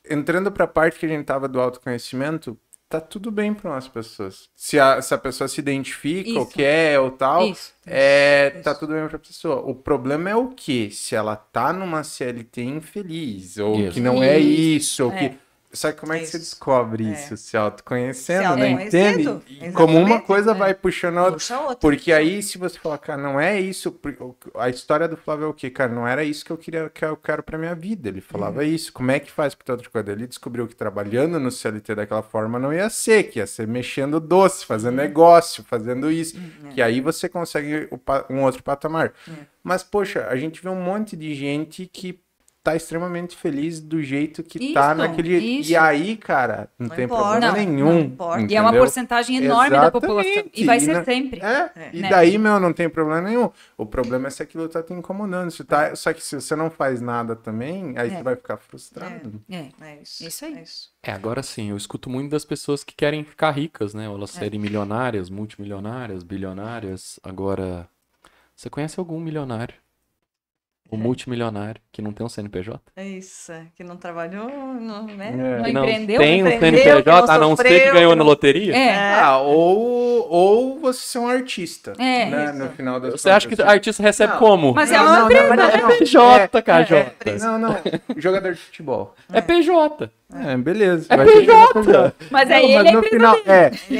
entrando para a parte que a gente tava do autoconhecimento, tá tudo bem para umas pessoas. Se a pessoa se identifica ou Isso. quer ou tal, Isso. tá tudo bem para a pessoa. O problema é o quê? Se ela tá numa CLT infeliz, ou Isso. que não é isso, ou É. que... Sabe como é que você Isso. descobre isso? Se autoconhecendo, Se né? autoconhecendo, Entende? E como uma exatamente. coisa vai puxando a outra. Puxa outra. Porque aí, se você falar, cara, não é isso. A história do Flávio é o quê? Cara, não era isso que eu queria, que eu quero pra minha vida. Ele falava isso. Como é que faz pra ter outra coisa? Ele descobriu que trabalhando no CLT daquela forma não ia ser, que ia ser mexendo doce, fazendo negócio, fazendo isso. Que aí você consegue um outro patamar. Mas, poxa, a gente vê um monte de gente que tá extremamente feliz do jeito que tá Isso, naquele... isso. E aí, cara, não tem importa. problema Não, nenhum. não importa. E é uma entendeu? porcentagem enorme da população. Exatamente. E vai ser na- sempre. E né? daí, não tem problema nenhum. O problema é se aquilo tá te incomodando. Só que se você não faz nada também, aí você vai ficar frustrado. É. É isso. Isso aí. É isso. Agora sim, eu escuto muito das pessoas que querem ficar ricas, né? Ou elas serem milionárias, multimilionárias, bilionárias. Agora, você conhece algum milionário? Ou multimilionário que não tem um CNPJ? É isso. Que não trabalhou, não, né? Não Que não empreendeu? tem um empreendeu, que CNPJ, não a não ser que sofreu, ganhou que na não- loteria? É. Ou você ser um artista. É. Né? No final das Você acha que contas. o artista recebe Não. como? Mas é uma empresa, não, É não. PJ, KJ. Não. Jogador de futebol. É PJ. Beleza. É Vai ter PJ. Mas Não, aí ele mas é no final,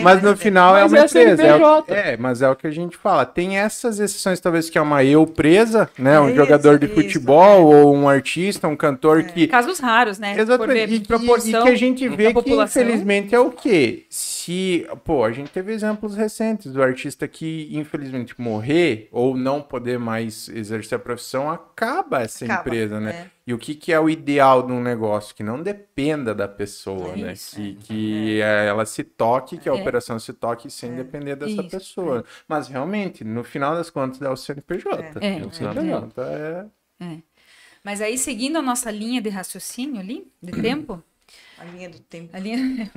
mas no final é Mas uma é empresa. CNPJ. Mas é o que a gente fala. Tem essas exceções, talvez, que é uma eu presa, né? Um Isso, jogador de isso, futebol, ou um artista, um cantor que. Casos raros, né? Exatamente. Por ver E proporção que a gente vê da que, população. infelizmente, é o quê? Se, pô, a gente teve exemplos recentes do artista que, infelizmente, morrer ou não poder mais exercer a profissão, acaba essa Acaba, empresa, né? é. E o que é o ideal de um negócio? Que não dependa da pessoa, né? Isso, Que ela se toque, que a operação se toque sem depender dessa Isso, pessoa. Mas, realmente, no final das contas, é o CNPJ. É, O CNPJ é... Mas aí, seguindo a nossa linha de raciocínio ali, de tempo, A linha do tempo. a linha...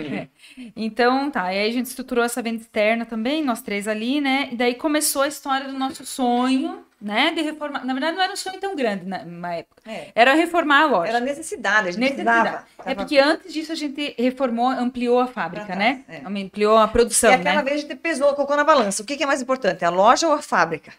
Então, tá, e aí a gente estruturou essa venda externa também, nós três ali, né? E daí começou a história do nosso sonho, né? De reformar. Na verdade, não era um sonho tão grande numa época. Era reformar a loja. Era necessidade, a gente Necessidade. precisava. É porque antes disso a gente reformou, ampliou a fábrica, Pra né? trás, Ampliou a produção, E aquela né? vez a gente pesou, colocou na balança. O que é mais importante, a loja ou a fábrica?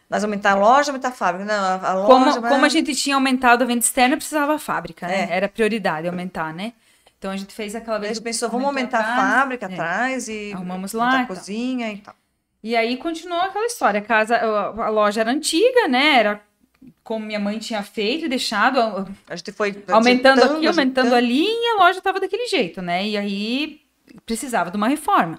Nós aumentar a loja, aumentar a fábrica. Não, a loja... Como a gente tinha aumentado a venda externa, precisava a fábrica, né? É. Era prioridade aumentar, né? Então a gente fez aquela A vez. gente pensou, vamos aumentar a fábrica atrás e... Arrumamos montar lá a e tal. cozinha e tal. E aí continuou aquela história. A loja era antiga, né? Era como minha mãe tinha feito e deixado, A gente foi aumentando aqui, ajeitando, aumentando ali, e a loja tava daquele jeito, né? E aí precisava de uma reforma.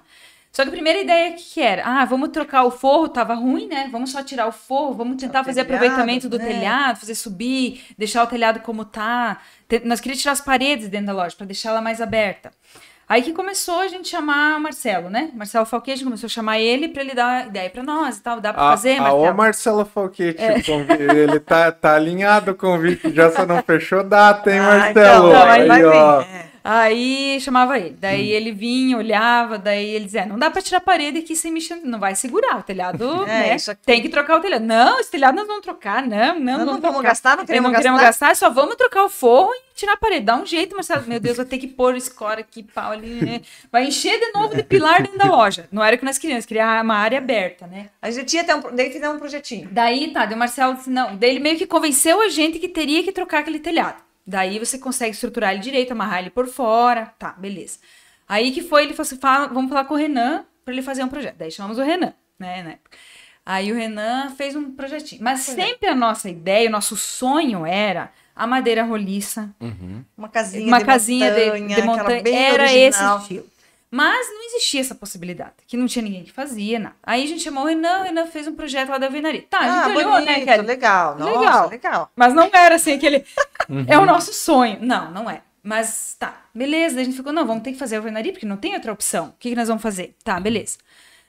Só que a primeira ideia que era? Ah, vamos trocar o forro, tava ruim, né? Vamos só tirar o forro, vamos tentar fazer telhado, aproveitamento do né? telhado, fazer subir, deixar o telhado como tá. Nós queríamos tirar as paredes dentro da loja para deixar ela mais aberta. Aí que começou a gente chamar o Marcelo, né? Marcelo Falquete, a gente começou a chamar ele para ele dar ideia para nós e tal. Dá para fazer, Marcelo? Marcelo? Ô, Marcelo Falquete, ele tá alinhado o convite, já só não fechou data, hein, Marcelo? Então, aí vai ó. vir. Aí chamava ele. Daí ele vinha, olhava, daí ele dizia, não dá pra tirar a parede aqui sem mexer, não vai segurar o telhado, né? Isso aqui. Tem que trocar o telhado. Não, esse telhado nós vamos trocar, Não vamos trocar. gastar, não queremos Queremos gastar. gastar, só vamos trocar o forro e tirar a parede. Dá um jeito, Marcelo. Meu Deus, vou ter que pôr score aqui, pau ali, né? Vai encher de novo de pilar dentro da loja. Não era o que nós queríamos uma área aberta, né? A gente tinha até daí fizemos um projetinho. Daí, tá, daí o Marcelo disse, não. Daí ele meio que convenceu a gente que teria que trocar aquele telhado. Daí você consegue estruturar ele direito, amarrar ele por fora. Tá, beleza. Aí que foi, ele falou assim, vamos falar com o Renan pra ele fazer um projeto. Daí chamamos o Renan, né? Aí o Renan fez um projetinho. Mas sempre a nossa ideia, o nosso sonho era a madeira roliça. Uma casinha de montanha. bem Era original. esse estilo. Mas não existia essa possibilidade, que não tinha ninguém que fazia, nada. Aí a gente chamou o Renan fez um projeto lá da alvenaria. Tá, a gente olhou, né, Kelly? Legal, nossa, legal. Mas não era assim, aquele... É o nosso sonho. Não é. Mas tá, beleza. Daí a gente ficou, não, vamos ter que fazer a alvenaria, porque não tem outra opção. O que nós vamos fazer? Tá, beleza.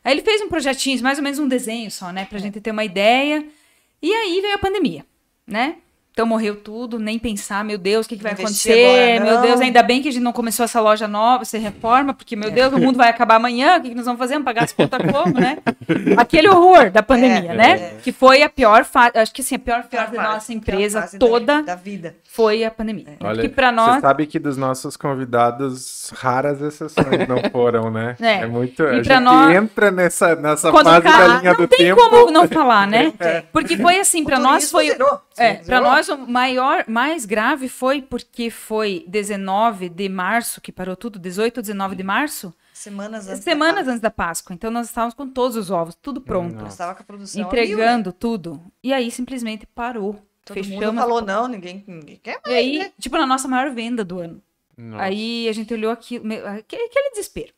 Aí ele fez um projetinho, mais ou menos um desenho só, né, pra gente ter uma ideia. E aí veio a pandemia, né? Então morreu tudo, nem pensar, meu Deus, o que vai acontecer? Meu Deus, ainda bem que a gente não começou essa loja nova, essa reforma, porque, meu Deus, o mundo vai acabar amanhã, o que nós vamos fazer? Vamos pagar as contas como, né? Aquele horror da pandemia, né? Que foi a pior fase, acho que assim, a pior fase da nossa empresa toda da vida. foi a pandemia. Olha, porque pra nós... você sabe que dos nossos convidados, raras exceções não foram, né? É. Muito... E A pra gente nós- entra nessa Quando fase da linha do não tem tempo. como não falar, né? Porque foi assim, pra nós foi... Zerou. Pra nós o mais grave foi porque foi 19 de março, que parou tudo, 18 ou 19 de março, Semanas antes da Páscoa. Então nós estávamos com todos os ovos, tudo pronto, Nós estava com a produção entregando tudo. E aí simplesmente parou. Todo mundo Fechamos. falou, não, ninguém quer E mais, aí, né? tipo, na nossa maior venda do ano. Nossa. Aí a gente olhou aquilo, aquele desespero.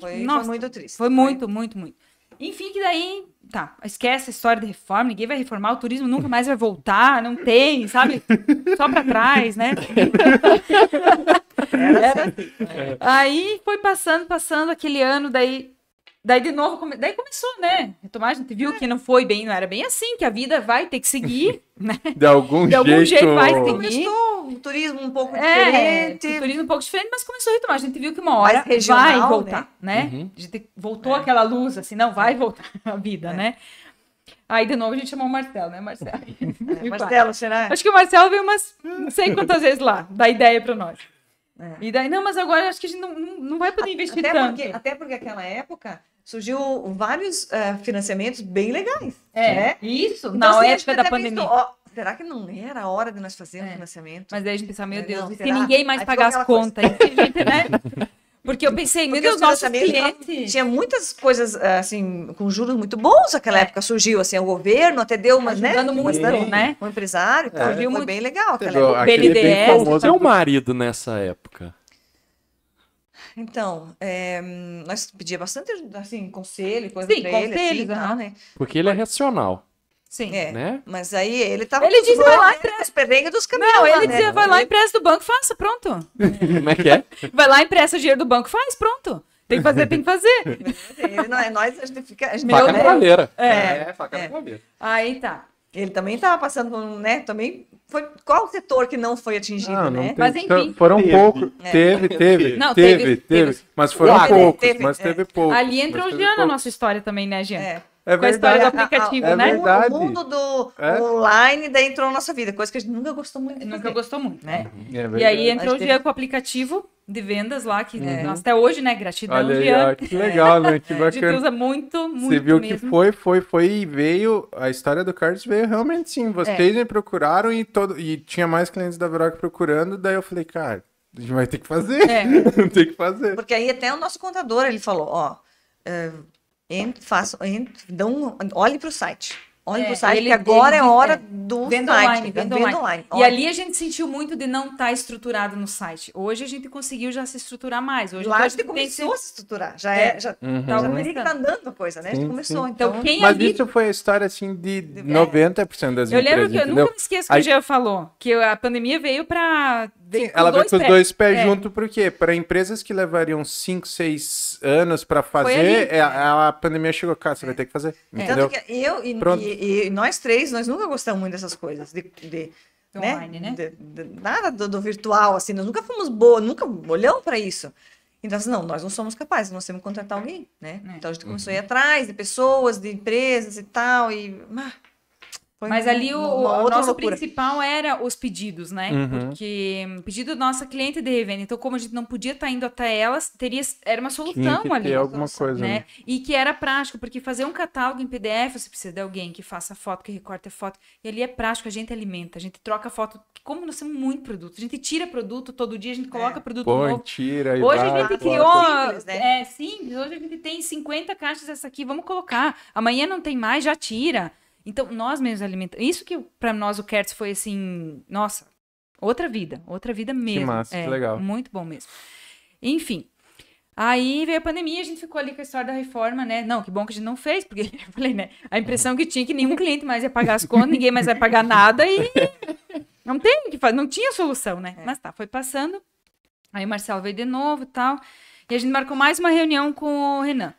Foi Nossa, muito triste. foi muito, muito, muito. Enfim, que daí, tá, esquece a história de reforma, ninguém vai reformar, o turismo nunca mais vai voltar, não tem, sabe? Só pra trás, né? Era assim. Aí foi passando aquele ano, daí de novo, daí começou, né? Retomar, a gente viu que não era bem assim, que a vida vai ter que seguir, né? De algum jeito vai seguir. Começou um turismo um pouco Um diferente. turismo um pouco diferente, mas começou a retomar. A gente viu que uma hora Mais regional, vai voltar, né? A gente voltou aquela luz, assim, não, vai voltar a vida, né? Aí, de novo, a gente chamou o Marcelo, né, Marcelo? Marcelo, será? Acho que o Marcelo veio umas, não sei quantas vezes lá, dar ideia pra nós. E daí, não, mas agora acho que a gente não vai poder investir tanto. Até porque naquela época surgiu vários financiamentos bem legais. Isso, Então, na assim, a gente época da até pandemia. pensou, ó, será que não era a hora de nós fazermos financiamento? Mas daí a gente pensava, meu Deus, Não, e se será? ninguém mais Aí pagar ficou as aquela contas? E se a gente, né? Porque eu pensei, meu Porque Deus, os nossos financiamentos clientes... tinha muitas coisas assim com juros muito bons naquela época, surgiu assim, o governo até deu umas, Ajudando muito, né? O empresário, então, Surgiu foi muito. bem legal aquela Pegou época. aquele bem BNDES, famoso. Seu marido nessa época. Então, nós pedia bastante assim, conselho e coisa Sim, pra ele, assim, conselhos, e tal, aham. né? Porque ele é racional, Sim. né? Mas aí ele tava Ele dizia, vai lá, os perrengues dos caminhões. Não, ele né? dizia, vai lá, empresta do banco, faça, pronto. Como é que é? Vai lá, empresta o dinheiro do banco, faz, pronto. Tem que fazer, tem que fazer. Ele não é nós, a gente fica. A gente Faca na né? palheira. Faca É. na palheira. Aí tá. Ele também estava passando por, né? Também foi. Qual setor que não foi atingido, Não né? tem, Mas, enfim. foram Teve. poucos. Teve. Não, teve. teve. Mas foram Teve, poucos. teve, mas teve poucos. Ali entrou o mas teve Jean na poucos. nossa história também, né, Jean? É Com a história do verdade. aplicativo, é né? verdade. O mundo do É. online daí entrou na nossa vida, coisa que a gente nunca gostou muito de Nunca fazer. gostou muito, né? É E aí verdade. entrou o Acho que Jean com o aplicativo de vendas lá, que É. nós até hoje, né? Gratidão, Olha aí, Jean. ó, que legal, né? Que A gente bacana. usa muito, muito Você viu mesmo. que foi e veio, a história do Carlos veio realmente sim. Vocês me procuraram e tinha mais clientes da Veroc procurando, daí eu falei, cara, a gente vai ter que fazer. É. Tem que fazer. Porque aí até o nosso contador, ele falou, ó, olhe para o site. Olha pro site, ele- que agora ele é hora diz, do venda site. online, venda online. E Olha, ali a gente sentiu muito de não estar estruturado no site. Hoje a gente conseguiu já se estruturar mais. Hoje lá a então, gente começou tem- a se estruturar. Já é, já, Uhum. já teria que estar andando a coisa, né? A gente Sim, começou, sim. então... Então, quem Mas ali... isso foi a história, assim, de 90% das Eu empresas, lembro que eu entendeu? nunca me esqueço que Aí- o Jean falou, que a pandemia veio pra... Sim, ela veio com os dois pés É. junto, por quê? Para empresas que levariam 5, 6 anos para ali. fazer, a pandemia chegou, cara, você vai ter que fazer, entendeu? Tanto que eu Pronto. e nós três, nós nunca gostamos muito dessas coisas, Online, né? Nada do virtual, assim, nós nunca fomos boas, nunca olhamos para isso. Então, assim, nós não somos capazes, nós temos que contratar alguém, né? Então, a gente começou a ir atrás de pessoas, de empresas e tal, foi Mas ali o outra nosso loucura. principal era os pedidos, né? Uhum. Porque o pedido da nossa cliente de revenda. Então, como a gente não podia estar indo até elas, era uma Tinha solução que ali. ter alguma coisa, Né? né? E que era prático, porque fazer um catálogo em PDF, você precisa de alguém que faça foto, que recorte a foto. E ali é prático, a gente alimenta, a gente troca foto. Como nós temos muito produto, a gente tira produto todo dia, a gente coloca produto Põe, novo. tira e Hoje vai, a gente coloca. criou. Simples, né? É simples. Hoje a gente tem 50 caixas dessa aqui, vamos colocar. Amanhã não tem mais, já tira. Então, nós mesmos alimentamos. Isso que para nós o Kertz foi assim, nossa, outra vida mesmo. Que massa, que legal. Muito bom mesmo. Enfim. Aí veio a pandemia, a gente ficou ali com a história da reforma, né? Não, que bom que a gente não fez, porque eu falei, né? A impressão que tinha que nenhum cliente mais ia pagar as contas, ninguém mais vai pagar nada e não tem o que fazer, não tinha solução, né? Mas tá, foi passando. Aí o Marcelo veio de novo e tal. E a gente marcou mais uma reunião com o Renan.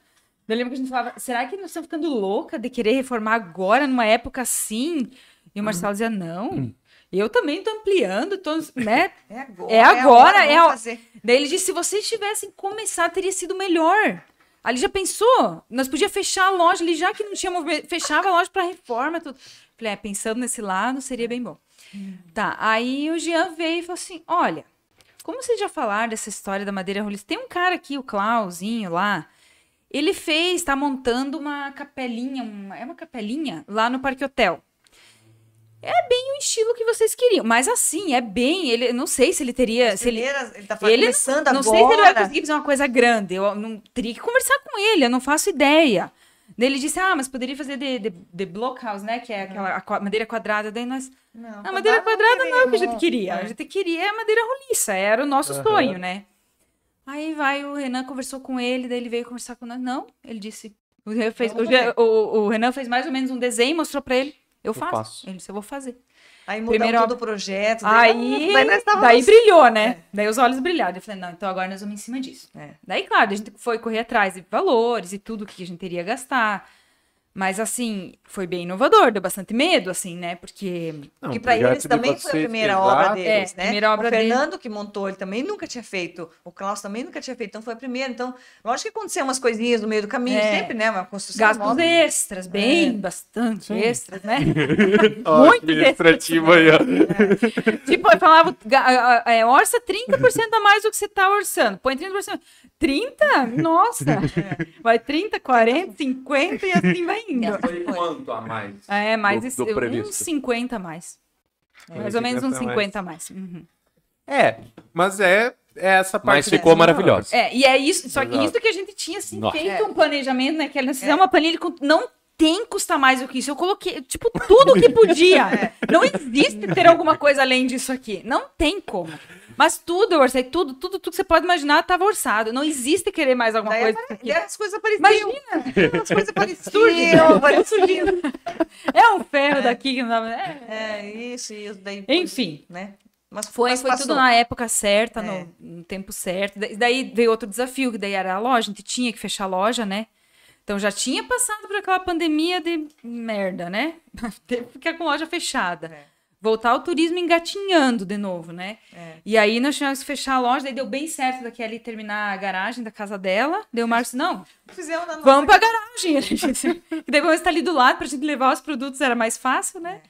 Eu lembro que a gente falava, será que nós estamos ficando louca de querer reformar agora, numa época assim? E o Marcelo dizia, não, eu também estou ampliando, tô, né? É agora, é vamos a- fazer. Daí ele disse, se vocês tivessem começado, teria sido melhor. Aí ele já pensou, nós podíamos fechar a loja ali, já que não tinha movimento, fechava a loja para reforma, tudo. Falei, pensando nesse lado, seria bem bom. Tá, aí o Jean veio e falou assim, olha, como vocês já falaram dessa história da madeira roliça, tem um cara aqui, o Clauzinho lá, ele tá montando uma capelinha, uma capelinha lá no Parque Hotel. É bem o estilo que vocês queriam, mas assim, é bem, ele, não sei se ele teria, se ele, Ele tá ele começando não agora. sei se ele vai conseguir fazer uma coisa grande, eu não teria que conversar com ele, eu não faço ideia. Daí ele disse, mas poderia fazer de blockhouse, né, que é aquela madeira quadrada, daí nós... Não, A madeira quadrada não é o que a gente queremos. queria. A gente queria a madeira roliça. Era o nosso sonho, né? Aí o Renan conversou com ele, daí ele veio conversar com nós. Não, ele disse. O Renan fez mais ou menos um desenho, mostrou pra ele. Eu faço. Ele disse, eu vou fazer. Aí mudou Primeiro, todo o projeto. Aí, nós estávamos- daí brilhou, né? Daí os olhos brilharam. Eu falei, não, então agora nós vamos em cima disso. É. Daí, claro, a gente foi correr atrás de valores e tudo que a gente teria gastar. Mas, assim, foi bem inovador, deu bastante medo, assim, né? Porque... Não, Que o para projeto eles de também foi a vocês, primeira exato. obra deles, né? primeira obra o Fernando que montou, ele também nunca tinha feito. O Klaus também nunca tinha feito, então foi a primeira. Então, lógico que aconteceu umas coisinhas no meio do caminho, sempre, né? Uma construção Gastos nova. extras, bastante extras, né? Ó, Muito administrativo aí, ó. Tipo, eu falava, orça 30% a mais do que você tá orçando. Põe 30%. 30? Nossa! Vai 30, 40, 50 e assim vai indo. Foi quanto a mais? Mais do previsto? uns 50 a mais. Mais ou menos uns 50 a mais. Uhum. Mas é essa parte. Mas ficou maravilhosa. E é isso, só que Exato. isso que a gente tinha assim, Nossa. feito um planejamento, né? Que nós fizemos uma planilha com. Não tem custar mais do que isso. Eu coloquei, tipo, tudo que podia. Não existe ter alguma coisa além disso aqui. Não tem como. Mas tudo eu orcei, tudo que você pode imaginar estava orçado. Não existe querer mais alguma Daí coisa. daí as coisas apareciam. Imagina! As coisas apareciam. surgindo. É um ferro daqui que não dava. Isso. Daí, Enfim. né? Mas Foi passou. tudo na época certa, É. no tempo certo. Daí veio outro desafio, que daí era a loja, a gente tinha que fechar a loja, né? Então já tinha passado por aquela pandemia de merda, né? Teve que ficar com a loja fechada. Voltar ao turismo engatinhando de novo, né? E aí nós tínhamos que fechar a loja, daí deu bem certo daqui ali terminar a garagem da casa dela. Deu o Márcio, não, Fizemos na nossa vamos pra garagem. E daí vamos estar ali do lado pra gente levar os produtos, era mais fácil, né?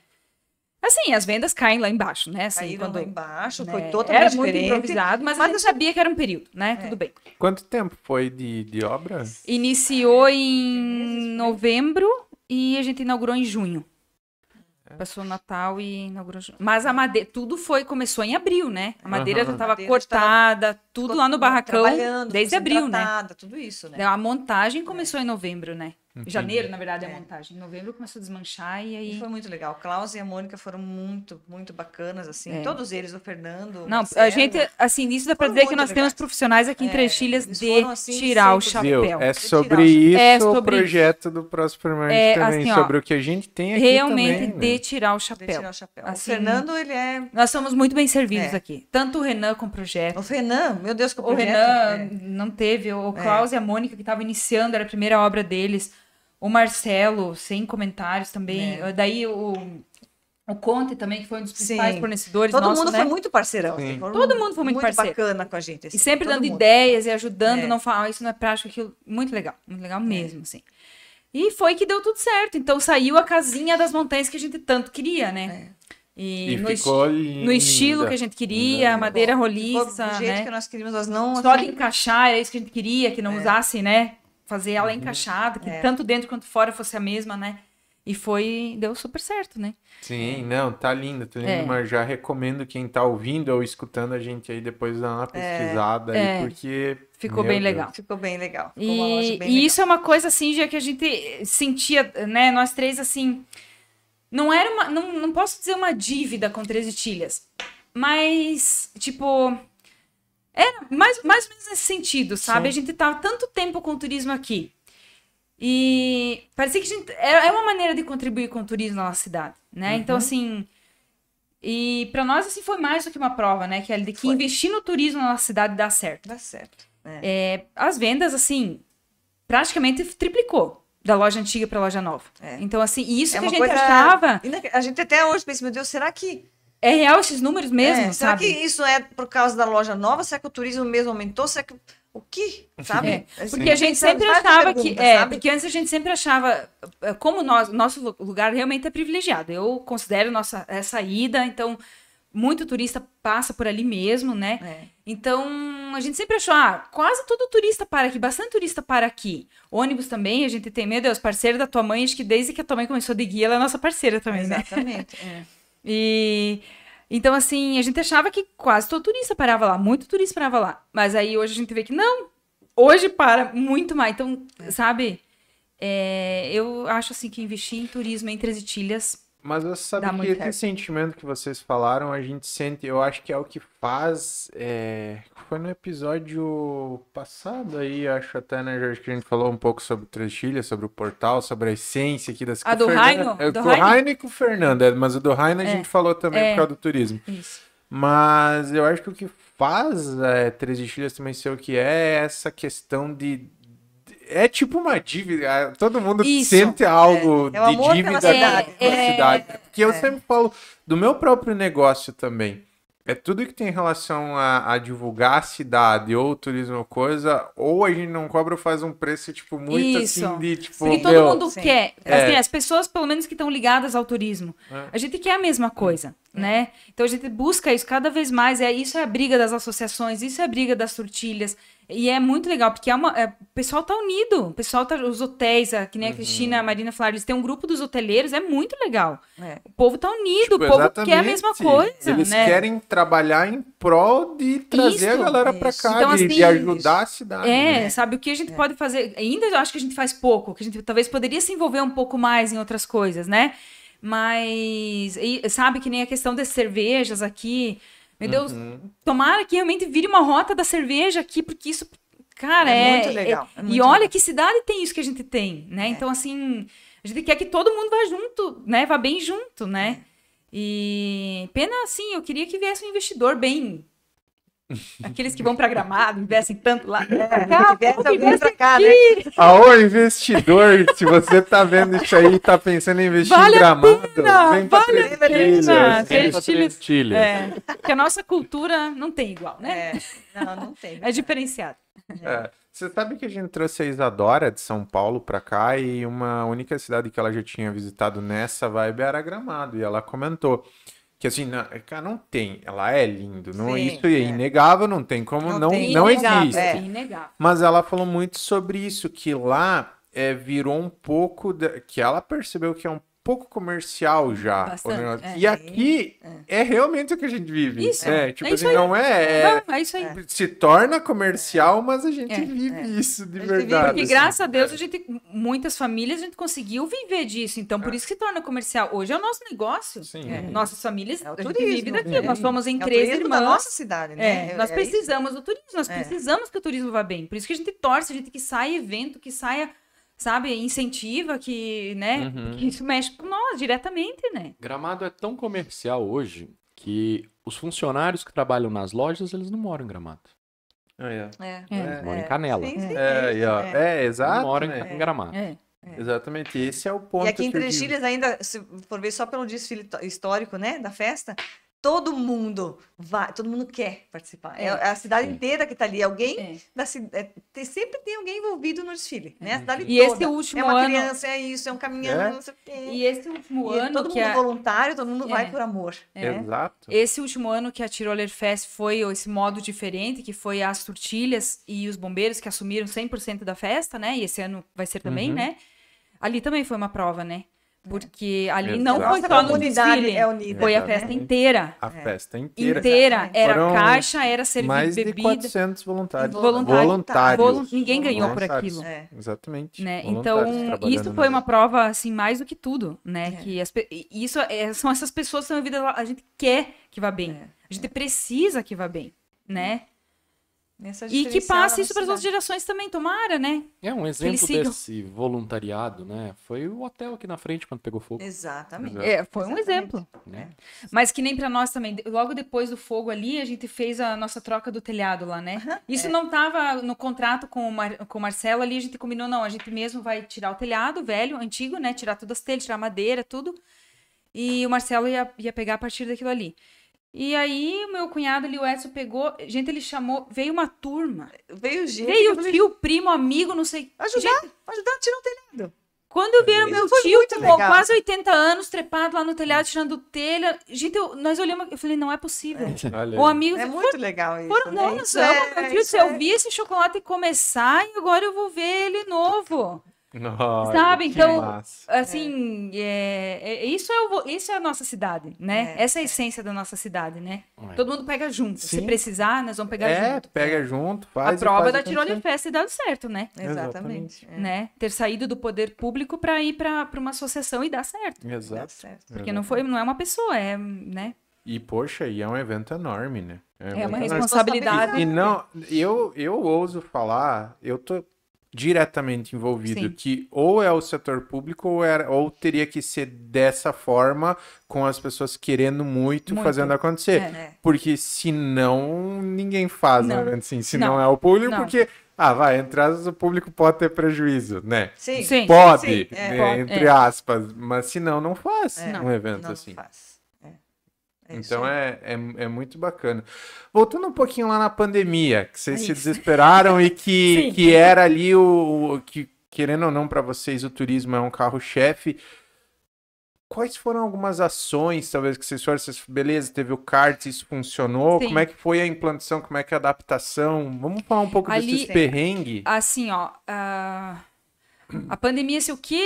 Assim, as vendas caem lá embaixo, né? Assim, Caíram lá embaixo, né, foi totalmente era muito diferente. improvisado, mas a gente sabia que era um período, né? Tudo bem. Quanto tempo foi de obra? Iniciou em novembro e a gente inaugurou em junho. Passou o Natal e inaugurou. Mas a madeira, começou em abril, né? A madeira já estava madeira já cortada, tudo lá no barracão, trabalhando, desde sendo abril, né? tratada, tudo isso, né? A montagem começou em novembro, né? Janeiro, na verdade, a montagem. Em novembro começou a desmanchar e E aí... foi muito legal. O Klaus e a Mônica foram muito, muito bacanas, assim. É. Todos eles, o Fernando, o Não, a Marcelo. gente, assim, isso dá pra Foram dizer que muito nós temos legais. profissionais aqui em Três Tilhas eles de foram, assim, tirar o 100%. Viu? chapéu. É De sobre tirar. isso É o sobre projeto do Próximo Permanente É, também, assim, ó, sobre o que a gente tem aqui Realmente também, né? de tirar o De chapéu. tirar o chapéu. Assim, O Fernando, ele é... Nós somos muito bem servidos É. aqui. Tanto o Renan com o projeto. O Renan, meu Deus, que o O projeto... Renan não teve, o Klaus e a Mônica, que estavam iniciando, era a primeira obra deles. O Marcelo, sem comentários também. Daí o Conte também, que foi um dos principais Sim. fornecedores Todo nossos, mundo né? foi muito parceirão. Sim. assim, foram Todo mundo foi muito parceiro. bacana com a gente. assim, E sempre todo dando mundo. ideias e ajudando, É. não falar, isso não é prático, aquilo. Muito legal mesmo, assim. E foi que deu tudo certo. Então saiu a casinha das montanhas que a gente tanto queria, né? E no, ficou no estilo linda. que a gente queria, madeira Ficou roliça, do jeito né? que nós queríamos, nós não... Só de assim, encaixar, era isso que a gente queria, que não usasse, né? Fazer ela encaixada, que É. tanto dentro quanto fora fosse a mesma, né? E deu super certo, né? Sim, não, tá lindo, mas já recomendo quem tá ouvindo ou escutando a gente aí depois dar uma pesquisada aí, porque... Ficou meu bem Deus. legal. Ficou bem legal. Ficou uma loja E, bem e legal. isso é uma coisa, assim, já que a gente sentia, né? Nós três, assim... Não era uma... Não posso dizer uma dívida com 13 Tilhas. Mas, tipo... Era mais ou menos nesse sentido, sabe? Sim. A gente tava tanto tempo com o turismo aqui. E parecia que a gente... É uma maneira de contribuir com o turismo na nossa cidade, né? Então, assim... E pra nós, assim, foi mais do que uma prova, né? Que é de que Foi. investir no turismo na nossa cidade dá certo. Dá certo. As vendas, assim, praticamente triplicou da loja antiga pra loja nova. É. Então, assim, isso É que a uma gente coisa... achava... A gente até hoje pensa, meu Deus, será que... É real esses números mesmo, será sabe? que isso é por causa da loja nova? Será que o turismo mesmo aumentou? Será que... O que? Sabe? Porque a gente sempre achava que... Porque antes a gente sempre achava... Como nosso lugar realmente é privilegiado. Eu considero essa ida, então... Muito turista passa por ali mesmo, né? Então, a gente sempre achou, quase todo turista para aqui, bastante turista para aqui. Ônibus também, a gente tem, meu Deus, parceira da tua mãe, acho que desde que a tua mãe começou de guia, ela é nossa parceira também, né? Exatamente. E então, assim, a gente achava que quase todo turista parava lá, muito turista parava lá. Mas aí hoje a gente vê que não, hoje para muito mais. Então, sabe, eu acho assim que investir em turismo em 13 Tilhas Mas você sabe dá que muito esse certo. sentimento que vocês falaram, a gente sente, eu acho que é o que faz. Foi no episódio passado aí, acho até, né, Jorge, que a gente falou um pouco sobre o Trestilha, sobre o portal, sobre a essência aqui das Ah, do Raino? Do Com o Raino e com o Fernando, mas o do Raino a gente falou também por causa do turismo. Isso. Mas eu acho que o que faz Três Tilhas também ser o que é essa questão de. É tipo uma dívida. Todo mundo Isso. sente algo É o amor de pela dívida cidade. pela cidade. Porque eu sempre falo do meu próprio negócio também. É tudo que tem relação a divulgar a cidade ou turismo ou coisa, ou a gente não cobra ou faz um preço, tipo, muito Isso. assim de, tipo, Porque todo meu, mundo Sim. quer. Assim, as pessoas, pelo menos que estão ligadas ao turismo, a gente quer a mesma coisa, né? Então a gente busca isso cada vez mais. Isso é a briga das associações, isso é a briga das tortilhas. E é muito legal, porque o pessoal tá unido. O pessoal tá. Os hotéis, que nem a Cristina e a Marina falaram, eles têm um grupo dos hoteleiros, é muito legal. O povo tá unido, tipo, o povo quer a mesma exatamente. coisa. Eles né? querem trabalhar em prol de trazer a Isso, galera pra cá, Então, de assim, ajudar a cidade. né? Sabe, o que a gente pode fazer, ainda eu acho que a gente faz pouco, que a gente talvez poderia se envolver um pouco mais em outras coisas, né? Mas, sabe, que nem a questão das cervejas aqui, meu Deus, tomara que realmente vire uma rota da cerveja aqui, porque isso, cara, É muito legal, é muito e olha legal. que cidade tem isso que a gente tem, né? Então, assim, a gente quer que todo mundo vá junto, né? Vá bem junto, né? E pena, assim, eu queria que viesse um investidor bem... Aqueles que vão pra Gramado, investem tanto lá. Tivesse alguém pra cá, né? Ô, investidor, se você tá vendo isso aí e tá pensando em investir Vale em a Gramado, pena, vem pra vale a Três pena. Tilhas. Três Vem pra Três Tilhas. Porque a nossa cultura não tem igual, né? Não tem. É diferenciado. Você sabe que a gente trouxe a Isadora de São Paulo pra cá e uma única cidade que ela já tinha visitado nessa vibe era Gramado. E ela comentou que assim, cara, não tem. Ela é lindo. Não, Sim, isso é inegável, não tem como, não Inegável, existe. inegável. Mas ela falou muito sobre isso, que lá virou um pouco... que ela percebeu que é pouco comercial já. Bastante, o negócio. é. E aqui é realmente o que a gente vive. Isso, Tipo é assim, isso aí. não é... Não, é isso aí. Se torna comercial, mas a gente É, vive isso de A gente vive, verdade. Porque assim. graças a Deus, muitas famílias, a gente conseguiu viver disso. Então, por isso que se torna comercial. Hoje é o nosso negócio. Sim. Nossas famílias, É o a gente turismo, vive daqui. né? Nós somos em É o 13 turismo da irmãs. nossa cidade, né? Nós É precisamos do turismo, nós É. precisamos que o turismo vá bem. Por isso que a gente torce, a gente que saia evento, que saia, sabe, incentiva, que, né, porque isso mexe com nós diretamente, né? Gramado é tão comercial hoje que os funcionários que trabalham nas lojas, eles não moram em Gramado. É. Eles moram em Canela. Sim, sim. E, ó, Não exato. moram né? em Gramado. Exatamente, esse é o ponto. E aqui em que eu Três digo. Chilhas ainda, se for ver só pelo desfile histórico, né, da festa, todo mundo vai, todo mundo quer participar. É a cidade inteira que tá ali. Alguém da cidade, sempre tem alguém envolvido no desfile, né? A cidade E toda. esse último é uma ano- criança, é isso, é um caminhão, não sei o quê. E esse último E ano todo que mundo voluntário, todo mundo vai por amor. Exato. Esse último ano que a Tiroler Fest foi esse modo diferente, que foi as tortilhas e os bombeiros que assumiram 100% da festa, né? E esse ano vai ser também, né? Ali também foi uma prova, né? Porque ali não Exato. foi Nossa só no comunidade desfile, é unida, foi a né? festa inteira. A festa inteira. Exatamente. Era Foram caixa, era servir Mais de bebida. 400 voluntários. Voluntários. Ninguém ganhou por Voluntários. aquilo. É. Exatamente. Né? Voluntários Então, trabalhando isso foi na- uma prova, assim, mais do que tudo, né? Que isso são essas pessoas que estão na vida, a gente quer que vá bem. A gente precisa que vá bem, né? Nessa E que diferencial passe da isso para as nossa outras gerações também, tomara, né? É um eles exemplo sigam. desse voluntariado, né? Foi o hotel aqui na frente quando pegou fogo. Exatamente. Foi um Exatamente. exemplo. Né? Mas que nem para nós também. Logo depois do fogo ali, a gente fez a nossa troca do telhado lá, né? Isso não estava no contrato com o Marcelo ali, a gente combinou, não, a gente mesmo vai tirar o telhado velho, antigo, né? Tirar todas as telhas, tirar a madeira, tudo. E o Marcelo ia pegar a partir daquilo ali. E aí, o meu cunhado ali, o Edson, pegou. Gente, ele chamou. Veio uma turma. Veio gente. Veio eu falei, tio, primo, amigo, não sei. Ajudar a tirar o telhado. Quando eu vi o meu Isso foi tio muito com legal. quase 80 anos, trepado lá no telhado, tirando telha. Gente, nós olhamos, eu falei, não é possível. Olha O aí. amigo. É muito legal isso. Foram, né? não, nós Isso vamos, meu tio, isso se eu vi esse chocolate começar e agora eu vou ver ele novo. Olha, Sabe? que Então, massa. assim, isso é a nossa cidade, né? Essa é a essência da nossa cidade, né? É. Todo mundo pega junto. Se Sim. precisar, nós vamos pegar junto. Pega junto, A faz. e prova faz da acontecer. Tirolha Fest e dado certo, né? Exatamente. É. Né? Ter saído do poder público para ir para uma associação e dar certo. Dá Exato. certo. Porque não é uma pessoa, né? E, poxa, e é um evento enorme, né? É muito uma enorme. responsabilidade. E não, eu ouso falar, eu tô diretamente envolvido, Sim. que ou é o setor público ou teria que ser dessa forma, com as pessoas querendo muito, Muito. fazendo acontecer. É. Porque senão ninguém faz um Não. evento assim, se não Não. é o público, Não. porque, vai, entre aspas, o público pode ter prejuízo, né? Sim. Sim. Pode, sim, né, pode, entre aspas, mas se não, não faz É, um evento não assim. faz. É isso Então aí. é muito bacana. Voltando um pouquinho lá na pandemia, que vocês se desesperaram e que era ali que, querendo ou não, para vocês o turismo é um carro-chefe. Quais foram algumas ações, talvez, que vocês foram? Beleza, teve o kart, isso funcionou. Sim. Como é que foi a implantação? Como é que é a adaptação? Vamos falar um pouco Ali- desses perrengues? Assim, ó, a pandemia, se o que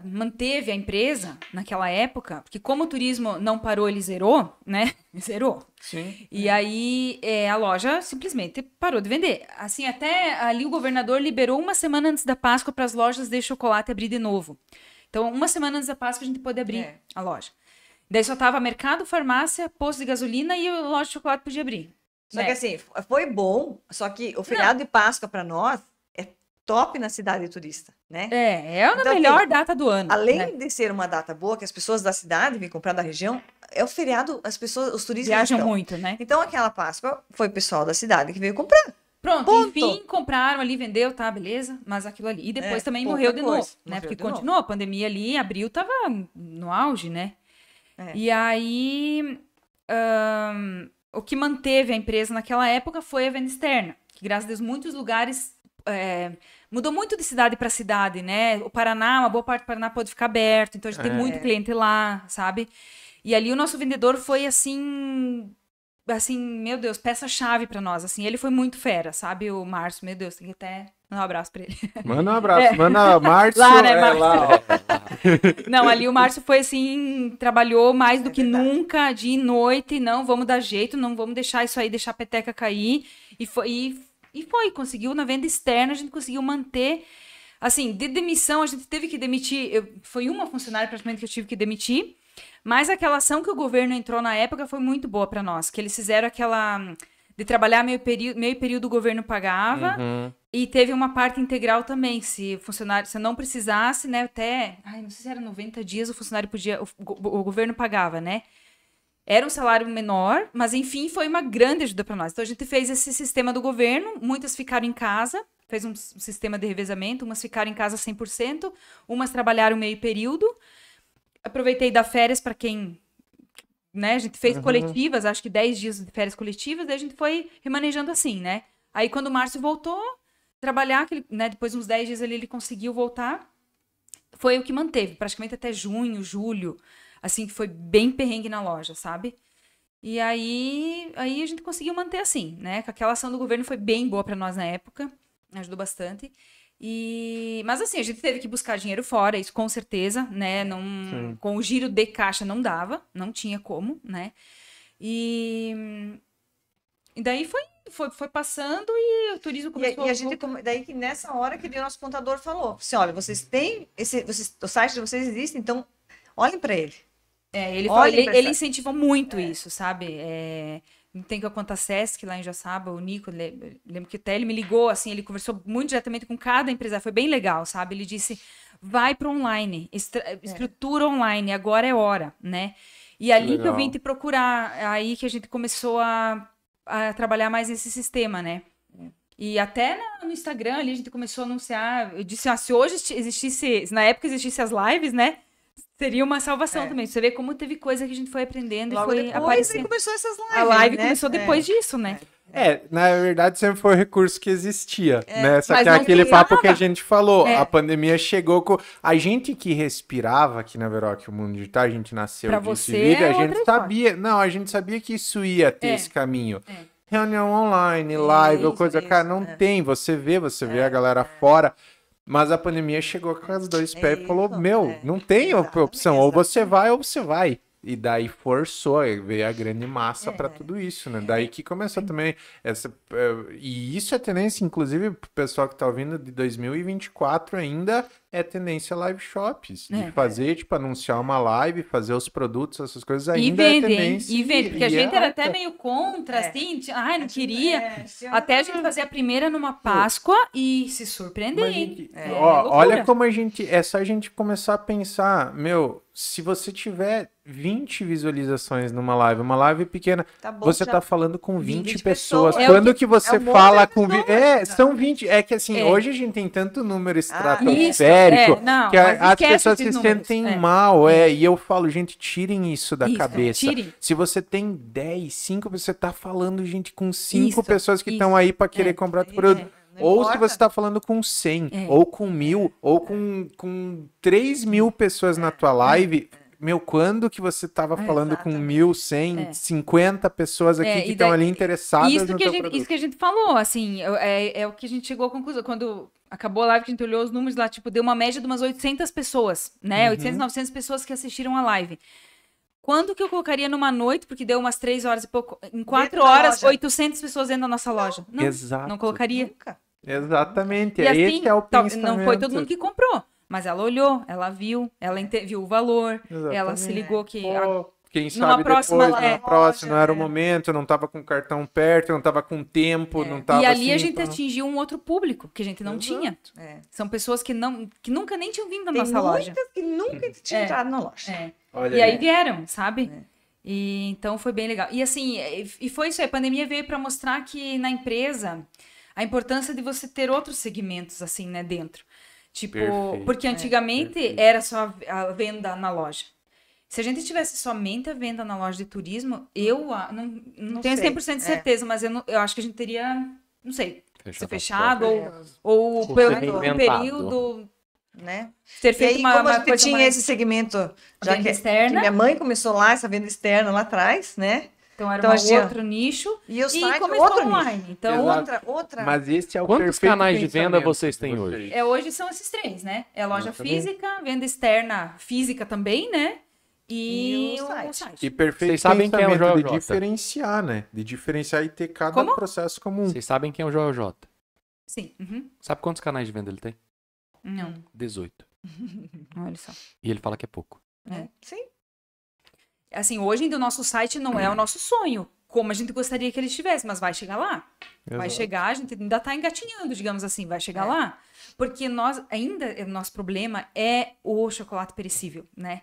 manteve a empresa naquela época, porque como o turismo não parou, ele zerou, né? Zerou. Sim. E aí a loja simplesmente parou de vender. Assim, até ali o governador liberou uma semana antes da Páscoa para as lojas de chocolate abrir de novo. Então, uma semana antes da Páscoa a gente pôde abrir a loja. Daí só tava mercado, farmácia, posto de gasolina e a loja de chocolate podia abrir. Só que assim, foi bom, só que o feriado de Páscoa para nós é top na cidade turista, né? É a Então, melhor assim, data do ano. Além né? de ser uma data boa, que as pessoas da cidade vêm comprar da região, é o feriado, os turistas Viajam estão. muito, né? Então, aquela Páscoa foi o pessoal da cidade que veio comprar. Pronto, Ponto. enfim, compraram ali, vendeu, tá, beleza, mas aquilo ali. E depois também pouca morreu de coisa. novo, né? Morreu Porque de novo. continuou, a pandemia ali, abril tava no auge, né? E aí, o que manteve a empresa naquela época foi a venda externa, que graças a Deus muitos lugares mudou muito de cidade para cidade, né? O Paraná, uma boa parte do Paraná pode ficar aberto, então a gente tem muito cliente lá, sabe? E ali o nosso vendedor foi assim, meu Deus, peça-chave para nós, assim, ele foi muito fera, sabe? O Márcio, meu Deus, tem que até Um abraço pra ele. Manda um abraço. Manda Márcio. Lá, né, Márcio? Lá, ó. Não, ali o Márcio foi assim, trabalhou mais do que nunca, dia e noite, não, vamos dar jeito, não vamos deixar isso aí, deixar a peteca cair, e foi, conseguiu na venda externa, a gente conseguiu manter, assim, de demissão, a gente teve que demitir, foi uma funcionária praticamente que eu tive que demitir, mas aquela ação que o governo entrou na época foi muito boa para nós, que eles fizeram aquela de trabalhar meio período o governo pagava, e teve uma parte integral também, se o funcionário, se não precisasse, né, até, não sei se era 90 dias, o funcionário podia, o governo pagava, né? Era um salário menor, mas enfim, foi uma grande ajuda para nós. Então a gente fez esse sistema do governo, muitas ficaram em casa, fez um sistema de revezamento, umas ficaram em casa 100%, umas trabalharam meio período. Aproveitei dar férias para quem, né, a gente fez coletivas, acho que 10 dias de férias coletivas, daí a gente foi remanejando assim, né? Aí quando o Márcio voltou trabalhar, né, depois de uns 10 dias ali ele conseguiu voltar, foi o que manteve, praticamente até junho, julho, assim, que foi bem perrengue na loja, sabe? E aí a gente conseguiu manter assim, né? Aquela ação do governo foi bem boa para nós na época, ajudou bastante. Mas assim, a gente teve que buscar dinheiro fora, isso com certeza, né? Não, com o giro de caixa não dava, não tinha como, né? E daí foi passando e o turismo começou e a gente, daí que nessa hora que o nosso contador falou, assim, olha, vocês têm, o site de vocês existe, então olhem para ele. Ele incentivou muito isso, sabe? Tem que a conta Sesc lá em Joaçaba, o Nico, lembro que até ele me ligou, assim, ele conversou muito diretamente com cada empresário, foi bem legal, sabe? Ele disse, vai para online, estrutura online, agora é hora, né? E ali que eu vim te procurar, aí que a gente começou a trabalhar mais nesse sistema, né? E até no Instagram ali a gente começou a anunciar, eu disse, se hoje existisse, na época existisse as lives, né? Seria uma salvação também. Você vê como teve coisa que a gente foi aprendendo logo e foi depois, aparecendo. Começou essas lives, a live né? começou depois disso, né? Na verdade sempre foi o recurso que existia, né? Só mas que é não aquele criava. papo que a gente falou, a pandemia chegou com... A gente que respirava aqui na Veroc, o mundo digital, a gente nasceu pra disso você e vive, é a gente outra sabia... Não, a gente sabia que isso ia ter esse caminho. Reunião online, live, ou coisa... Cara, não tem, você vê a galera fora... Mas a pandemia chegou com os dois pés e falou, não tem opção, ou você vai ou você vai. E daí forçou, veio a grande massa para tudo isso, né? Daí que começou também essa... E isso é tendência, inclusive, pro pessoal que tá ouvindo, de 2024 ainda é tendência live shops. De fazer, tipo, anunciar uma live, fazer os produtos, essas coisas ainda e vende, é tendência. E vende, porque a gente era até meio contra, assim, não queria. Até a gente fazer a primeira numa Páscoa e se surpreender, hein? Olha como é só a gente começar a pensar, se você tiver 20 visualizações numa live, uma live pequena, você tá falando com 20 pessoas. Quando que você fala com... são 20. É que assim, hoje a gente tem tanto número estratosférico que as pessoas se sentem mal. E eu falo, gente, tirem isso da cabeça. Se você tem 10, 5, você tá falando, gente, com 5 pessoas que estão aí para querer comprar o produto. Ou se você tá falando com 100, ou com 1000, ou com 3.000 pessoas na tua live, quando que você tava falando com 1.100, 50 pessoas aqui que estão ali interessadas no teu produto? Isso que a gente falou, assim, é o que a gente chegou à conclusão. Quando acabou a live, que a gente olhou os números lá, tipo, deu uma média de umas 800 pessoas, né? 800, 900 pessoas que assistiram a live. Quando que eu colocaria numa noite, porque deu umas 3 horas e pouco, em 4 horas, 800 pessoas dentro da nossa loja? Não, exato. Não colocaria. Nunca. Exatamente, e assim, esse é o pensamento. Não foi todo mundo que comprou, mas ela olhou, ela viu, ela viu o valor, ela se ligou que... Quem sabe próxima, depois, na próxima, não era o momento, não tava com o cartão perto, não tava com tempo, não tava E ali assim, a gente atingiu um outro público, que a gente não tinha. São pessoas que nunca nem tinham vindo na nossa loja. Tem muitas que nunca tinham entrado na loja. E aí vieram, sabe? E então foi bem legal. E assim, foi isso aí, a pandemia veio para mostrar que na empresa... A importância de você ter outros segmentos, assim, né, dentro. Tipo, porque antigamente era só a venda na loja. Se a gente tivesse somente a venda na loja de turismo, eu não tenho 100% de certeza, mas eu acho que a gente teria, não sei, ser fechado ou pelo período, né? Ter feito uma coisa tinha esse segmento, já que externa. minha mãe começou lá, essa venda externa lá atrás, né? Então era Então, a gente- outro nicho. E o site começou outro online. nicho. Então, Outra. Mas esse é o Quantos perfeito canais de venda pensamento vocês têm de hoje? vocês. hoje são esses três, né? É a loja Exatamente. física, venda externa física também, né? E E o o site. site. E perfeito Vocês sabem quem é o pensamento Joel de J? diferenciar, né? De diferenciar e ter cada Como? processo comum. Vocês sabem quem é o Joel J? Sim. Uhum. Sabe quantos canais de venda ele tem? Não, 18. olha só. E ele fala que é pouco. Sim. Assim, hoje ainda o nosso site não é o nosso sonho, como a gente gostaria que ele estivesse, mas vai chegar lá. Vai chegar, a gente ainda está engatinhando, digamos assim, vai chegar lá. Porque nós, ainda, o nosso problema é o chocolate perecível, né?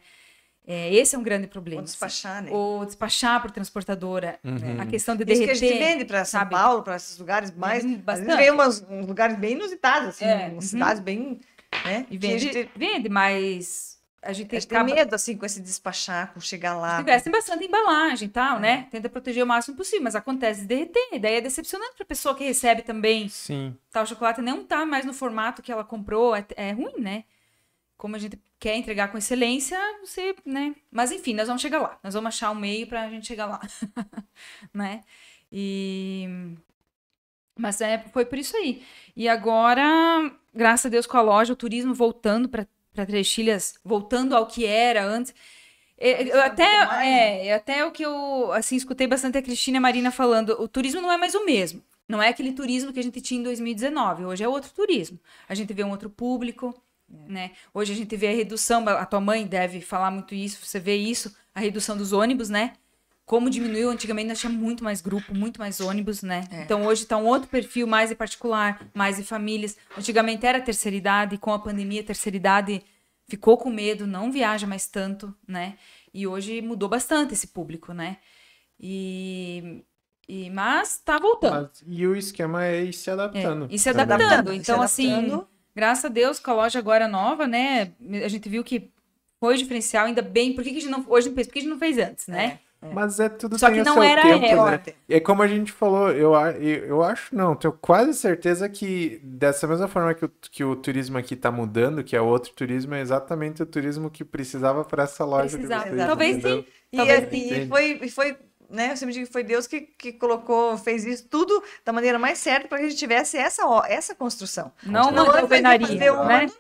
Esse é um grande problema. Ou despachar, né? Ou despachar por transportadora. A questão de Isso que derreter. a gente vende para São sabe? Paulo, para esses lugares mais. Vende Às bastante. vezes vem uns lugares bem inusitados, assim, umas Uhum. cidades bem. Né? E Que a gente vende, mas a gente tem acaba... medo, assim, com esse despachar, com chegar lá. Tivessem bastante embalagem e tal, né? Tenta proteger o máximo possível, mas acontece de derreter. E daí é decepcionante para a pessoa que recebe também. Sim. Tá, o chocolate não tá mais no formato que ela comprou, é ruim, né? Como a gente quer entregar com excelência, você, né? Mas enfim, nós vamos chegar lá. Nós vamos achar um meio pra gente chegar lá, né? Mas foi por isso aí. E agora, graças a Deus com a loja, o turismo voltando para Três Chilhas, voltando ao que era antes. Eu até o que eu assim escutei bastante a Cristina e a Marina falando, o turismo não é mais o mesmo. Não é aquele turismo que a gente tinha em 2019. Hoje é outro turismo. A gente vê um outro público, né? Hoje a gente vê a redução, a tua mãe deve falar muito isso, você vê isso, a redução dos ônibus, né? Como diminuiu, antigamente nós tínhamos muito mais grupo, muito mais ônibus, né? Então hoje tá um outro perfil, mais de particular, mais de famílias. Antigamente era terceira idade, com a pandemia a terceira idade ficou com medo, não viaja mais tanto, né? E hoje mudou bastante esse público, né? Mas tá voltando. E o esquema é ir se adaptando. E se adaptando. Então, se adaptando. assim, graças a Deus, com a loja agora nova, né? A gente viu que foi diferencial, ainda bem. Por que a gente não, hoje não fez? Por que a gente não fez antes, né? Mas é tudo Só tem que o não seu era tempo, ela. né? É como a gente falou, eu acho, não, tenho quase certeza que dessa mesma forma que o turismo aqui tá mudando, que é outro turismo, é exatamente o turismo que precisava para essa loja de Precisava. vocês, Talvez entendeu? sim. Talvez E foi, né? Eu sempre digo que foi Deus que colocou, fez isso tudo da maneira mais certa para que a gente tivesse essa construção. Não Não, uma antes a gente ia alvenaria, fazer uma- né?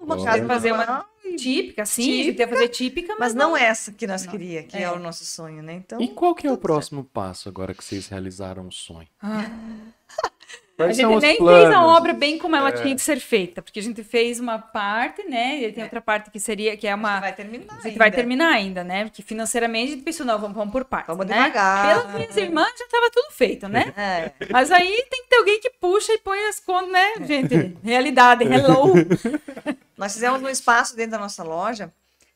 Uma Bom, casa fazer uma normal, típica, sim, a gente ia fazer típica, mas não essa que nós queríamos, que é o nosso sonho, né? Então, E qual que é o tudo próximo passo agora que vocês realizaram o sonho? A Quais são gente os nem planos? fez a obra bem como ela tinha de ser feita, porque a gente fez uma parte, né? E tem outra parte que é uma. vai terminar A gente ainda. vai terminar ainda, né? Porque financeiramente a gente pensou, não, vamos por partes. Vamos né? devagar. Pelas minhas irmãs já estava tudo feito, né? É. Mas aí tem que ter alguém que puxa e põe as contas, né, gente? Realidade, hello. Nós fizemos um espaço dentro da nossa loja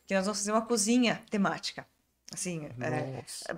que nós vamos fazer uma cozinha temática. Assim,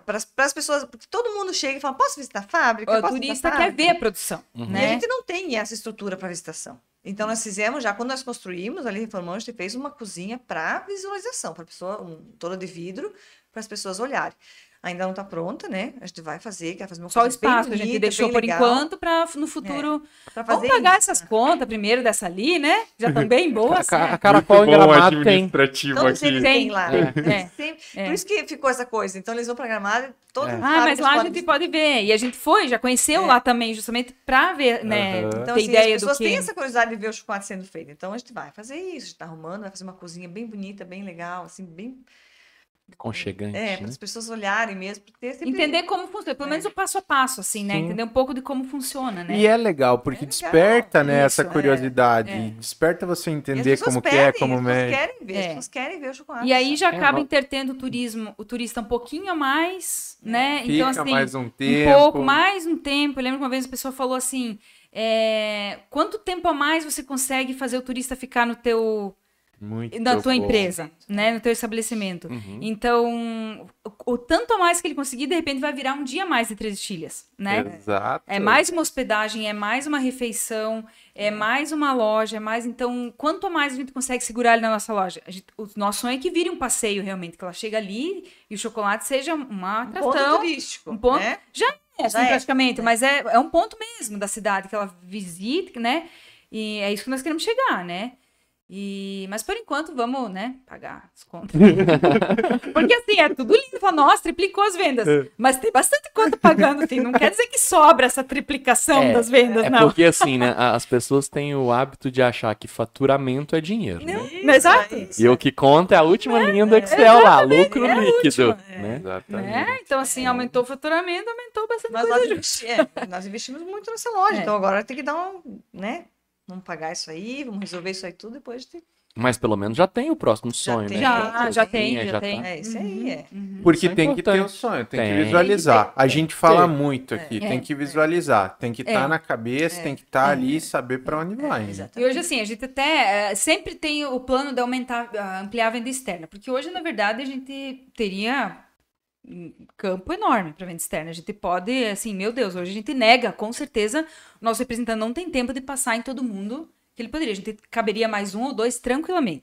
para as pessoas, porque todo mundo chega e fala, posso visitar a fábrica? O Posso turista visitar a quer fábrica?" ver a produção, E a né? gente não tem essa estrutura para visitação. Então, nós fizemos, já quando nós construímos, ali reformamos, a gente fez uma cozinha para visualização, para pessoa, toda de vidro, para as pessoas olharem. Ainda não está pronta, né? A gente vai fazer, quer fazer uma Só o coisa bem espaço a gente bonita, deixou bem por legal, enquanto para no futuro. pra Vamos fazer pagar isso. essas contas primeiro dessa ali, né? Já estão bem boas. A né? Caracol em Gramado tem. administrativo Todos eles têm Tem, lá. é. Por isso que ficou essa coisa. Então, eles vão para Gramado, todas as Ah, mas fábricas lá a podem gente pode ver. E a gente foi, já conheceu lá também, justamente para ver, né? Então, ter assim, ideia as do pessoas que. têm essa curiosidade de ver o chocolate sendo feito. Então, a gente vai fazer isso, a gente está arrumando, vai fazer uma cozinha bem bonita, bem legal, assim, bem... Aconchegante, para né? as pessoas olharem mesmo, pra ter sempre... Entender como funciona, pelo menos o passo a passo, assim, né? Sim. Entender um pouco de como funciona, né? E é legal, porque legal, desperta, né, essa isso, curiosidade. é. Desperta você E as entender pessoas como que pedem, é, como as pessoas mexe. querem ver, as É. pessoas querem ver o chocolate. E aí já É, acaba ó. intertendo o turista um pouquinho a mais, né? Fica Então, assim, mais um um tempo. pouco, mais um tempo. Eu lembro que uma vez a pessoa falou assim, quanto tempo a mais você consegue fazer o turista ficar no teu... Muito na tua bom. empresa, né, no teu estabelecimento. Então, o tanto a mais que ele conseguir, de repente vai virar um dia a mais de Três Chilhas, né? Exato. É mais uma hospedagem, é mais uma refeição, é mais uma loja, é mais... Então, quanto a mais a gente consegue segurar ali na nossa loja? O nosso sonho é que vire um passeio, realmente, que ela chega ali e o chocolate seja uma Um ponto atração. turístico, Um ponto... né? Já é, assim, Já é. praticamente, mas é um ponto mesmo da cidade que ela visita, né? E é isso que nós queremos chegar, né? Mas por enquanto vamos, né, pagar as contas. Porque assim, é tudo lindo. Fala, nossa, triplicou as vendas. Mas tem bastante conta pagando, assim. Não quer dizer que sobra essa triplicação das vendas, não. Porque assim, né, as pessoas têm o hábito de achar que faturamento é dinheiro, né? Exato. E o que conta é a última linha do Excel lá, lucro líquido, né? Exatamente. Né? Então, assim, aumentou o faturamento, aumentou bastante Mas coisa. nós investimos muito nessa loja, então agora tem que dar né? Vamos pagar isso aí, vamos resolver isso aí tudo, depois de... Mas pelo menos já tem o próximo sonho, tem. né? Já tem. É isso aí, Porque Isso é tem que ter o importante. sonho, tem Tem. que visualizar. A gente fala Tem. muito aqui, tem que visualizar, tem que estar na cabeça, tem que estar ali e saber para onde vai. Né? E hoje, assim, a gente até sempre tem o plano de ampliar a venda externa. Porque hoje, na verdade, a gente teria um campo enorme para venda externa. A gente pode, assim, meu Deus, hoje a gente nega, com certeza, o nosso representante não tem tempo de passar em todo mundo que ele poderia. A gente caberia mais 1 ou 2 tranquilamente.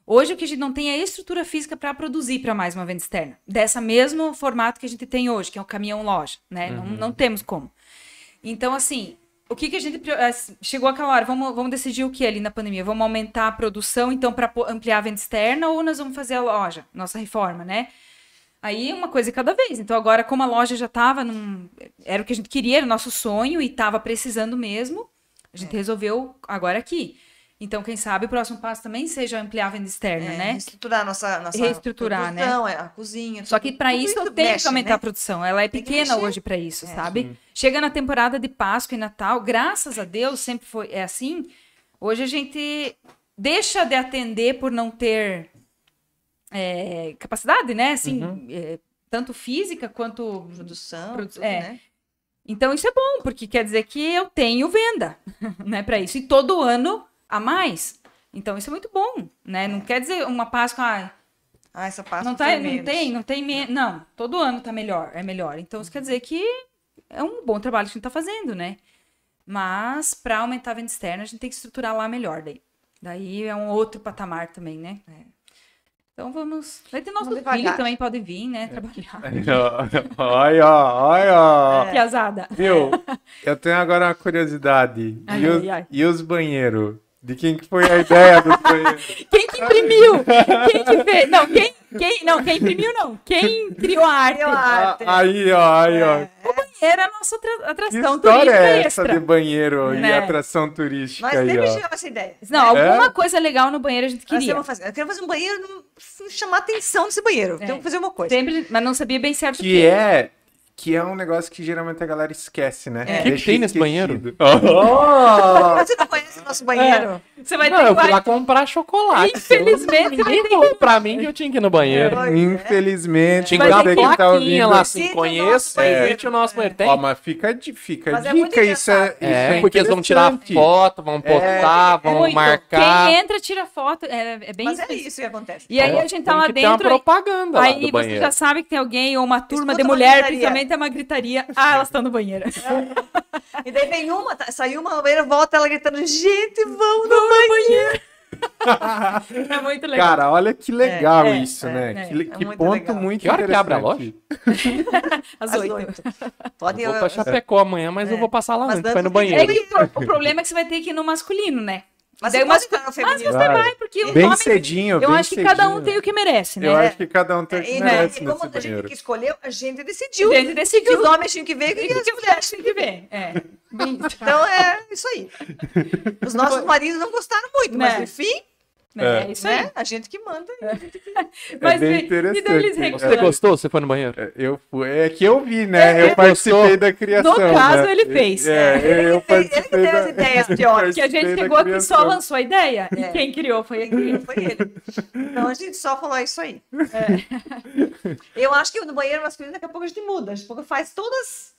Hoje, o que a gente não tem é a estrutura física para produzir para mais uma venda externa. Dessa mesmo formato que a gente tem hoje, que é o caminhão-loja, né? Não temos como. Então, assim, o que a gente... Chegou aquela hora, vamos decidir o que ali na pandemia? Vamos aumentar a produção, então, para ampliar a venda externa, ou nós vamos fazer a loja, nossa reforma, né? Aí, uma coisa de cada vez. Então, agora, como a loja já estava era o que a gente queria, era o nosso sonho, e estava precisando mesmo, a gente resolveu agora aqui. Então, quem sabe, o próximo passo também seja ampliar a venda externa, né? Reestruturar a nossa Reestruturar, produção, a cozinha. Só que para isso eu tenho que aumentar a produção. Ela é Tem que pequena mexer. hoje para isso, sabe? Chega na temporada de Páscoa e Natal, graças a Deus, sempre é assim. Hoje a gente deixa de atender por não ter capacidade, né? Assim, tanto física quanto produção, Produ- tudo, é. né? Então isso é bom, porque quer dizer que eu tenho venda, né, para isso. E todo ano a mais. Então isso é muito bom, né? Não quer dizer uma Páscoa, Essa pasta não tem, não, todo ano tá melhor, é melhor. Então isso quer dizer que é um bom trabalho que a gente tá fazendo, né? Mas para aumentar a venda externa, a gente tem que estruturar lá melhor daí. Daí é um outro patamar também, né? Então vamos. Vai ter nosso Vamos filho devagar. também pode vir, né? Trabalhar. Olha. Piazada. Viu? Eu tenho agora uma curiosidade. Ai. E os banheiros? De quem que foi a ideia dos banheiros? Quem que imprimiu? Quem que fez? Não, quem imprimiu não. Quem criou a arte? Aí, ó. Era a nossa Que atração história turística é essa extra. de banheiro e Né? atração turística Nós aí, sempre ó? tivemos essa ideia. Não, alguma coisa legal no banheiro a gente Nós queria. temos fazer. Eu quero fazer um banheiro, chamar a atenção desse banheiro. Temos que fazer uma coisa. Sempre, mas não sabia bem certo o Que é um negócio que geralmente a galera esquece, né? O que tem nesse banheiro? Você não conhece o nosso banheiro? Você vai Não, ter eu fui que... lá comprar chocolate. Infelizmente, Ninguém falou pra mim que eu tinha que ir no banheiro. Infelizmente, Tinha Mas que dar é você uma que tá plaquinha ouvindo... lá assim, Visite o conheço, nosso banheiro. visite o nosso banheiro. Tem? Ó, mas fica a Mas é dica, muito isso é Porque eles vão tirar interessante. foto, vão postar, vão muito. marcar. Quem entra, tira foto. É bem Mas é isso. isso que acontece. E aí a gente tá Tem lá que ter uma dentro. propaganda lá Aí do você banheiro. já sabe que tem alguém ou uma turma de Escuta uma mulher, gritaria. principalmente é uma gritaria. Ah, elas estão no banheiro. E daí vem uma, saiu uma no banheiro, volta ela gritando, gente, vamos no banheiro. É muito legal. Cara, olha que legal isso, né? é. Que muito ponto legal. muito Que hora que abre a interessante. Às Às 8. 8. Pode ir. Eu vou pra Chapecó amanhã, mas eu vou passar lá Mas antes, vai no dança tem banheiro. É que o problema é que você vai ter que ir no masculino, né? Mas Daí você pode entrar no feminino. você vai, porque o Bem homem... cedinho, Eu bem acho que cada um cedinho. tem o que merece, né? Eu acho que cada um tem o que E, merece e nesse como a gente banheiro. que escolheu, a gente decidiu. A gente decidiu. Que os homens tinham que ver e que as mulheres Tem que ver. É. Bem, Então é isso aí. Os nossos maridos não gostaram muito, mas Né? enfim, é isso aí. né? A gente que manda. Mas bem e daí eles interessante. Você reclamam. gostou? Você foi no banheiro? Eu fui, é que eu vi, né? Eu participei gostou? da criação. No caso, né? ele fez. Eu Ele que participei teve da... as ideias eu piores. Que a gente participei da chegou aqui só criação. lançou a ideia. E quem criou foi aqui. Foi ele. Então a gente só falou isso aí. Eu acho que no banheiro masculino daqui a pouco a gente muda. Daqui a pouco faz todas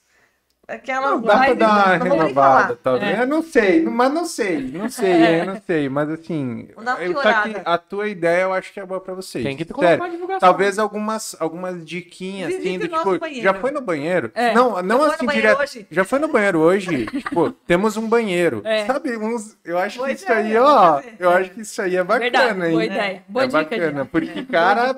aquelas. Não, dá pra lives, dar uma não vou nem renovada, falar. talvez. Eu não sei, mas não sei, eu não sei. Mas assim, Vou dar uma eu tá aqui, piorada. a tua ideia eu acho que é boa pra vocês. Tem que colocar Sério, a divulgação. talvez algumas diquinhas, assim, Visite do o nosso tipo, banheiro. já foi no banheiro? É. Não foi no assim banheiro direto. hoje? Já foi no banheiro hoje? Tipo, temos um banheiro. É. Sabe, eu acho Boa que isso ideia, aí, vamos ó, fazer. eu acho que isso aí é bacana, Verdade, hein? boa ideia. Boa É dica, bacana, Dina. porque, cara,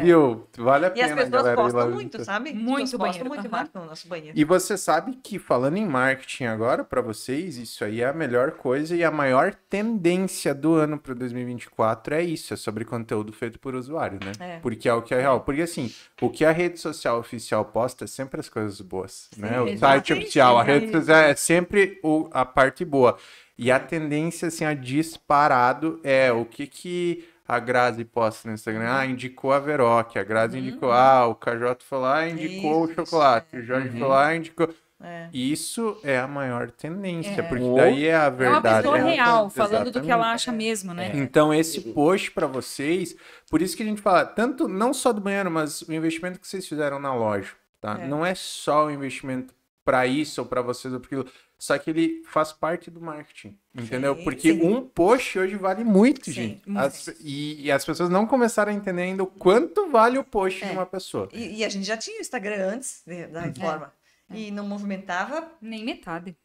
Viu? Vale a E as pena, pessoas galera, ir lá gostam muito, visitar. sabe? Muito As pessoas banheiro, gostam muito e aham. marcam o nosso banheiro. E você sabe que, falando em marketing agora, para vocês, isso aí é a melhor coisa e a maior tendência do ano para 2024 é isso, é sobre conteúdo feito por usuário, né? É. Porque é o que é real. Porque, assim, o que a rede social oficial posta é sempre as coisas boas, né? O site exatamente, oficial, a rede exatamente. social é sempre a parte boa. E a tendência, assim, a disparado é o que a Grazi posta no Instagram. Ah, indicou a Veroc, a Grazi indicou, o KJ foi lá e indicou Isso, o chocolate, o Jorge foi lá e indicou... É. Isso é a maior tendência, porque Ou- daí é a É uma verdade. pessoa né? real, falando do que Exatamente. ela acha mesmo, né? Então, esse post para vocês, por isso que a gente fala, tanto não só do banheiro, mas o investimento que vocês fizeram na loja, tá? Não é só o investimento para isso ou para vocês ou para aquilo, só que ele faz parte do marketing, entendeu? Sim, Porque sim. um post hoje vale muito, Sim, gente. muito. E as pessoas não começaram a entender ainda o quanto vale o post de uma pessoa. E a gente já tinha o Instagram antes da reforma. E não movimentava Nem metade.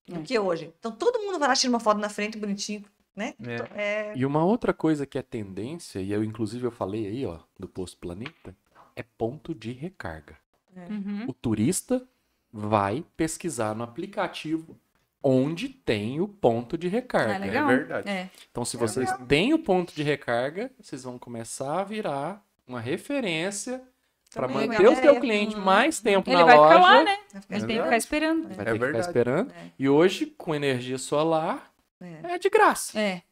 do que hoje. Então todo mundo vai lá, tira uma foto na frente, bonitinho, né? Então, E uma outra coisa que é tendência, e eu inclusive eu falei aí, ó, do Posto Planeta, é ponto de recarga. Uhum. O turista vai pesquisar no aplicativo onde tem o ponto de recarga. É legal. verdade. É. Então, se vocês têm o ponto de recarga, vocês vão começar a virar uma referência para Também manter o legal. seu cliente mais tempo Ele na vai loja. ficar lá, né? vai ficar Ele tem que esperando. ficar esperando. Vai É ter que ficar verdade. esperando. E hoje, com energia solar, É. é de graça. É,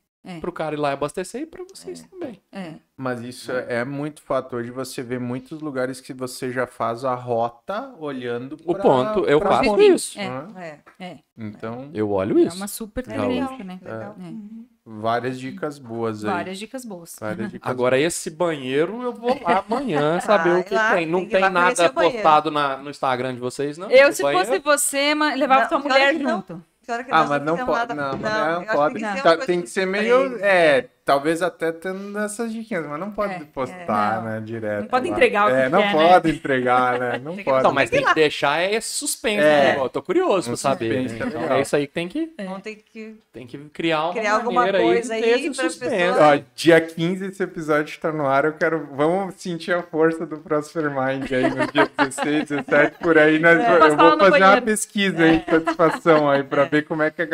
Pro cara ir lá abastecer e para vocês também. é. Mas isso é muito fato. Hoje você vê muitos lugares que você já faz a rota olhando O pra- ponto, eu pra faço ponto, isso. né? É. Então, Eu olho É isso. uma super Já tendência, né? Legal. É. várias dicas boas aí. Várias dicas boas. Várias dicas Agora, esse banheiro, eu vou lá amanhã saber Vai o que lá, tem. Não tem que ir tem lá conhecer nada o banheiro. postado no Instagram de vocês, não? Eu, Do se banheiro? fosse você, levava Não, sua pior mulher que não. junto. Pior que Ah, nós mas não fizemos pode. nada- Não, mas não eu acho que pode. tem que ser uma Tá- coisa tem que ser pra meio. eles, Talvez até tendo essas diquinhas, mas não pode postar, não. né? Direto. Não pode lá. entregar o que não quer, né? pode entregar, né? Não pode. Não, mas tem que deixar suspense. É. Né? Eu tô curioso pra saber. suspense, Né? é Então, legal. é isso aí que tem que, Vamos ter que criar uma Criar alguma maneira coisa aí de aí ter esse pra suspense. pessoa- Ó, dia 15 esse episódio está no ar. Vamos sentir a força do Prosper Mind aí no dia 16, 17, por aí. Eu Passar lá vou no fazer uma banheiro. pesquisa aí de satisfação aí pra ver como é que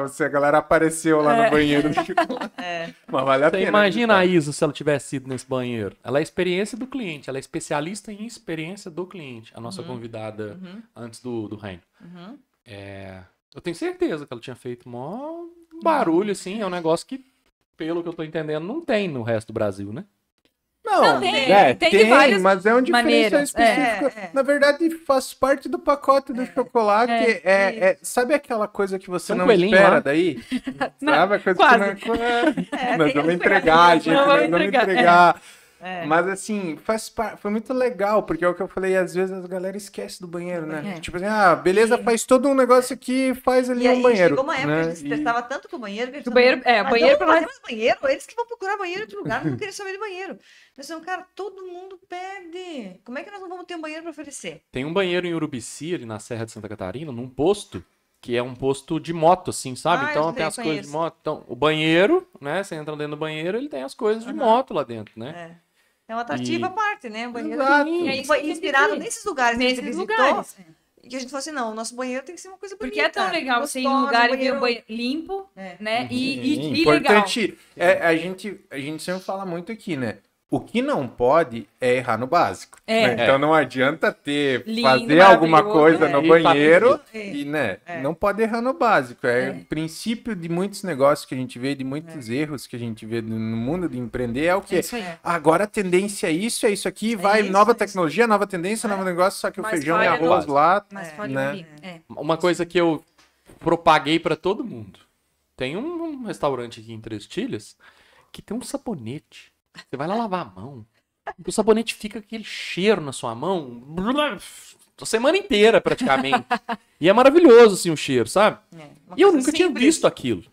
se a galera apareceu lá no banheiro do chocolate. Mas vale a Você pena. imagina a Isa se ela tivesse ido nesse banheiro. Ela é a experiência do cliente, ela é especialista em experiência do cliente, a nossa convidada antes do reino. Eu tenho certeza que ela tinha feito mó barulho, assim, é um negócio que, pelo que eu tô entendendo, não tem no resto do Brasil, né? Não, tem de várias mas é um diferencial maneiras. específico. Na verdade, faz parte do pacote do chocolate. Sabe aquela coisa que você Tem um não coelhinho espera lá? daí? Sabe a coisa quase. que não é... tem Nós vamos esse entregar, gente. Não, Nós vamos vamos entregar, entregar. Mas assim, foi muito legal, porque é o que eu falei, às vezes a galera esquece do banheiro, né? Tipo assim, beleza, faz todo um negócio aqui, faz ali E um aí banheiro. chegou uma época né? que eles testavam tanto com o banheiro que eles O banheiro- falavam, banheiro não, pra fazer nós- mais banheiro, eles que vão procurar banheiro em outro lugar, não querem saber de banheiro. Nós falamos, cara, todo mundo pede. Como é que nós não vamos ter um banheiro para oferecer? Tem um banheiro em Urubici, ali na Serra de Santa Catarina, num posto, que é um posto de moto, assim, sabe? Ah, Então eu tem as sei, coisas de conheço. moto. Então, o banheiro, né? Você entra dentro do banheiro, ele tem as coisas de moto lá dentro, né? É um atrativo à parte, né? O banheiro Exato. é isso, foi inspirado nesses lugares que a gente Nesses visitou, lugares. e que a gente falou assim, não, o nosso banheiro tem que ser uma coisa bonita. Porque é tão legal você ir em um gostosa, lugar e ver banheiro- o banheiro limpo, né? E legal. Importante, a gente sempre fala muito aqui, né? O que não pode é errar no básico. É. Né? Então não adianta Lindo, fazer alguma maravilhoso, coisa no E banheiro tá e, né? Não pode errar no básico. É o princípio de muitos negócios que a gente vê, de muitos erros que a gente vê no mundo de empreender, é o quê? isso aí. Agora a tendência é isso aqui, vai isso, nova é isso. tecnologia, nova tendência, novo negócio, só que o Mas feijão e falha arroz no- lá, Mas pode né? vir. Uma coisa que eu propaguei pra todo mundo. Tem um restaurante aqui em Três Tilhas que tem um sabonete. Você vai lá lavar a mão. O sabonete fica com aquele cheiro na sua mão. A semana inteira, praticamente. E é maravilhoso, assim, o cheiro, sabe? Uma E eu coisa nunca tinha simples. visto aquilo.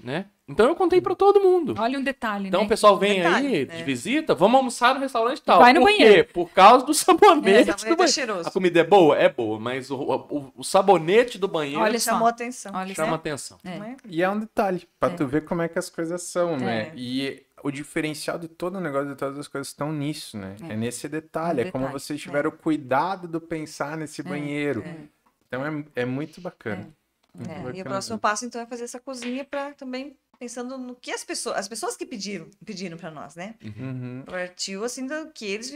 Né? Então eu contei pra todo mundo. Olha um detalhe, Então né? o pessoal vem Detalhe, aí né? de visita, vamos almoçar no restaurante e tal. Vai no Por banheiro. quê? Por causa do sabonete. É, sabonete do banheiro. cheiroso. A comida é boa? É boa, mas o sabonete do banheiro Olha só. Chamou atenção. Olha chama só. atenção. Não é? E é um detalhe, pra tu ver como é que as coisas são, né? E o diferencial de todo o negócio, de todas as coisas estão nisso, né? É nesse detalhe. É como detalhe, vocês tiveram o cuidado de pensar nesse banheiro. Então é muito bacana. Muito E o bacana próximo mesmo. passo, então, é fazer essa cozinha para também pensando no que as pessoas que pediram para nós, né? Uhum. Partiu assim do que eles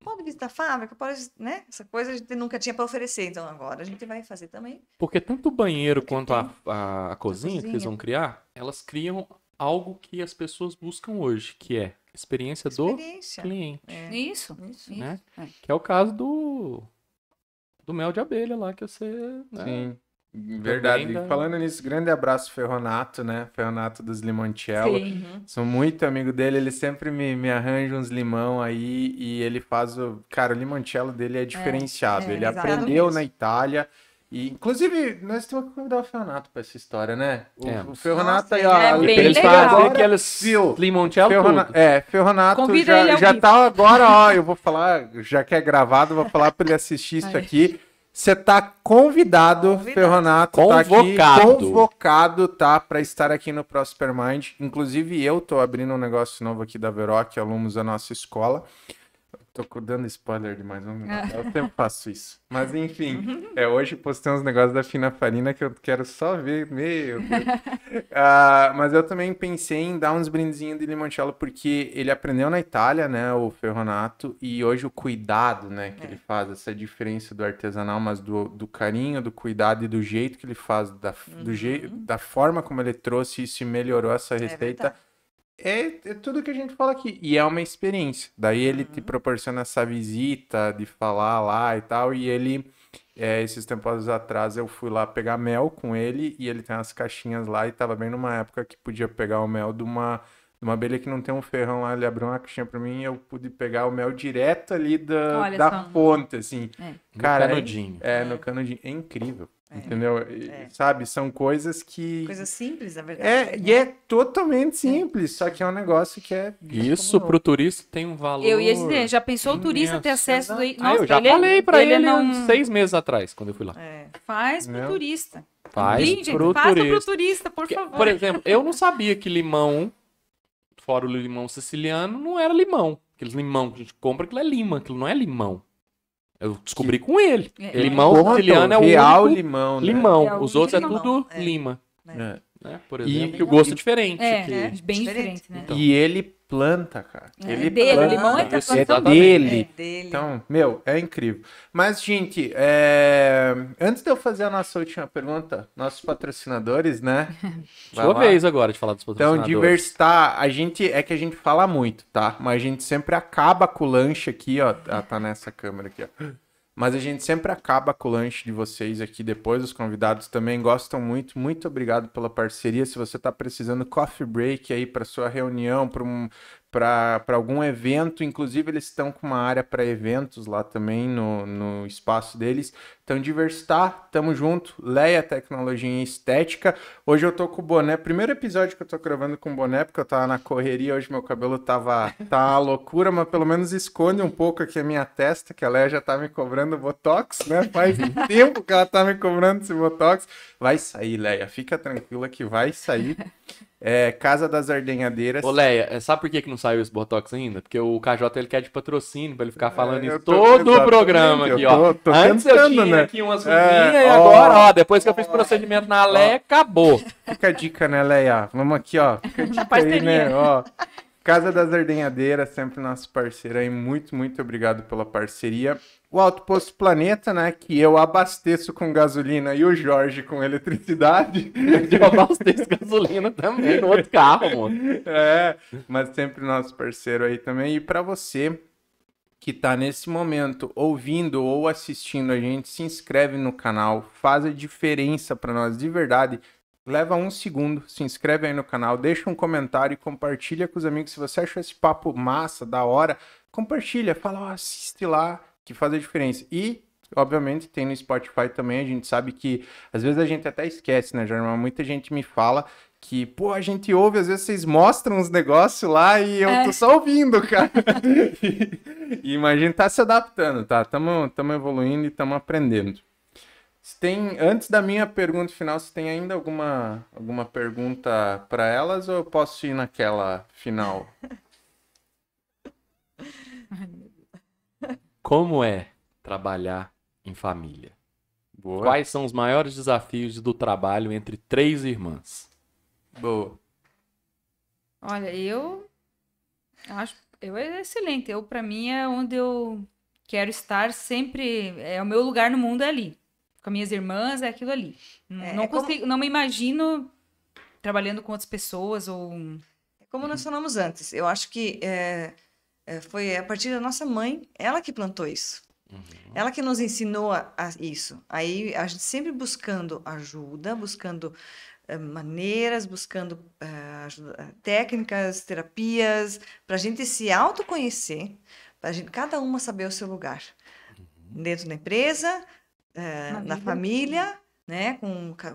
podem visitar a fábrica, pode, né? Essa coisa a gente nunca tinha para oferecer, então agora a gente vai fazer também. Porque tanto o banheiro Porque quanto tem a cozinha que vocês vão criar, elas criam algo que as pessoas buscam hoje, que é experiência do Experiência. cliente, Isso. né? É. Que é o caso do mel de abelha lá que você... né? Sim. Verdade. Também dá- Falando nisso, grande abraço, Ferronato, né? Ferronato dos Limoncello. Sim. Sou muito amigo dele, ele sempre me arranja uns limão aí e ele faz o... Cara, o limoncello dele é diferenciado. Ele exato aprendeu mesmo. na Itália e, inclusive, nós temos que convidar o Ferronato pra essa história, né? O Ferronato Nossa, aí, ele ó... é ele bem fez Eles legal. fazem agora, aqueles viu? limoncello tudo. Ferronato Convida ele ao já vivo. tá agora, ó, eu vou falar, já que é gravado, vou falar pra ele assistir isso aqui. Você tá convidado, Ferronato, tá Convocado. aqui, convocado, tá, pra estar aqui no Prospermind. Inclusive, eu tô abrindo um negócio novo aqui da Veroc, alunos da nossa escola. Tô dando spoiler demais, vamos lá. Eu sempre faço isso. Mas, enfim, hoje postei uns negócios da Fina Farina que eu quero só ver, meu Deus. Mas eu também pensei em dar uns brindezinhos de limoncello, porque ele aprendeu na Itália, né, o Ferronato, e hoje o cuidado, né, que ele faz, essa diferença do artesanal, mas do carinho, do cuidado e do jeito que ele faz, da forma como ele trouxe isso e melhorou essa receita. verdade. É tudo que a gente fala aqui. E é uma experiência. Daí ele te proporciona essa visita de falar lá e tal. E ele, esses tempos atrás, eu fui lá pegar mel com ele. E ele tem umas caixinhas lá. E tava bem numa época que podia pegar o mel de uma abelha que não tem um ferrão lá. Ele abriu uma caixinha pra mim e eu pude pegar o mel direto ali Olha da só. fonte, assim. No Cara, canudinho. no canudinho. É incrível. Entendeu? Sabe? São coisas que... Coisa simples, na verdade. E é totalmente simples, só que é um negócio que é... Isso pro turista tem um valor. Eu ia dizer, já pensou o turista ter imenso. acesso aí? Eu já falei pra ele não 6 meses atrás, quando eu fui lá. faz pro Não. turista. Faz Gente, pro faça pro turista. turista, por Porque, favor. por exemplo, eu não sabia que limão, fora o limão siciliano, não era limão. Aqueles limão que a gente compra, aquilo é lima, aquilo não é limão. Eu descobri com ele. Limão Ponto, siciliano é o real único limão, né? limão. É o Os outros é limão. tudo lima. É. Né? Por E- exemplo, que o gosto é diferente. Bem Diferente. diferente, né? Então. E ele planta, cara. Ele dele, o planta. limão é Isso, é exatamente. dele. É dele. Então, é incrível. Mas, gente, antes de eu fazer a nossa última pergunta, nossos patrocinadores, né? Vai Sua lá. vez agora de falar dos Então, patrocinadores. diversitar, é que a gente fala muito, tá? Mas a gente sempre acaba com o lanche aqui, ó. Tá nessa câmera aqui, ó. Mas a gente sempre acaba com o lanche de vocês aqui depois. Os convidados também gostam muito. Muito obrigado pela parceria. Se você tá precisando coffee break aí para sua reunião, para algum evento, inclusive eles estão com uma área para eventos lá também no espaço deles. Então, Diversitar, tamo junto. Leia Tecnologia e Estética. Hoje eu tô com o boné. Primeiro episódio que eu tô gravando com boné, porque eu tava na correria. Hoje meu cabelo tá uma loucura, mas pelo menos esconde um pouco aqui a minha testa, que a Leia já tá me cobrando Botox, né? Faz tempo que ela tá me cobrando esse Botox. Vai sair, Leia. Fica tranquila que vai sair. Casa das Ardenhadeiras. Ô, Leia, sabe por que não saiu esse Botox ainda? Porque o KJ ele quer de patrocínio pra ele ficar falando eu isso tô- todo o exatamente, programa eu aqui, ó. tô Antes eu tentando, tinha né? aqui umas ruguinhas e ó, agora, ó, depois que eu fiz procedimento na Leia, acabou. Fica a dica, né, Leia? Vamos aqui, ó. Fica a dica aí, né? Ó, Casa das Ardenhadeiras, sempre nosso parceiro aí. Muito, muito obrigado pela parceria. O Autoposto Planeta, né? Que eu abasteço com gasolina e o Jorge com eletricidade. Eu abasteço gasolina também no outro carro, mano. Mas sempre nosso parceiro aí também. E para você que tá nesse momento ouvindo ou assistindo a gente, se inscreve no canal, faz a diferença para nós de verdade. Leva 1 segundo, se inscreve aí no canal, deixa um comentário e compartilha com os amigos. Se você achou esse papo massa, da hora, compartilha, fala, ó, assiste lá, que faz a diferença. E, obviamente, tem no Spotify também, a gente sabe que, às vezes a gente até esquece, né, Jorge? Muita gente me fala que, pô, a gente ouve, às vezes vocês mostram uns negócios lá e eu tô só ouvindo, cara. E imagina, tá se adaptando, tá? Tamo evoluindo e tamo aprendendo. Antes da minha pergunta final, você tem ainda alguma pergunta para elas ou eu posso ir naquela final? Como é trabalhar em família? Boa. Quais são os maiores desafios do trabalho entre 3 irmãs? Boa. Olha, eu acho é excelente. Para mim é onde eu quero estar sempre. É o meu lugar no mundo é ali. Com as minhas irmãs é aquilo ali. Não consigo, não me imagino trabalhando com outras pessoas ou Como nós falamos antes, eu acho que foi a partir da nossa mãe, ela que plantou isso. Ela que nos ensinou a isso. Aí a gente sempre buscando ajuda, buscando maneiras, buscando técnicas, terapias, para a gente se autoconhecer, para a gente cada uma saber o seu lugar. Dentro da empresa, na família, né,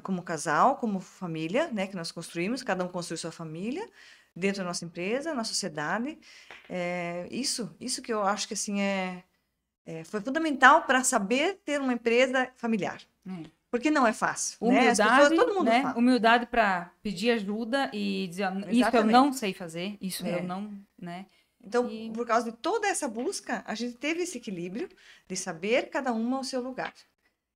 como casal, como família, né, que nós construímos, cada um construiu sua família, dentro da nossa empresa, na sociedade. Isso que eu acho que assim foi fundamental para saber ter uma empresa familiar. Porque não é fácil. Né? As humildade, pessoas, todo mundo né? fala. Humildade para pedir ajuda e dizer, ó, isso eu Exatamente. não sei fazer, isso eu não, né? Então, por causa de toda essa busca, a gente teve esse equilíbrio de saber cada uma o seu lugar.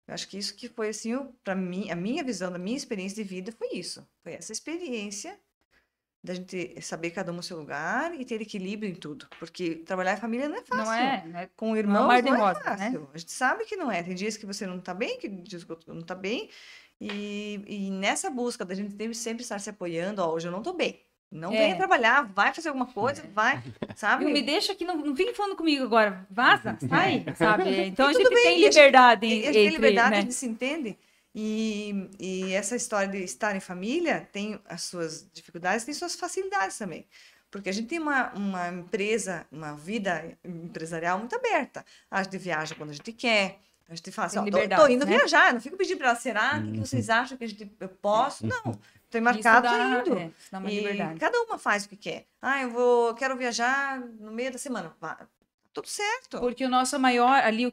Eu acho que isso que foi assim, para mim, a minha visão, da minha experiência de vida foi isso. Foi essa experiência da gente saber cada um o seu lugar e ter equilíbrio em tudo. Porque trabalhar em família não é fácil. Não é, né? Com irmãos mar de não é rosa, fácil. né? A gente sabe que não é. Tem dias que você não está bem, que dias que não está bem. E nessa busca da gente sempre estar se apoiando, ó, hoje eu não estou bem. Não venha trabalhar, vai fazer alguma coisa, vai, sabe? Me deixa aqui, não fique falando comigo agora, vaza, sai, sabe? Então a E tudo gente bem, tem e a gente- liberdade E a gente entre, tem liberdade, né? a gente se entende. E essa história de estar em família tem as suas dificuldades, tem suas facilidades também. Porque a gente tem uma empresa, uma vida empresarial muito aberta. A gente viaja quando a gente quer. A gente fala assim, Tem ó, liberdade, tô indo né? viajar, eu não fico pedindo para ela, será? O que vocês acham que eu posso? Não, estou embarcado, Isso tô dá, indo. isso dá uma E liberdade. cada uma faz o que quer. Ah, quero viajar no meio da semana. Tudo certo. Porque o nosso maior, ali, o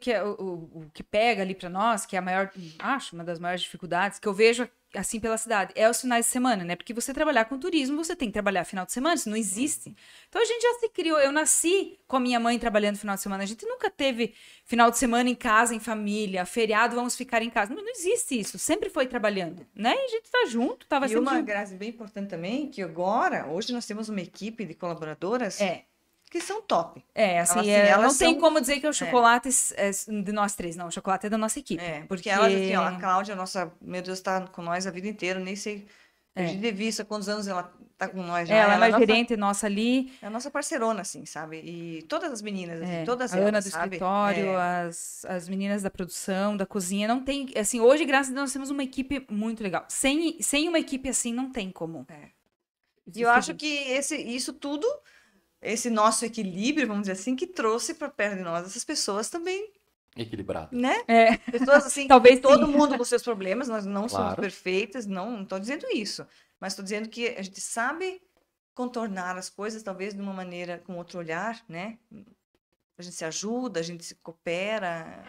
que pega ali pra nós, que é a maior, acho, uma das maiores dificuldades, que eu vejo assim pela cidade, é os finais de semana, né? Porque você trabalhar com turismo, você tem que trabalhar final de semana, isso não existe. Então a gente já se criou, eu nasci com a minha mãe trabalhando final de semana, a gente nunca teve final de semana em casa, em família, feriado, vamos ficar em casa. Não existe isso, sempre foi trabalhando, né? E a gente tá junto, tava E sempre uma junto. graça bem importante também, que agora, hoje nós temos uma equipe de colaboradoras que são top. Assim, elas não tem são- como dizer que o chocolate é de nós três, não. O chocolate é da nossa equipe. Porque elas, assim, ó, a Cláudia, nossa, meu Deus, está com nós a vida inteira, nem sei, perdi de vista quantos anos ela tá com nós já. Ela é mais nossa- gerente nossa ali. É a nossa parceirona, assim, sabe? E todas as meninas, assim, todas A Ana elas, do sabe? escritório, as meninas da produção, da cozinha, não tem, assim, hoje, graças a Deus, nós temos uma equipe muito legal. Sem uma equipe assim, não tem como. E eu acho que isso tudo, esse nosso equilíbrio, vamos dizer assim, que trouxe para perto de nós essas pessoas também, Equilibrado. né? É. Pessoas assim, Talvez todo sim. mundo com seus problemas, nós não somos Claro. perfeitas, não estou dizendo isso, mas estou dizendo que a gente sabe contornar as coisas, talvez de uma maneira, com outro olhar, né? A gente se ajuda, a gente se coopera,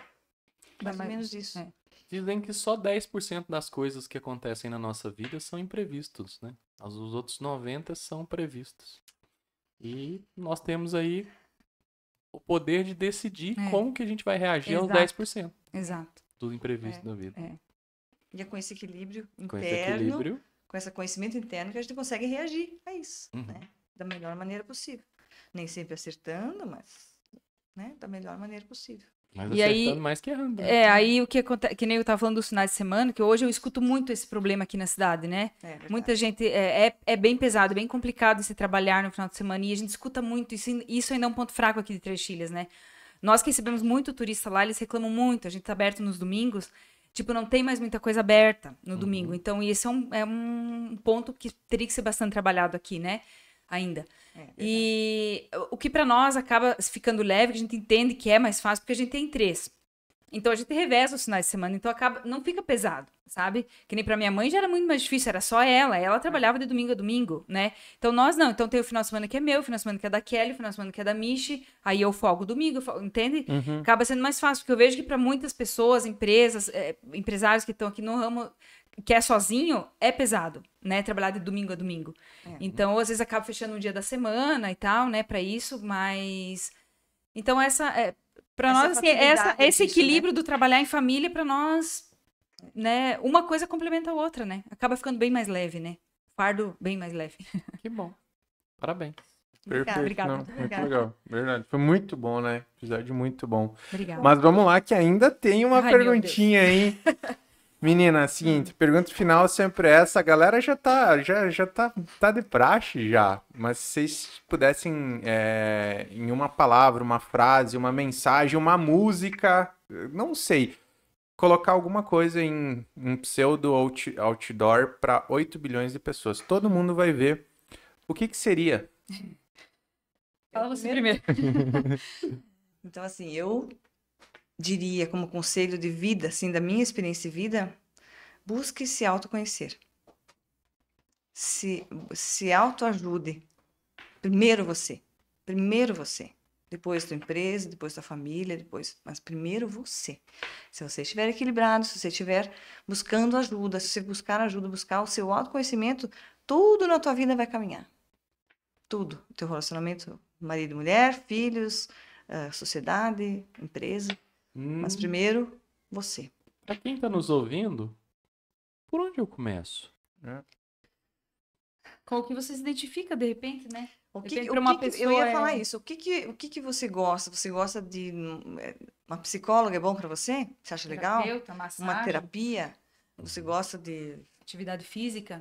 mais ou menos isso. Dizem que só 10% das coisas que acontecem na nossa vida são imprevistos, né? Os outros 90% são previstos. E nós temos aí o poder de decidir como que a gente vai reagir aos Exato. 10% Exato. do imprevisto da vida. E é com esse equilíbrio Com esse interno, equilíbrio, com esse conhecimento interno que a gente consegue reagir a isso, né? Da melhor maneira possível. Nem sempre acertando, mas, né? Da melhor maneira possível. mas E aí- acertando mais que errando. Né? Aí o que acontece, que nem eu tava falando dos finais de semana, que hoje eu escuto muito esse problema aqui na cidade, né? Verdade. Muita gente, é bem pesado, bem complicado se trabalhar no final de semana, e a gente escuta muito, isso ainda é um ponto fraco aqui de Três Chilhas, né? Nós que recebemos muito turista lá, eles reclamam muito, a gente tá aberto nos domingos, tipo, não tem mais muita coisa aberta no domingo, então esse é um ponto que teria que ser bastante trabalhado aqui, né? Ainda. E o que para nós acaba ficando leve, que a gente entende que é mais fácil, porque a gente tem três. Então a gente reveza os finais de semana, então não fica pesado, sabe? Que nem pra minha mãe já era muito mais difícil, era só ela trabalhava de domingo a domingo, né? Então nós não, então tem o final de semana que é meu, o final de semana que é da Kelly, o final de semana que é da Michi, aí eu folgo domingo, entende? Acaba sendo mais fácil, porque eu vejo que pra muitas pessoas, empresas, empresários que estão aqui no ramo, que é sozinho, é pesado, né? Trabalhar de domingo a domingo. Então, às vezes acaba fechando um dia da semana e tal, né? Pra isso, mas... Então, para nós, assim, esse equilíbrio do trabalhar em família, para nós, né, uma coisa complementa a outra, né? Acaba ficando bem mais leve, né? Fardo bem mais leve. Que bom. Parabéns. Perfeito. Obrigada. Não, muito legal. Verdade. Foi muito bom, né? Episódio muito bom. Obrigada. Mas vamos lá, que ainda tem uma Ai, meu perguntinha aí. Menina, seguinte, pergunta final sempre é essa. A galera já tá de praxe já. Mas se vocês pudessem, em uma palavra, uma frase, uma mensagem, uma música, não sei, colocar alguma coisa em um pseudo outdoor para 8 bilhões de pessoas. Todo mundo vai ver. O que seria? Fala você primeiro. Então, assim, eu diria como conselho de vida, assim, da minha experiência de vida, busque se autoconhecer. Se autoajude. Primeiro você. Depois tua empresa, depois tua família, mas primeiro você. Se você estiver equilibrado, se você estiver buscando ajuda, se você buscar ajuda, buscar o seu autoconhecimento, tudo na tua vida vai caminhar. Tudo. O teu relacionamento, marido e mulher, filhos, sociedade, empresa. Mas primeiro, você. Pra quem tá nos ouvindo, por onde eu começo? Com o que você se identifica, de repente, né? Eu ia falar isso. O que você gosta? Você gosta de uma psicóloga? É bom para você? Você acha legal? Massagem, uma terapia? Você gosta de atividade física?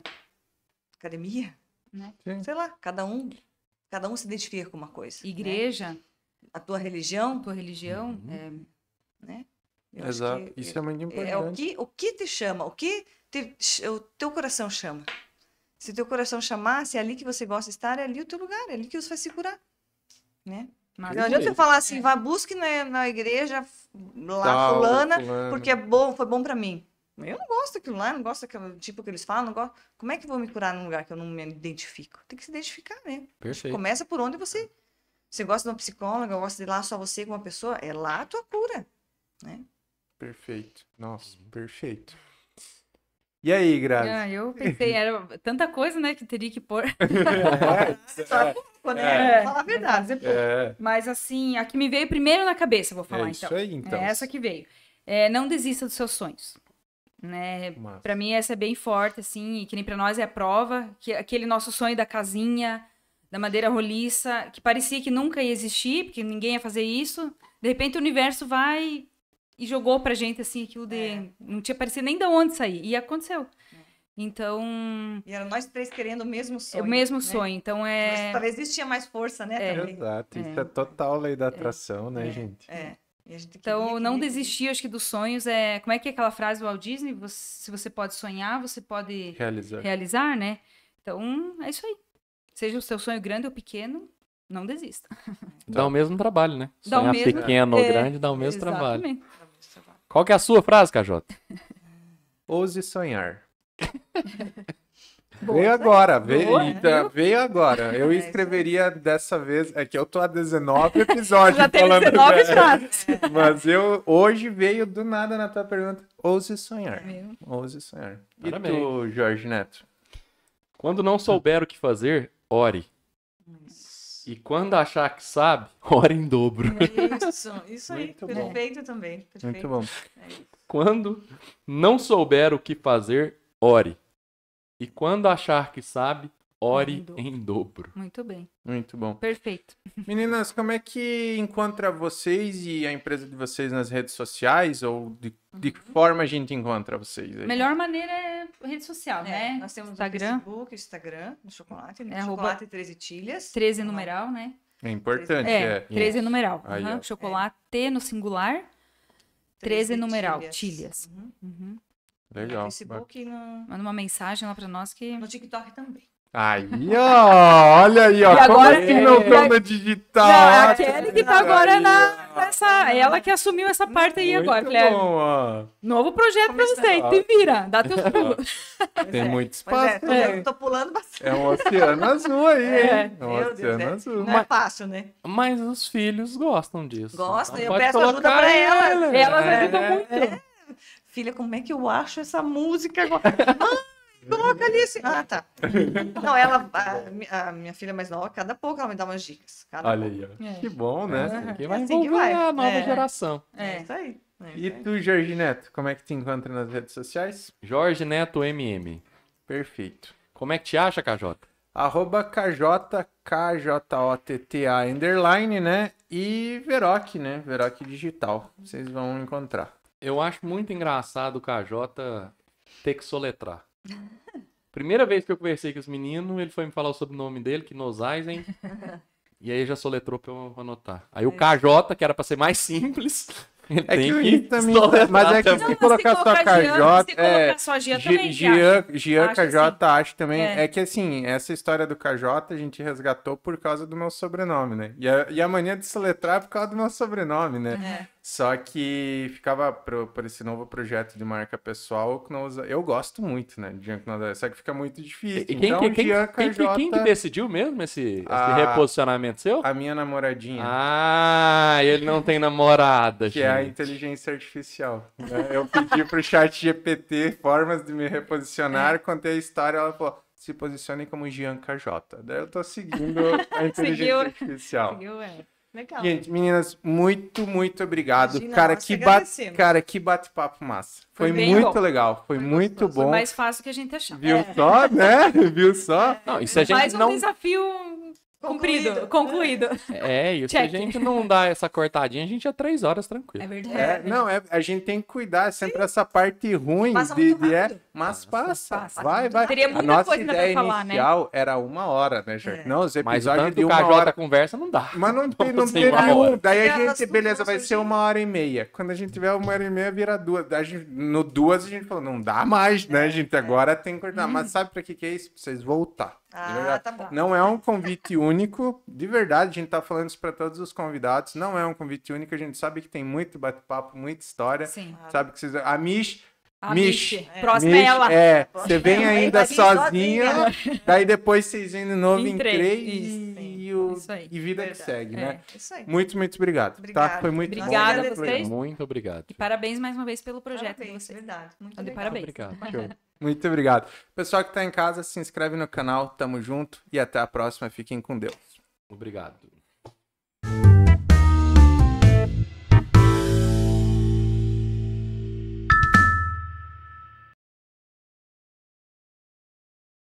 Academia? Né? Sei lá, cada um se identifica com uma coisa. Igreja? Né? A tua religião? Né? Exato. Isso é muito importante. O que te chama? O teu coração chama? Se o teu coração chamar, se é ali que você gosta de estar, é ali o teu lugar, é ali que você vai se curar, né? Não adianta eu falar assim, vá, busque na igreja lá, fulana, porque foi bom pra mim. Eu não gosto daquilo lá, não gosto daquele tipo que eles falam, não gosto. Como é que eu vou me curar num lugar que eu não me identifico? Tem que se identificar, né? Perfeito. Começa por onde você gosta de uma psicóloga, gosta de ir lá só você com uma pessoa, é lá a tua cura, né? Perfeito. Nossa, perfeito. E aí, Grazi? Eu pensei, era tanta coisa, né, que teria que pôr. Falar a verdade. Mas assim, a que me veio primeiro na cabeça, vou falar isso então. Aí, então. É essa que veio. Não desista dos seus sonhos. Né? Pra mim essa é bem forte, assim, e que nem pra nós é a prova, que aquele nosso sonho da casinha, da madeira roliça, que parecia que nunca ia existir, porque ninguém ia fazer isso, de repente o universo vai e jogou pra gente, assim, aquilo de... Não tinha parecido nem de onde sair, e aconteceu. Então... E eram nós três querendo o mesmo sonho. O mesmo sonho, então Mas talvez isso tinha mais força, né? Exato, isso é total lei da atração, né, gente? Então, não desistir, acho que dos sonhos como é que é aquela frase do Walt Disney? Se você pode sonhar, você pode realizar, né? Então, é isso aí. Seja o seu sonho grande ou pequeno, não desista. Dá o mesmo trabalho, né? Dá Sonhar o mesmo, pequeno ou grande dá o mesmo trabalho. Exatamente. Qual que é a sua frase, KJ? Ouse sonhar. Boa, veio agora, Boa, veio agora. Eu escreveria dessa vez, é que eu tô há 19 episódios já falando. tem 19 frases. Mas hoje veio do nada na tua pergunta, ouse sonhar. Ouse sonhar. Parabéns. E tu, Jorge Neto? Quando não souber o que fazer, ore. E quando achar que sabe, ore em dobro. Isso aí. Muito Perfeito também. Perfeito. Muito bom. Quando não souber o que fazer, ore. E quando achar que sabe, ore em dobro. Muito bem. Muito bom. Perfeito. Meninas, como é que encontra vocês e a empresa de vocês nas redes sociais? Ou de que forma a gente encontra vocês aí? A melhor maneira é rede social, né? Nós temos Instagram. o Facebook, Instagram, no Chocolate, né? @13 Chocolate 13 Tilhas. 13 numeral, né? É importante. 13 numeral. Aí, ó. Chocolate no singular, 13 numeral, Tilhas. Tilhas. No Legal. Facebook e Manda uma mensagem lá pra nós que... no TikTok também. Aí, ó, olha aí, ó. E agora- Como assim não estão no digital? Não, é Ah, a Kelly que tá agora nessa. Ela que assumiu essa parte aí agora. muito Falei, bom, ó. novo projeto pra você, te vira, dá teus pulos. Tem muito Pois é, espaço. tô pulando bastante. É um oceano azul aí, hein? É um Meu Deus, oceano azul. Não é fácil, né? Mas os filhos gostam disso. Gostam, eu pode peço ajuda colocar pra ela. Elas É. ajudam muito. Filha, como é que eu acho essa música agora? Mãe, coloca ali assim. Ah, tá. Não, a minha filha mais nova, cada pouco ela me dá umas dicas. Cada Olha pouco. aí, ó. É. Que bom, né? Que vai Assim que envolver vai. a nova É. geração. É isso aí. E tu, Jorge Neto, como é que te encontra nas redes sociais? Jorge Neto MM. Perfeito. Como é que te acha, KJ? @KJOTTA _ né? E Veroc, né? Veroc Digital. Vocês vão encontrar. Eu acho muito engraçado o KJ ter que soletrar. Primeira vez que eu conversei com os meninos, ele foi me falar o sobrenome dele, que Nozaisen. E aí já soletrou pra eu anotar. Aí o KJ, que era pra ser mais simples, ele É tem que o que Insta também. soletrar Mas é que também. se Não, mas colocar se só colocar KJ. se colocar só Gia também, Gian acho KJ, assim. acho também. É. É que assim, essa história do KJ a gente resgatou por causa do meu sobrenome, né? E a mania de soletrar é por causa do meu sobrenome, né? É. Só que ficava por esse novo projeto de marca pessoal, eu gosto muito, né? De Gian Knoza, só que fica muito difícil. E quem, Então, Gian KJ, quem que decidiu mesmo esse Ah, reposicionamento seu? a minha namoradinha. Ah, ele não tem namorada, Que é a gente. inteligência artificial. Né? Eu pedi pro chat GPT formas de me reposicionar, contei a história, ela falou, se posicione como Gian KJ. Daí eu tô seguindo a inteligência Seguiu. artificial. Seguiu, é. Legal. Gente, meninas, muito obrigado. Imagina, Cara, nós que que agradecemos. que bate-papo massa. Foi bem muito bom. legal, foi muito gostoso. Foi bom. mais fácil que a gente achava. Viu só, né? Viu só? Não, e se a gente Mais um não... desafio concluído. É, e se a Check. gente não dá essa cortadinha, a gente é 3 horas tranquilo. É verdade. A gente tem que cuidar sempre essa parte ruim Passa muito rápido. mas passa. Passa. Vai. Teria A muita nossa coisa ainda ideia pra falar, né? inicial era 1 hora, né, Jorge? É. Não, os Mas o episódios tanto de que o 1 KJ hora. conversa não dá. Mas não tem Vamos nenhum. uma hora. Daí a Elas gente, tudo beleza, vão vai ser surgir. 1h30. Quando a gente tiver 1h30, vira 2. No 2 a gente falou, não dá mais, né, gente? Agora tem que cortar. Mas sabe pra que é isso? Pra vocês voltar. De Ah, verdade. tá bom. Não é um convite único, de verdade, a gente tá falando isso pra todos os convidados. Não é um convite único, a gente sabe que tem muito bate-papo, muita história. Sim. Sabe que vocês. A Mish. A Mish. Mish. Próxima é ela. Você vem Ela. ainda Vai vir sozinha, daí depois vocês vêm de novo Em em três. 3 Isso. e Isso aí. vida que Verdade. segue, né? Isso aí. Muito obrigado. Tá? Obrigada. Foi muito Obrigada bom. a vocês. Muito obrigado. E parabéns mais uma vez pelo projeto de Parabéns, vocês. verdade. Muito Tá de legal. parabéns. Obrigado. Show. Muito obrigado. Pessoal que tá em casa, se inscreve no canal. Tamo junto e até a próxima. Fiquem com Deus. Obrigado.